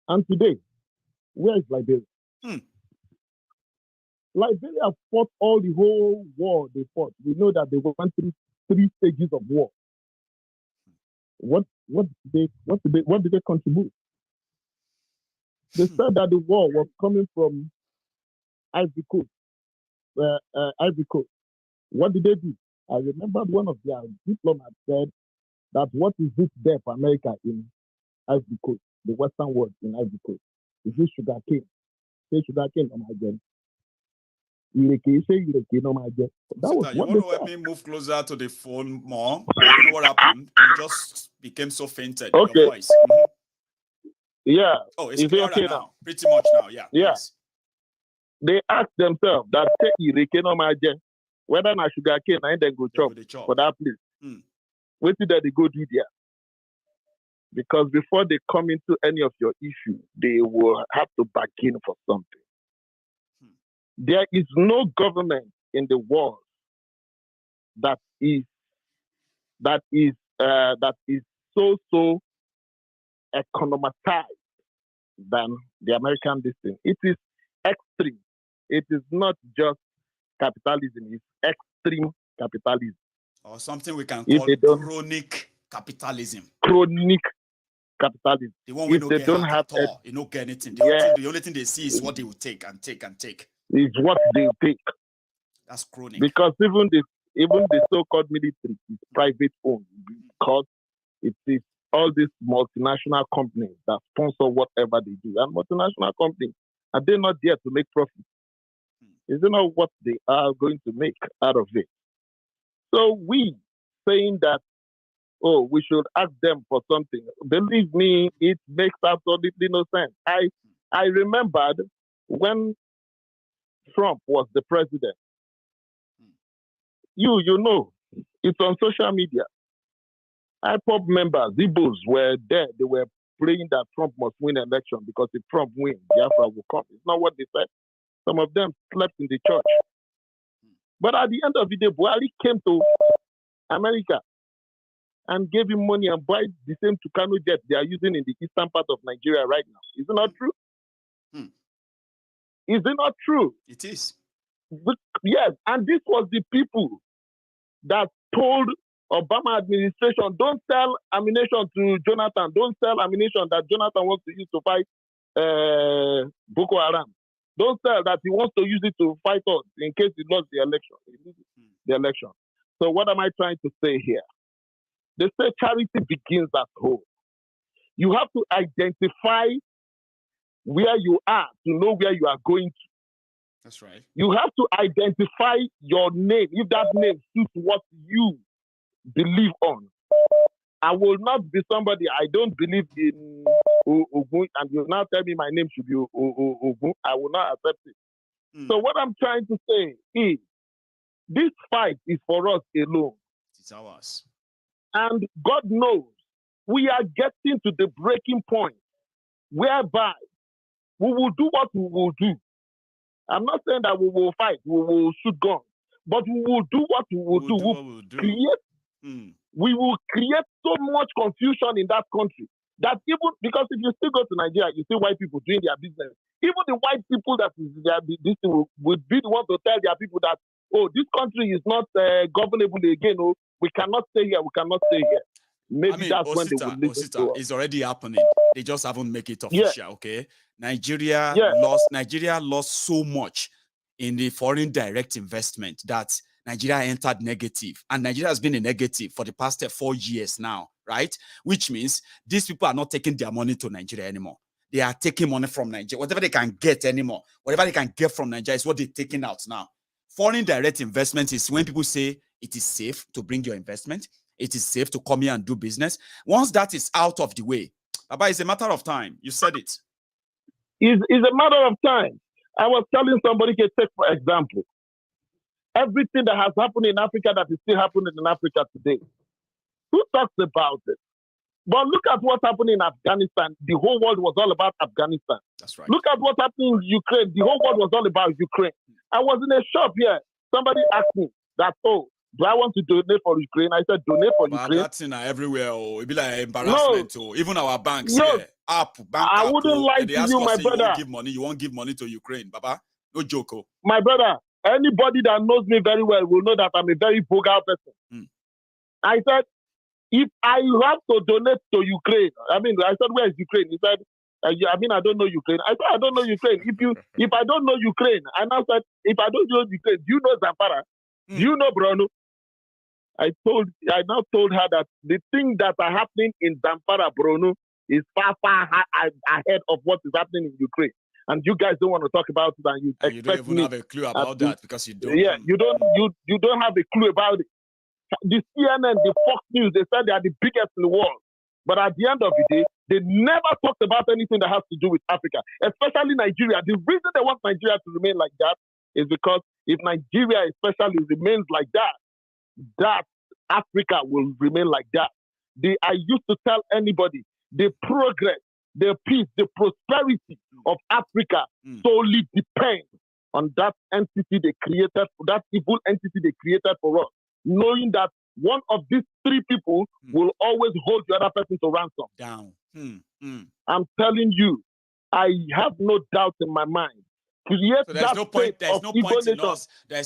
And today, where is Liberia? Liberia fought all the whole war they fought. We know that they went through 3 stages of war. What did they contribute? They said that the war was coming from Ivory Coast. Ivory Coast. What did they do? I remember one of their diplomats said that what is this there for America in Ivory Coast, the Western world in Ivory Coast? Is this sugar cane? Say sugar cane on my gen. That was you want to let me move closer to the phone more? You know what happened? You just became so fainted. Okay. Your voice. Yeah. Oh, it's clearer okay now. Pretty much now. Yeah. Yes. They asked themselves that whether na sugar cane and then go chop for that place. What did they go do there? Because before they come into any of your issues, they will have to bargain for something. There is no government in the world that is so economized than the American system. It is extreme. It is not just capitalism, it's extreme capitalism. Or something we can call chronic capitalism. Chronic capitalism. The one we don't have at all. You don't get anything. The only thing they see is what they will take and take and take. Is what they take. That's chronic. Because even the so-called military is private owned because it is all these multinational companies that sponsor whatever they do. And multinational companies, are they not there to make profit? Is it not what they are going to make out of it? So we saying that, we should ask them for something. Believe me, it makes absolutely no sense. I remembered when Trump was the president. You know, it's on social media. IPOB members, Igbos were there. They were praying that Trump must win election because if Trump wins, Biafra will come. It's not what they said. Some of them slept in the church. But at the end of the day, Buhari came to America and gave him money and buy the same Tucano jet they are using in the eastern part of Nigeria right now. Is it not true? Is it not true? It is. But, yes, and this was the people that told Obama administration, don't sell ammunition to Jonathan. Don't sell ammunition that Jonathan wants to use to fight Boko Haram. Don't tell that he wants to use it to fight us in case he lost the election. So what am I trying to say here? They say charity begins at home. You have to identify where you are to know where you are going to. That's right. You have to identify your name, if that name suits what you believe on. I will not be somebody, I don't believe in Ogun, and you now tell me my name should be Ogun. I will not accept it. So what I'm trying to say is, this fight is for us alone. It's ours. And God knows we are getting to the breaking point whereby we will do what we will do. I'm not saying that we will fight, we will shoot guns, but we will do what we will do. We will create so much confusion in that country that even, because if you still go to Nigeria, you see white people doing their business. Even the white people that is this would be the ones to tell their people that, oh, this country is not governable again. Oh, we cannot stay here. We cannot stay here. Maybe that's when they will listen to us. It's already happening. They just haven't made it official. Okay, Nigeria lost so much in the foreign direct investment that Nigeria entered negative, and Nigeria has been a negative for the past 4 years now, right? Which means these people are not taking their money to Nigeria anymore. They are taking money from Nigeria. Whatever they can get anymore, whatever they can get from Nigeria is what they're taking out now. Foreign direct investment is when people say it is safe to bring your investment. It is safe to come here and do business. Once that is out of the way, Baba, it's a matter of time. You said it. It's a matter of time. I was telling somebody, take for example, everything that has happened in Africa that is still happening in Africa today. Who talks about it? But look at what happened in Afghanistan. The whole world was all about Afghanistan. That's right. Look at what happened in Ukraine. The whole world was all about Ukraine. I was in a shop here. Somebody asked me that, oh, do I want to donate for Ukraine? I said, donate for Ukraine. That's in everywhere. Oh, it'd be like embarrassment. No. Even our banks. No. Bank I wouldn't lie to you, my brother. You won't give money to Ukraine, Baba. No joke. Oh. My brother, anybody that knows me very well will know that I'm a very vulgar person. I said, if I have to donate to Ukraine, I said, where is Ukraine? He said, I don't know Ukraine. I said, I don't know Ukraine. If I don't know Ukraine, I now said, if I don't know Ukraine, do you know Zamfara? Do you know Bruno? I now told her that the things that are happening in Zamfara, Bruno, is far ahead of what is happening in Ukraine. And you guys don't want to talk about it, and you don't even have a clue about that because you don't. Yeah, you don't have a clue about it. The CNN, the Fox News, they said they are the biggest in the world. But at the end of the day, they never talked about anything that has to do with Africa, especially Nigeria. The reason they want Nigeria to remain like that is because if Nigeria especially remains like that, that Africa will remain like that. I used to tell anybody, the progress, the peace, the prosperity of Africa solely depends on that entity they created, that evil entity they created for us, knowing that one of these three people will always hold the other person to ransom. Down. I'm telling you, I have no doubt in my mind. So there's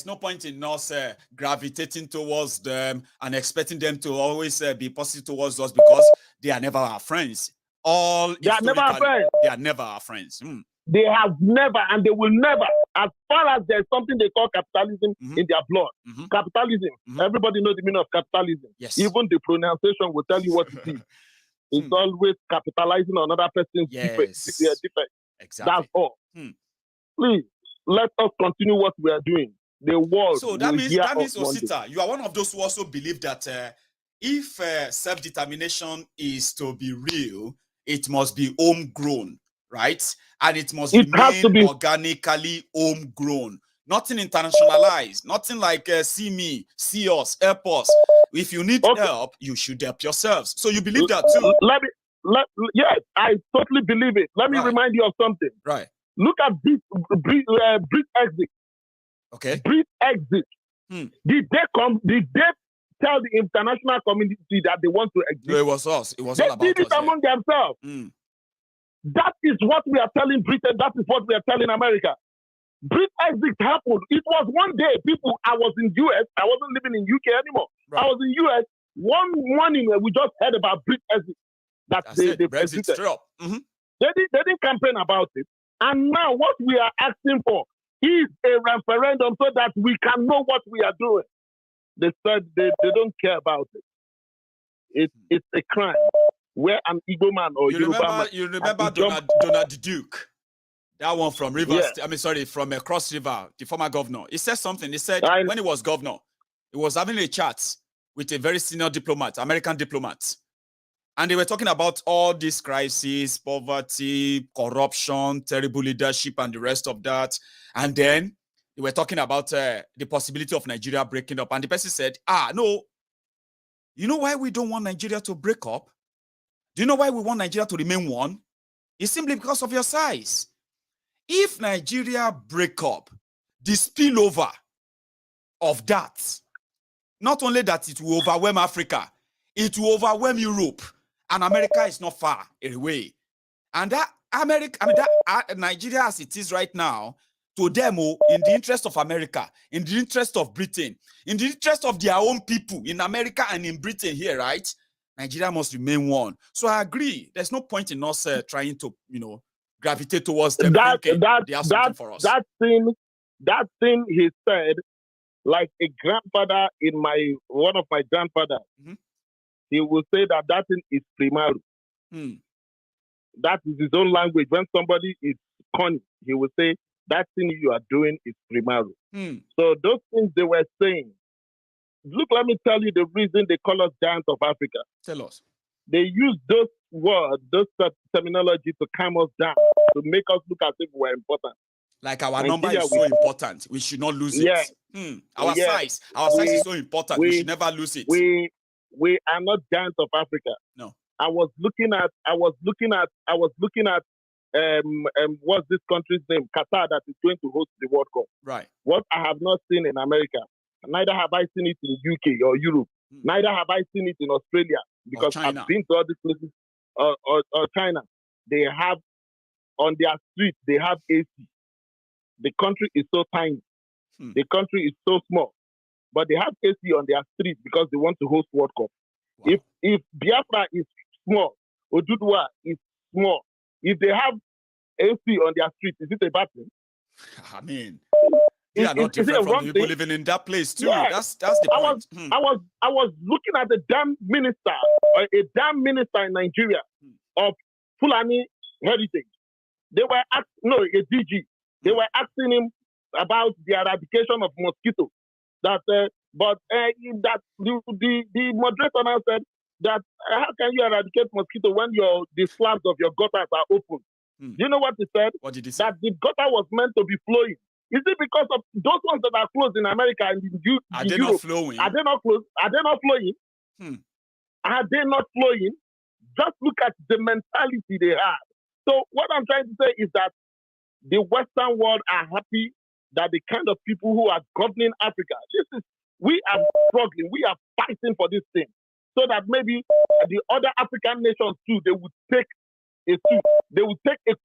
no point in us gravitating towards them and expecting them to always be positive towards us because they are never our friends. They are never our friends. They are never our friends. They have never, and they will never. As far as there's something they call capitalism in their blood. Capitalism. Everybody knows the meaning of capitalism. Yes. Even the pronunciation will tell you what it is. It's always capitalizing on another person's defect. Exactly. That's all. Please, let us continue what we are doing. The world. So that means Osita, you are one of those who also believe that if self-determination is to be real, it must be homegrown, right? And it must be organically homegrown. Nothing internationalized. Nothing like see me, see us, help us. If you need help, you should help yourselves. So you believe that too? Yes, I totally believe it. Let me remind you of something. Right. Look at this Brexit. Okay. Brexit. Did they tell the international community that they want to exist? No, it was us. It was they all about us. They did it among themselves. That is what we are telling Britain. That is what we are telling America. Brexit happened. It was one day. I was in US. I wasn't living in UK anymore. Right. I was in US. One morning we just heard about Brexit. That they Brexit straight up. They didn't campaign about it. And now what we are asking for is a referendum so that we can know what we are doing. They said they don't care about it. It's a crime where an Igbo man or Yoruba man... You remember Donald Duke? That one from Rivers, from Cross River, the former governor. He said something. He said when he was governor, he was having a chat with a very senior diplomat, American diplomat. And they were talking about all these crises, poverty, corruption, terrible leadership, and the rest of that. And then they were talking about the possibility of Nigeria breaking up. And the person said, no. You know why we don't want Nigeria to break up? Do you know why we want Nigeria to remain one? It's simply because of your size. If Nigeria break up, the spillover of that, not only that it will overwhelm Africa, it will overwhelm Europe, and America is not far away. And that Nigeria as it is right now, to them, in the interest of America, in the interest of Britain, in the interest of their own people in America and in Britain here, right? Nigeria must remain one. So I agree. There's no point in us trying to, gravitate towards them. They have something for us. That thing he said, like a grandfather one of my grandfathers, he will say that thing is primaru. That is his own language. When somebody is cunning, he will say that thing you are doing is primaru. So those things they were saying. Look, let me tell you the reason they call us giants of Africa. Tell us. They use those words, those terminology to calm us down, to make us look as if we're important. Like our number is so important, we should not lose it. Our size is so important, we should never lose it. We are not giants of Africa. No. I was looking at what's this country's name? Qatar, that is going to host the World Cup. Right. What I have not seen in America, neither have I seen it in UK or Europe. Neither have I seen it in Australia, because I've been to all these places, or China. They have, on their streets, they have AC. The country is so tiny. The country is so small. But they have AC on their streets because they want to host World Cup. Wow. If Biafra is small, Oduduwa is small, if they have AC on their streets, is it a bad thing? I mean... They are not different from the people living in that place too. Yeah. That's the point. I was looking at a dam minister in Nigeria of Fulani heritage. They were a DG. They were asking him about the eradication of mosquitoes. The moderator now said that how can you eradicate mosquito when the slabs of your gutters are open? Do you know what he said? What did he say? That the gutter was meant to be flowing. Is it because of those ones that are closed in America and in Europe? Are they not flowing? Are they not closed? Are they not flowing? Are they not flowing? Just look at the mentality they have. So what I'm trying to say is that the Western world are happy that the kind of people who are governing Africa, we are struggling, we are fighting for this thing. So that maybe the other African nations too, they would take a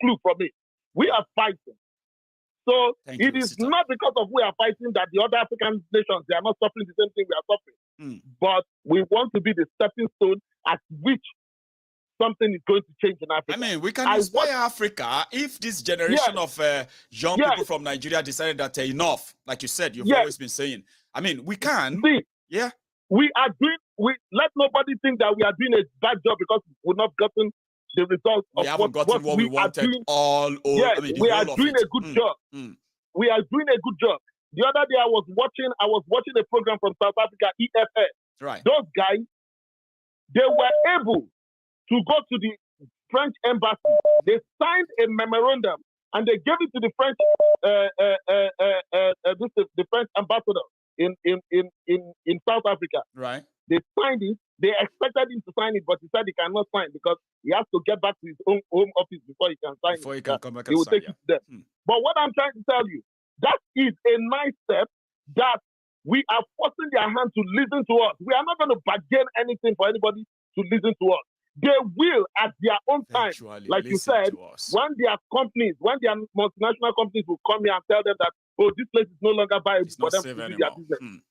clue from it. We are fighting. So it is not because of we are fighting that the other African nations, they are not suffering the same thing we are suffering. But we want to be the stepping stone at which something is going to change in Africa. I mean, we can inspire Africa if this generation of young people from Nigeria decided that enough, like you said, you've always been saying. I mean, we can. We are doing, let nobody think that we are doing a bad job because we've not gotten the results of what we wanted doing. We are doing a good job. We are doing a good job. The other day I was watching a program from South Africa, EFS. Right. Those guys, they were able to go to the French embassy. They signed a memorandum and they gave it to the French the French ambassador in South Africa. Right. They signed it. They expected him to sign it, but he said he cannot sign because he has to get back to his own home office before he can sign it. Before he can come back and sign, take it to them. But what I'm trying to tell you, that is a nice step that we are forcing their hand to listen to us. We are not going to bargain anything for anybody to listen to us. They will at their own time, like you said, when their multinational companies will come here and tell them that, oh, this place is no longer viable for them to do their business.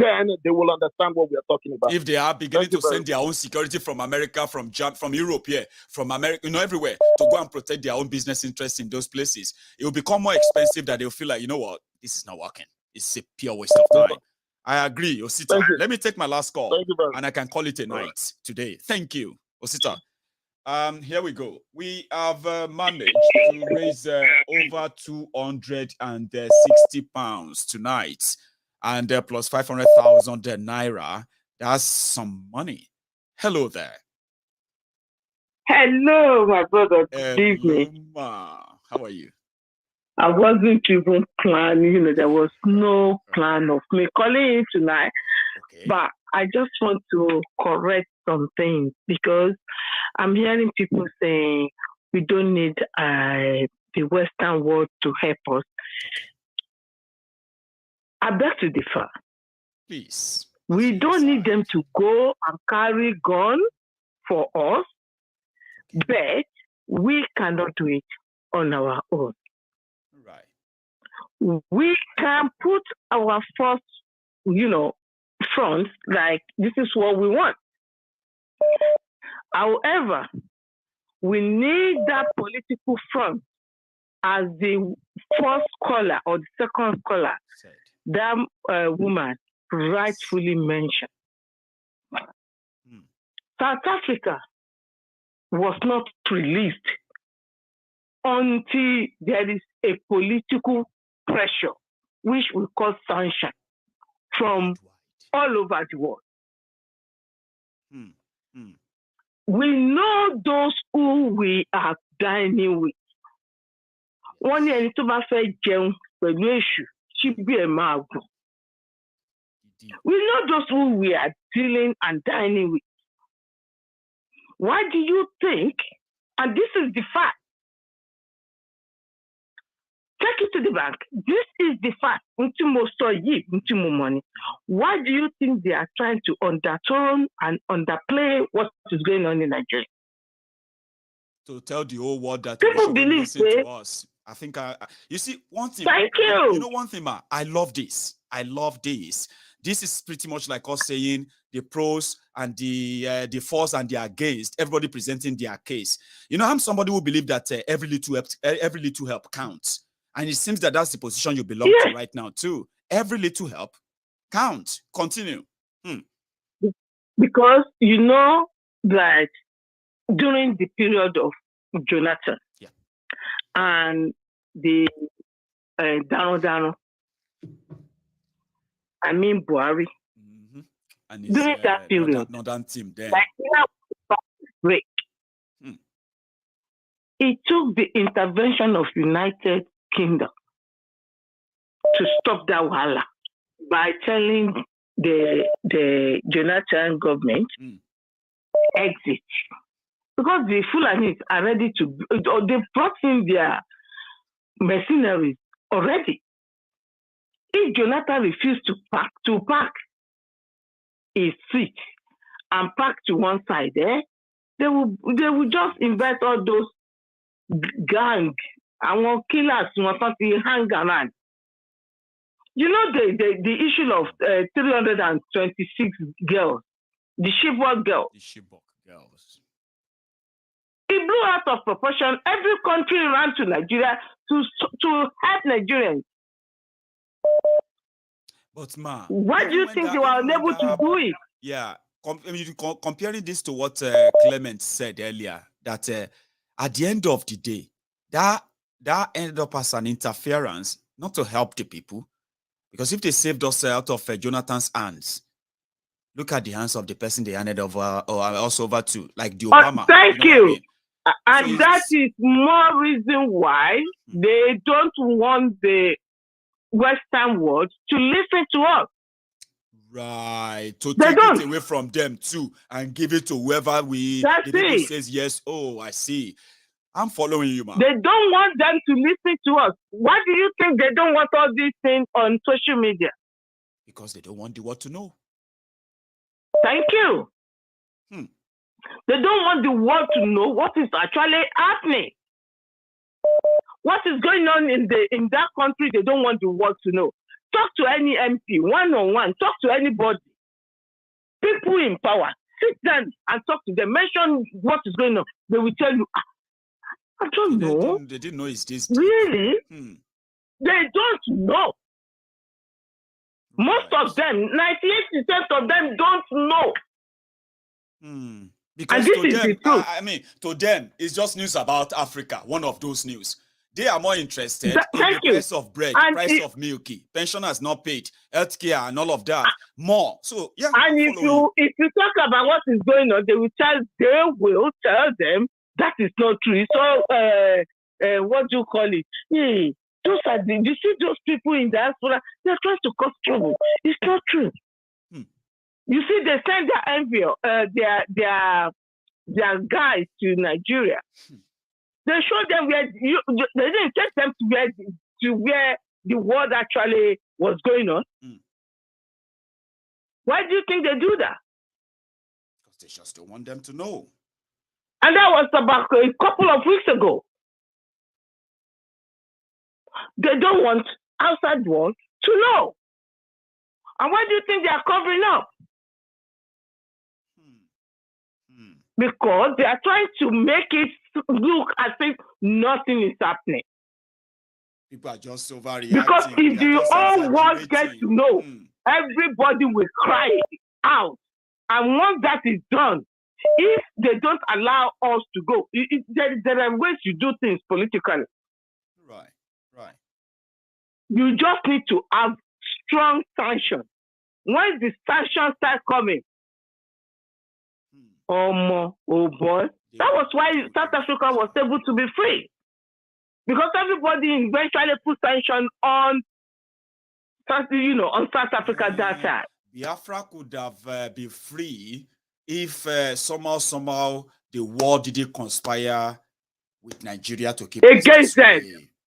then they will understand what we are talking about. If they are beginning to send their own security from America, from Europe, from America, everywhere, to go and protect their own business interests in those places, it will become more expensive that they'll feel like, you know what, this is not working. It's a pure waste of time. I agree, Osita. Let me take my last call, and I can call it a night today. Thank you, Osita. Here we go. We have managed to raise over 260 pounds tonight, and plus 500,000 naira. That's some money. Hello there. Hello, my brother. Good evening. Ma. How are you? I wasn't even planning, there was no plan of me calling you tonight. Okay. But I just want to correct some things because I'm hearing people saying we don't need the Western world to help us. I beg to differ. Please. We don't need them to go and carry gun for us, but we cannot do it on our own. Right. We can put our first, front, like this is what we want. However, we need that political front as the first caller or the second caller that woman rightfully mentioned. South Africa was not released until there is a political pressure, which will cause sanction from all over the world. We know those who we are dining with. One year, we know those who we are dealing and dining with. Why do you think, and this is the fact, take it to the bank. This is the fact. Money. Why do you think they are trying to undertone and underplay what is going on in Nigeria? To tell the whole world that people believe to us. I think you see one thing. Thank you. You know one thing, ma. I love this. This is pretty much like us saying the pros and the force and the against. Everybody presenting their case. I'm somebody who believes that every little help counts. And it seems that that's the position you belong to right now, too. Every little help counts. Continue. Because you know that during the period of Jonathan and the Dano, Buhari, and during that period, northern team there. Break. It took the intervention of United Kingdom to stop that wahala by telling the Jonathan government exit, because the Fulanis are ready to, or they brought in their mercenaries already. If Jonathan refused to pack his seat and park to one side, they will just invite all those gang and killers who hang around. You know the issue of 326 girls, the Chibok girls. It blew out of proportion. Every country ran to Nigeria to help Nigerians. But ma, why do you think they were unable to do it? Yeah, comparing this to what Clement said earlier, that at the end of the day, that ended up as an interference, not to help the people. Because if they saved us out of Jonathan's hands, look at the hands of the person they handed over or also over to, like the Obama. Thank you. I mean? And so that is more reason why they don't want the Western world to listen to us. Right. To take it away from them too and give it to whoever the people says yes. Oh, I see. I'm following you, man. They don't want them to listen to us. Why do you think they don't want all these things on social media? Because they don't want the world to know. Thank you. They don't want the world to know what is actually happening. What is going on in that country, they don't want the world to know. Talk to any MP, one-on-one. Talk to anybody. People in power. Sit down and talk to them. Mention what is going on. They will tell you, I don't know. They didn't know it's this. Really? They don't know. Most of them, 98% of them don't know. Because to them, I mean, to them, it's just news about Africa. One of those news. They are more interested in the price of bread, price of milk, pensioners not paid, healthcare, and all of that. More. So yeah. And if you talk about what is going on, they will tell them that is not true. So what do you call it? Yeah, you see those people in diaspora, they're trying to cause trouble. It's not true. You see, they send their guys to Nigeria. They showed them where they didn't take them to where the war actually was going on. Why do you think they do that? Because they just don't want them to know. And that was about a couple of weeks ago. They don't want outside world to know. And why do you think they are covering up? Because they are trying to make it look as if nothing is happening. People are just overreacting. Because if the whole world gets to know, everybody will cry out. And once that is done, if they don't allow us to go, there are ways you do things politically. Right. You just need to have strong sanctions. Once the sanctions start coming, oh boy. That was why South Africa was able to be free. Because everybody eventually put sanctions on South Africa that side. Biafra could have been free if somehow the war didn't conspire with Nigeria to keep against them.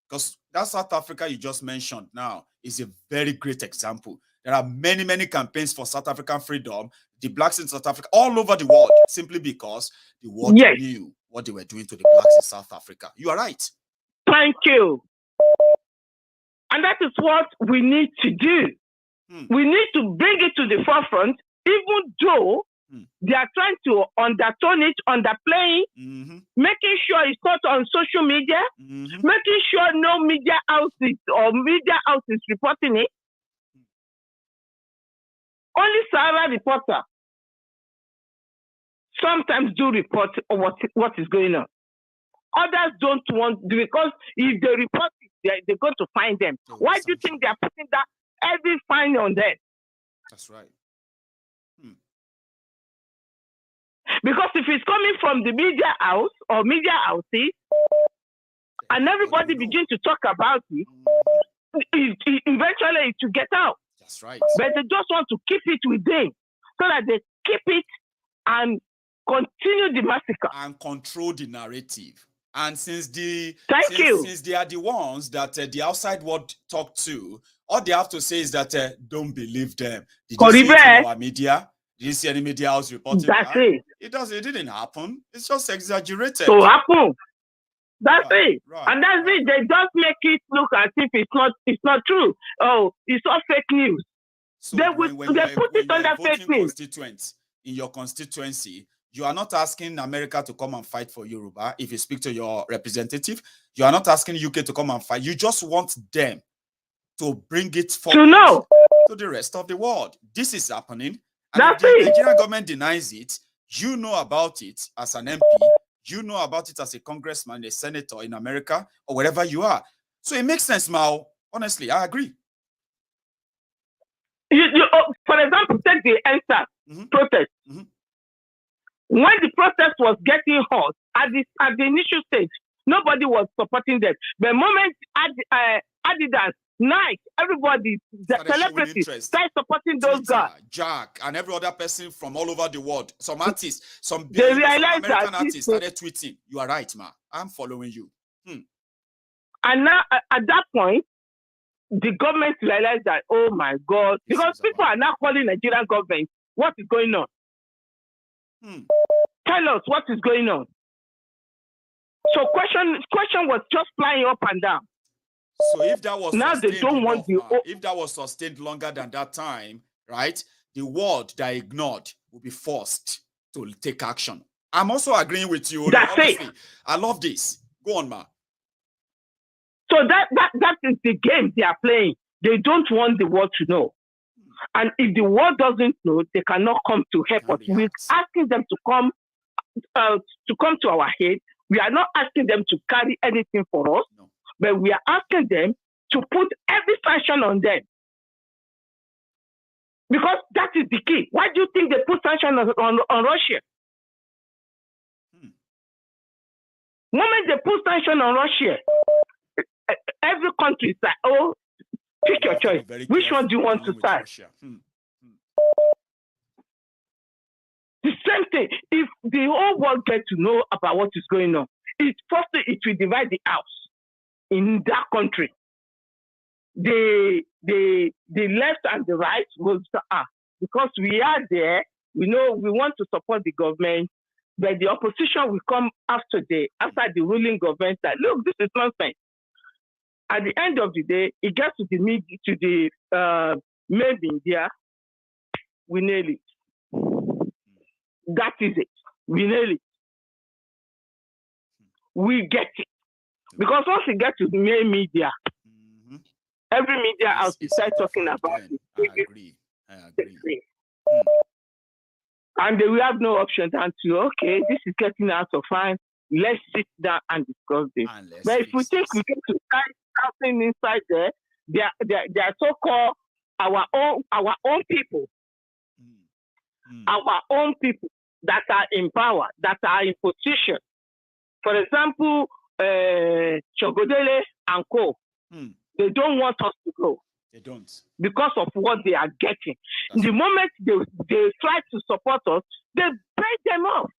Because that South Africa you just mentioned now is a very great example. There are many campaigns for South African freedom, the blacks in South Africa, all over the world, simply because the world knew what they were doing to the blacks in South Africa. You are right. Thank you. And that is what we need to do. We need to bring it to the forefront, even though they are trying to undertone it, underplay it, making sure it's not on social media, making sure no media houses or media houses reporting it. Only Sarah reporter sometimes do report what is going on. Others don't want, because if they report it, they're going to find them. Why do you think they're putting that heavy fine on them? That's right. Because if it's coming from the media house or media houses, and everybody begins to talk about it, eventually it will get out. That's right. But they just want to keep it within, so that they keep it and continue the massacre and control the narrative. And since they are the ones that the outside world talk to, all they have to say is that don't believe them. Did you see it in our media? Did you see any media house reporting? That's it. It didn't happen. It's just exaggerated. So happen. That's it. Right. And that's it. They just make it look as if it's not true. Oh, it's all fake news. So they put it under fake news. In your constituency, you are not asking America to come and fight for Yoruba. If you speak to your representative, you are not asking UK to come and fight. You just want them to bring it forward to the rest of the world. This is happening. And if the Nigerian government denies it, you know about it as an MP, you know about it as a congressman, a senator in America, or wherever you are. So it makes sense, Mao. Honestly, I agree. For example, take the EndSARS protest. When the protest was getting hot, at the initial stage, nobody was supporting them. The moment Adidas, Nike, everybody, the celebrities started supporting those guys. Jack and every other person from all over the world. Some artists, some American artists started tweeting. You are right, ma. I'm following you. And now, at that point, the government realized that, oh my God, because people are now calling Nigerian government, what is going on? Tell us what is going on. So question was just flying up and down. So if that was now they don't want the if that was sustained longer than that time, right? The world that ignored will be forced to take action. I'm also agreeing with you. That's obviously. it. I love this. Go on, ma. So that is the game they are playing. They don't want the world to know. And if the world doesn't know, they cannot come to help us. We're asking them to come to our aid. We are not asking them to carry anything for us, but we are asking them to put every sanction on them. Because that is the key. Why do you think they put sanctions on Russia? The moment they put sanctions on Russia, every country is like, oh, pick your choice. Which one do you want to start? The same thing. If the whole world gets to know about what is going on, it will divide the house in that country. The left and the right will start because we are there. We know we want to support the government, but the opposition will come after the ruling government that look, this is nonsense. At the end of the day, it gets to the main media. We nail it. That is it. We nail it. We get it. Because once it gets to the main media, every media out start talking about it. I agree. And they will have no option than to, okay, this is getting out of hand. Let's sit down and discuss this. But if we think we get to find something inside there, they are so-called our own people. Our own people that are in power, that are in position. For example, Chogodele and Co. They don't want us to go. They don't. Because of what they are getting. The moment they try to support us, they break them off.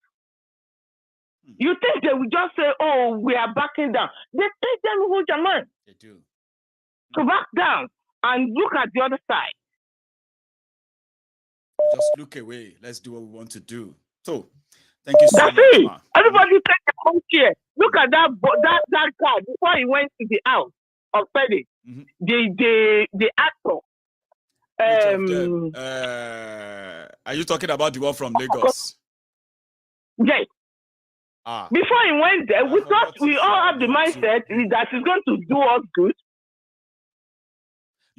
You think they will just say, oh, we are backing down. They take them who German. They do. To back down and look at the other side. Just look away. Let's do what we want to do. So, thank you so much. That's it. Everybody take a home chair. Look at that guy before he went to the house of Fede. The actor. Are you talking about the one from Lagos? Yes. Before he went there, we thought we all have the mindset that he's going to do us good.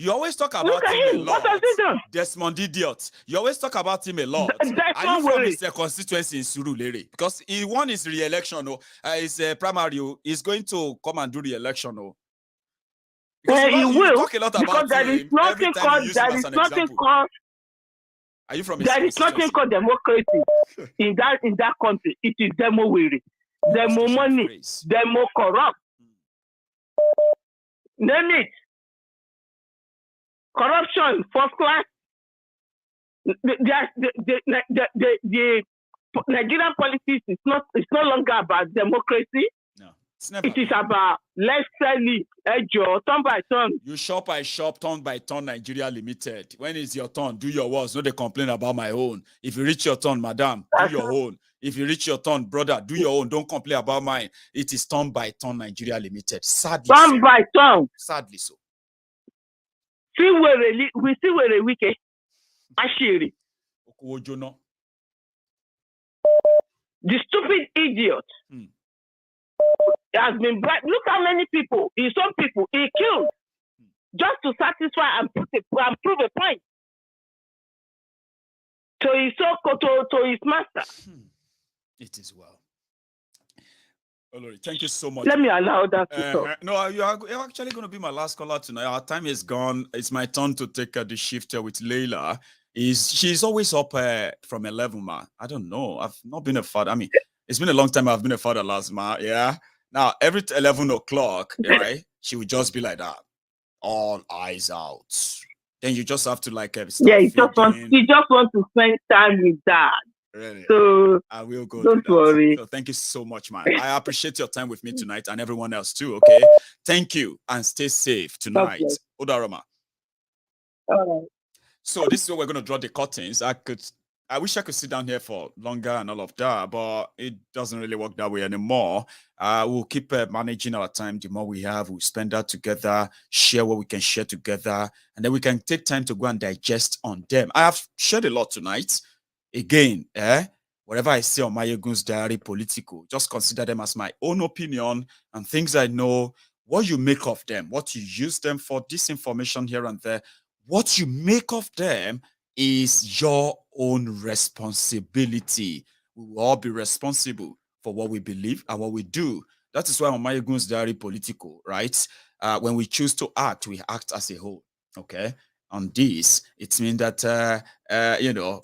You always talk about him a lot. What has he done? Desmond Idiot. You always talk about him a lot. Are you from his constituency in Surulere? Because he won his re-election, his primary. He's going to come and do re-election. He will. Talk a lot about because there is nothing called. Are you from? There is nothing called democracy in that country. It is demo weary, demo money, demo corrupt. Name it. Corruption, first class. The Nigerian politics is no longer about democracy. No, it is about let's sell it, turn by turn. You shop, I shop, turn by turn. Nigeria Limited. When it's your turn, do your worst. No, they complain about my own. If you reach your turn, madam, do your own. If you reach your turn, brother, do your own. Don't complain about mine. It is turn by turn. Nigeria Limited. Sadly, turn by turn. Sadly so. We see where a wicked Ashiri. The stupid idiot has been bright. Look how many people, some people, he killed just to satisfy and prove a point. So he to his master. It is well. Olori, thank you so much. Let me allow that to talk. No, you're actually going to be my last caller tonight. Our time is gone. It's my turn to take the shift with Leila. She's always up from 11, ma. I don't know. I've not been a father. I mean, it's been a long time I've been a father last, ma. Yeah. Now, every 11 o'clock, right, she would just be like that. All eyes out. Then you just have to he just wants to spend time with dad. Really? So I will go. Don't worry. So thank you so much, man. I appreciate your time with me tonight and everyone else too. Okay. Thank you and stay safe tonight. Okay. Odaroma. All right. So this is where we're going to draw the curtains. I could I wish I could sit down here for longer and all of that, but it doesn't really work that way anymore. We'll keep managing our time. The more we have, we'll spend that together, share what we can share together, and then we can take time to go and digest on them. I have shared a lot tonight. Again, whatever I say on MaiyegunsDiary, Politico, just consider them as my own opinion and things I know. What you make of them, what you use them for, disinformation here and there, what you make of them is your own responsibility. We will all be responsible for what we believe and what we do. That is why on MaiyegunsDiary, Politico, right? When we choose to act, we act as a whole, okay? On this, it means that,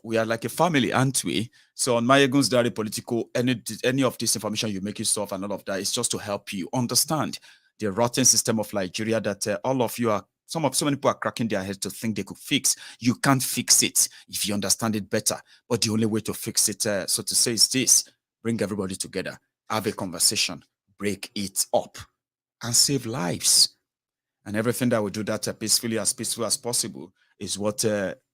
we are like a family, aren't we? So on MaiyegunsDiary, Politico, any of this information you make yourself and all of that is just to help you understand the rotten system of Nigeria that all of you are, so many people are cracking their heads to think they could fix. You can't fix it if you understand it better. But the only way to fix it, so to say, is this: bring everybody together, have a conversation, break it up, and save lives. And everything that will do that peaceful as possible is what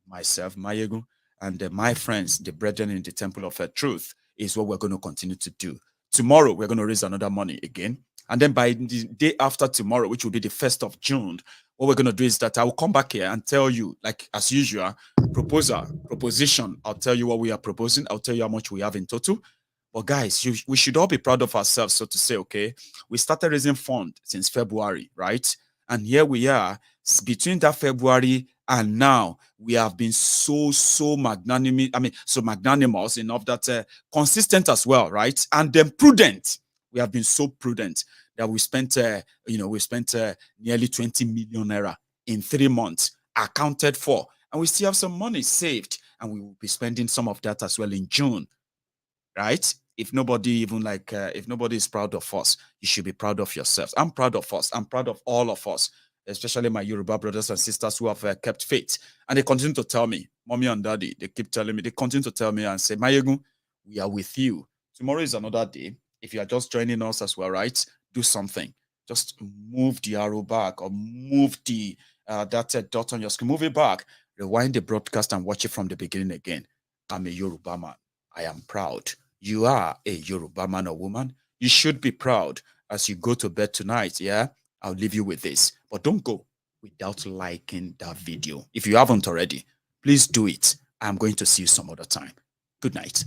myself, Maiyegun, and my friends, the brethren in the Temple of Truth, is what we're going to continue to do. Tomorrow, we're going to raise another money again. And then by the day after tomorrow, which will be the 1st of June, what we're going to do is that I will come back here and tell you, like as usual, proposition. I'll tell you what we are proposing. I'll tell you how much we have in total. But guys, we should all be proud of ourselves, so to say, okay? We started raising funds since February, right? And here we are, between that February and now, we have been so magnanimous enough that consistent as well, right? And then prudent. We have been so prudent that we spent, nearly 20 million naira in 3 months, accounted for, and we still have some money saved, and we will be spending some of that as well in June, right? If nobody if nobody is proud of us, you should be proud of yourselves. I'm proud of us. I'm proud of all of us, especially my Yoruba brothers and sisters who have kept faith. And they continue to tell me, mommy and daddy, they keep telling me, they continue to tell me and say, Maiyegun, we are with you. Tomorrow is another day. If you are just joining us as well, right? Do something. Just move the arrow back or move the that dot on your screen. Move it back. Rewind the broadcast and watch it from the beginning again. I'm a Yoruba man. I am proud. You are a Yoruba man or woman. You should be proud as you go to bed tonight, yeah? I'll leave you with this. But don't go without liking that video. If you haven't already, please do it. I'm going to see you some other time. Good night.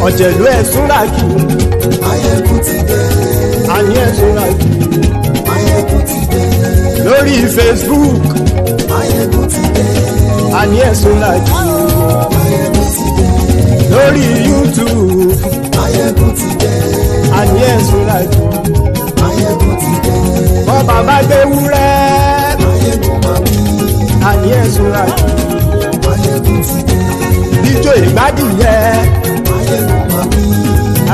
ọ̀jẹ̀lú ẹ̀sùn làkì. Maiyegun ti dé. Àní ẹ̀sùn làkì. Maiyegun ti dé. Lórí Facebook. Maiyegun ti dé. Àní ẹ̀sùn làkì. Maiyegun ti dé. Lórí YouTube. Maiyegun ti dé. Àní ẹ̀sùn làkì. Maiyegun ti dé. Bọ́ bàbá gbé wúrẹ́. Maiyegun máa wí. Àní ẹ̀sùn làkì. Maiyegun ti dé. Ijó ìgbádùn yẹ.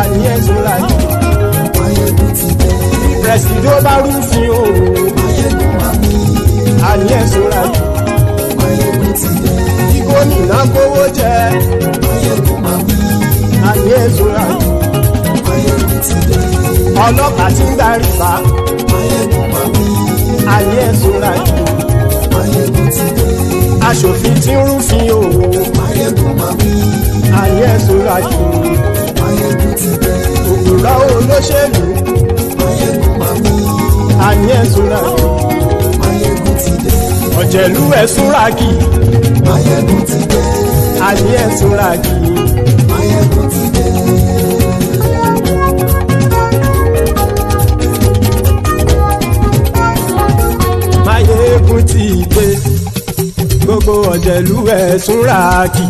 Àní ẹ̀sùn làkì. Maiyegun ti dé. Presido bá rúfin o. Maiyegun máa wí. Àní ẹ̀sùn làkì. Maiyegun ti dé. Gómìnà máa kówó jẹ. Maiyegun máa wí. Àní èsúra kì. Maiyegun ti dé. Ọlọ́pàá tí ń gba rìbá. Maiyegun máa wí. Àní èsúra kì. Maiyegun ti dé. Aṣòfin tí ń rúfin òwò. Maiyegun máa wí. Àní èsúra kì. Maiyegun ti dé. Òpùrọ́ olóṣèlú. Maiyegun máa wí. Àní èsúra kì. Maiyegun ti dé. Ọ̀jẹ̀lú ẹ̀súra kì. Maiyegun ti dé. Àní èsúra kì. Maiyegun ti dé. Maiyegun ti dé. Gbogbo ọ̀jẹ̀lú ẹ̀súra kì.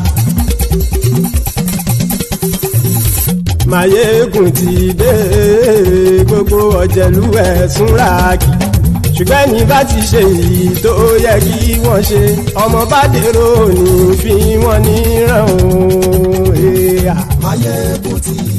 Maiyegun ti dé. Gbogbo ọ̀jẹ̀lú ẹ̀súra kì. Ṣùgbọ́n ní bá ti ṣe èyí tó yẹ kí wọ́n ṣe, ọmọ bá dèrò ní fi wọ́n níran o. Maiyegun ti dé.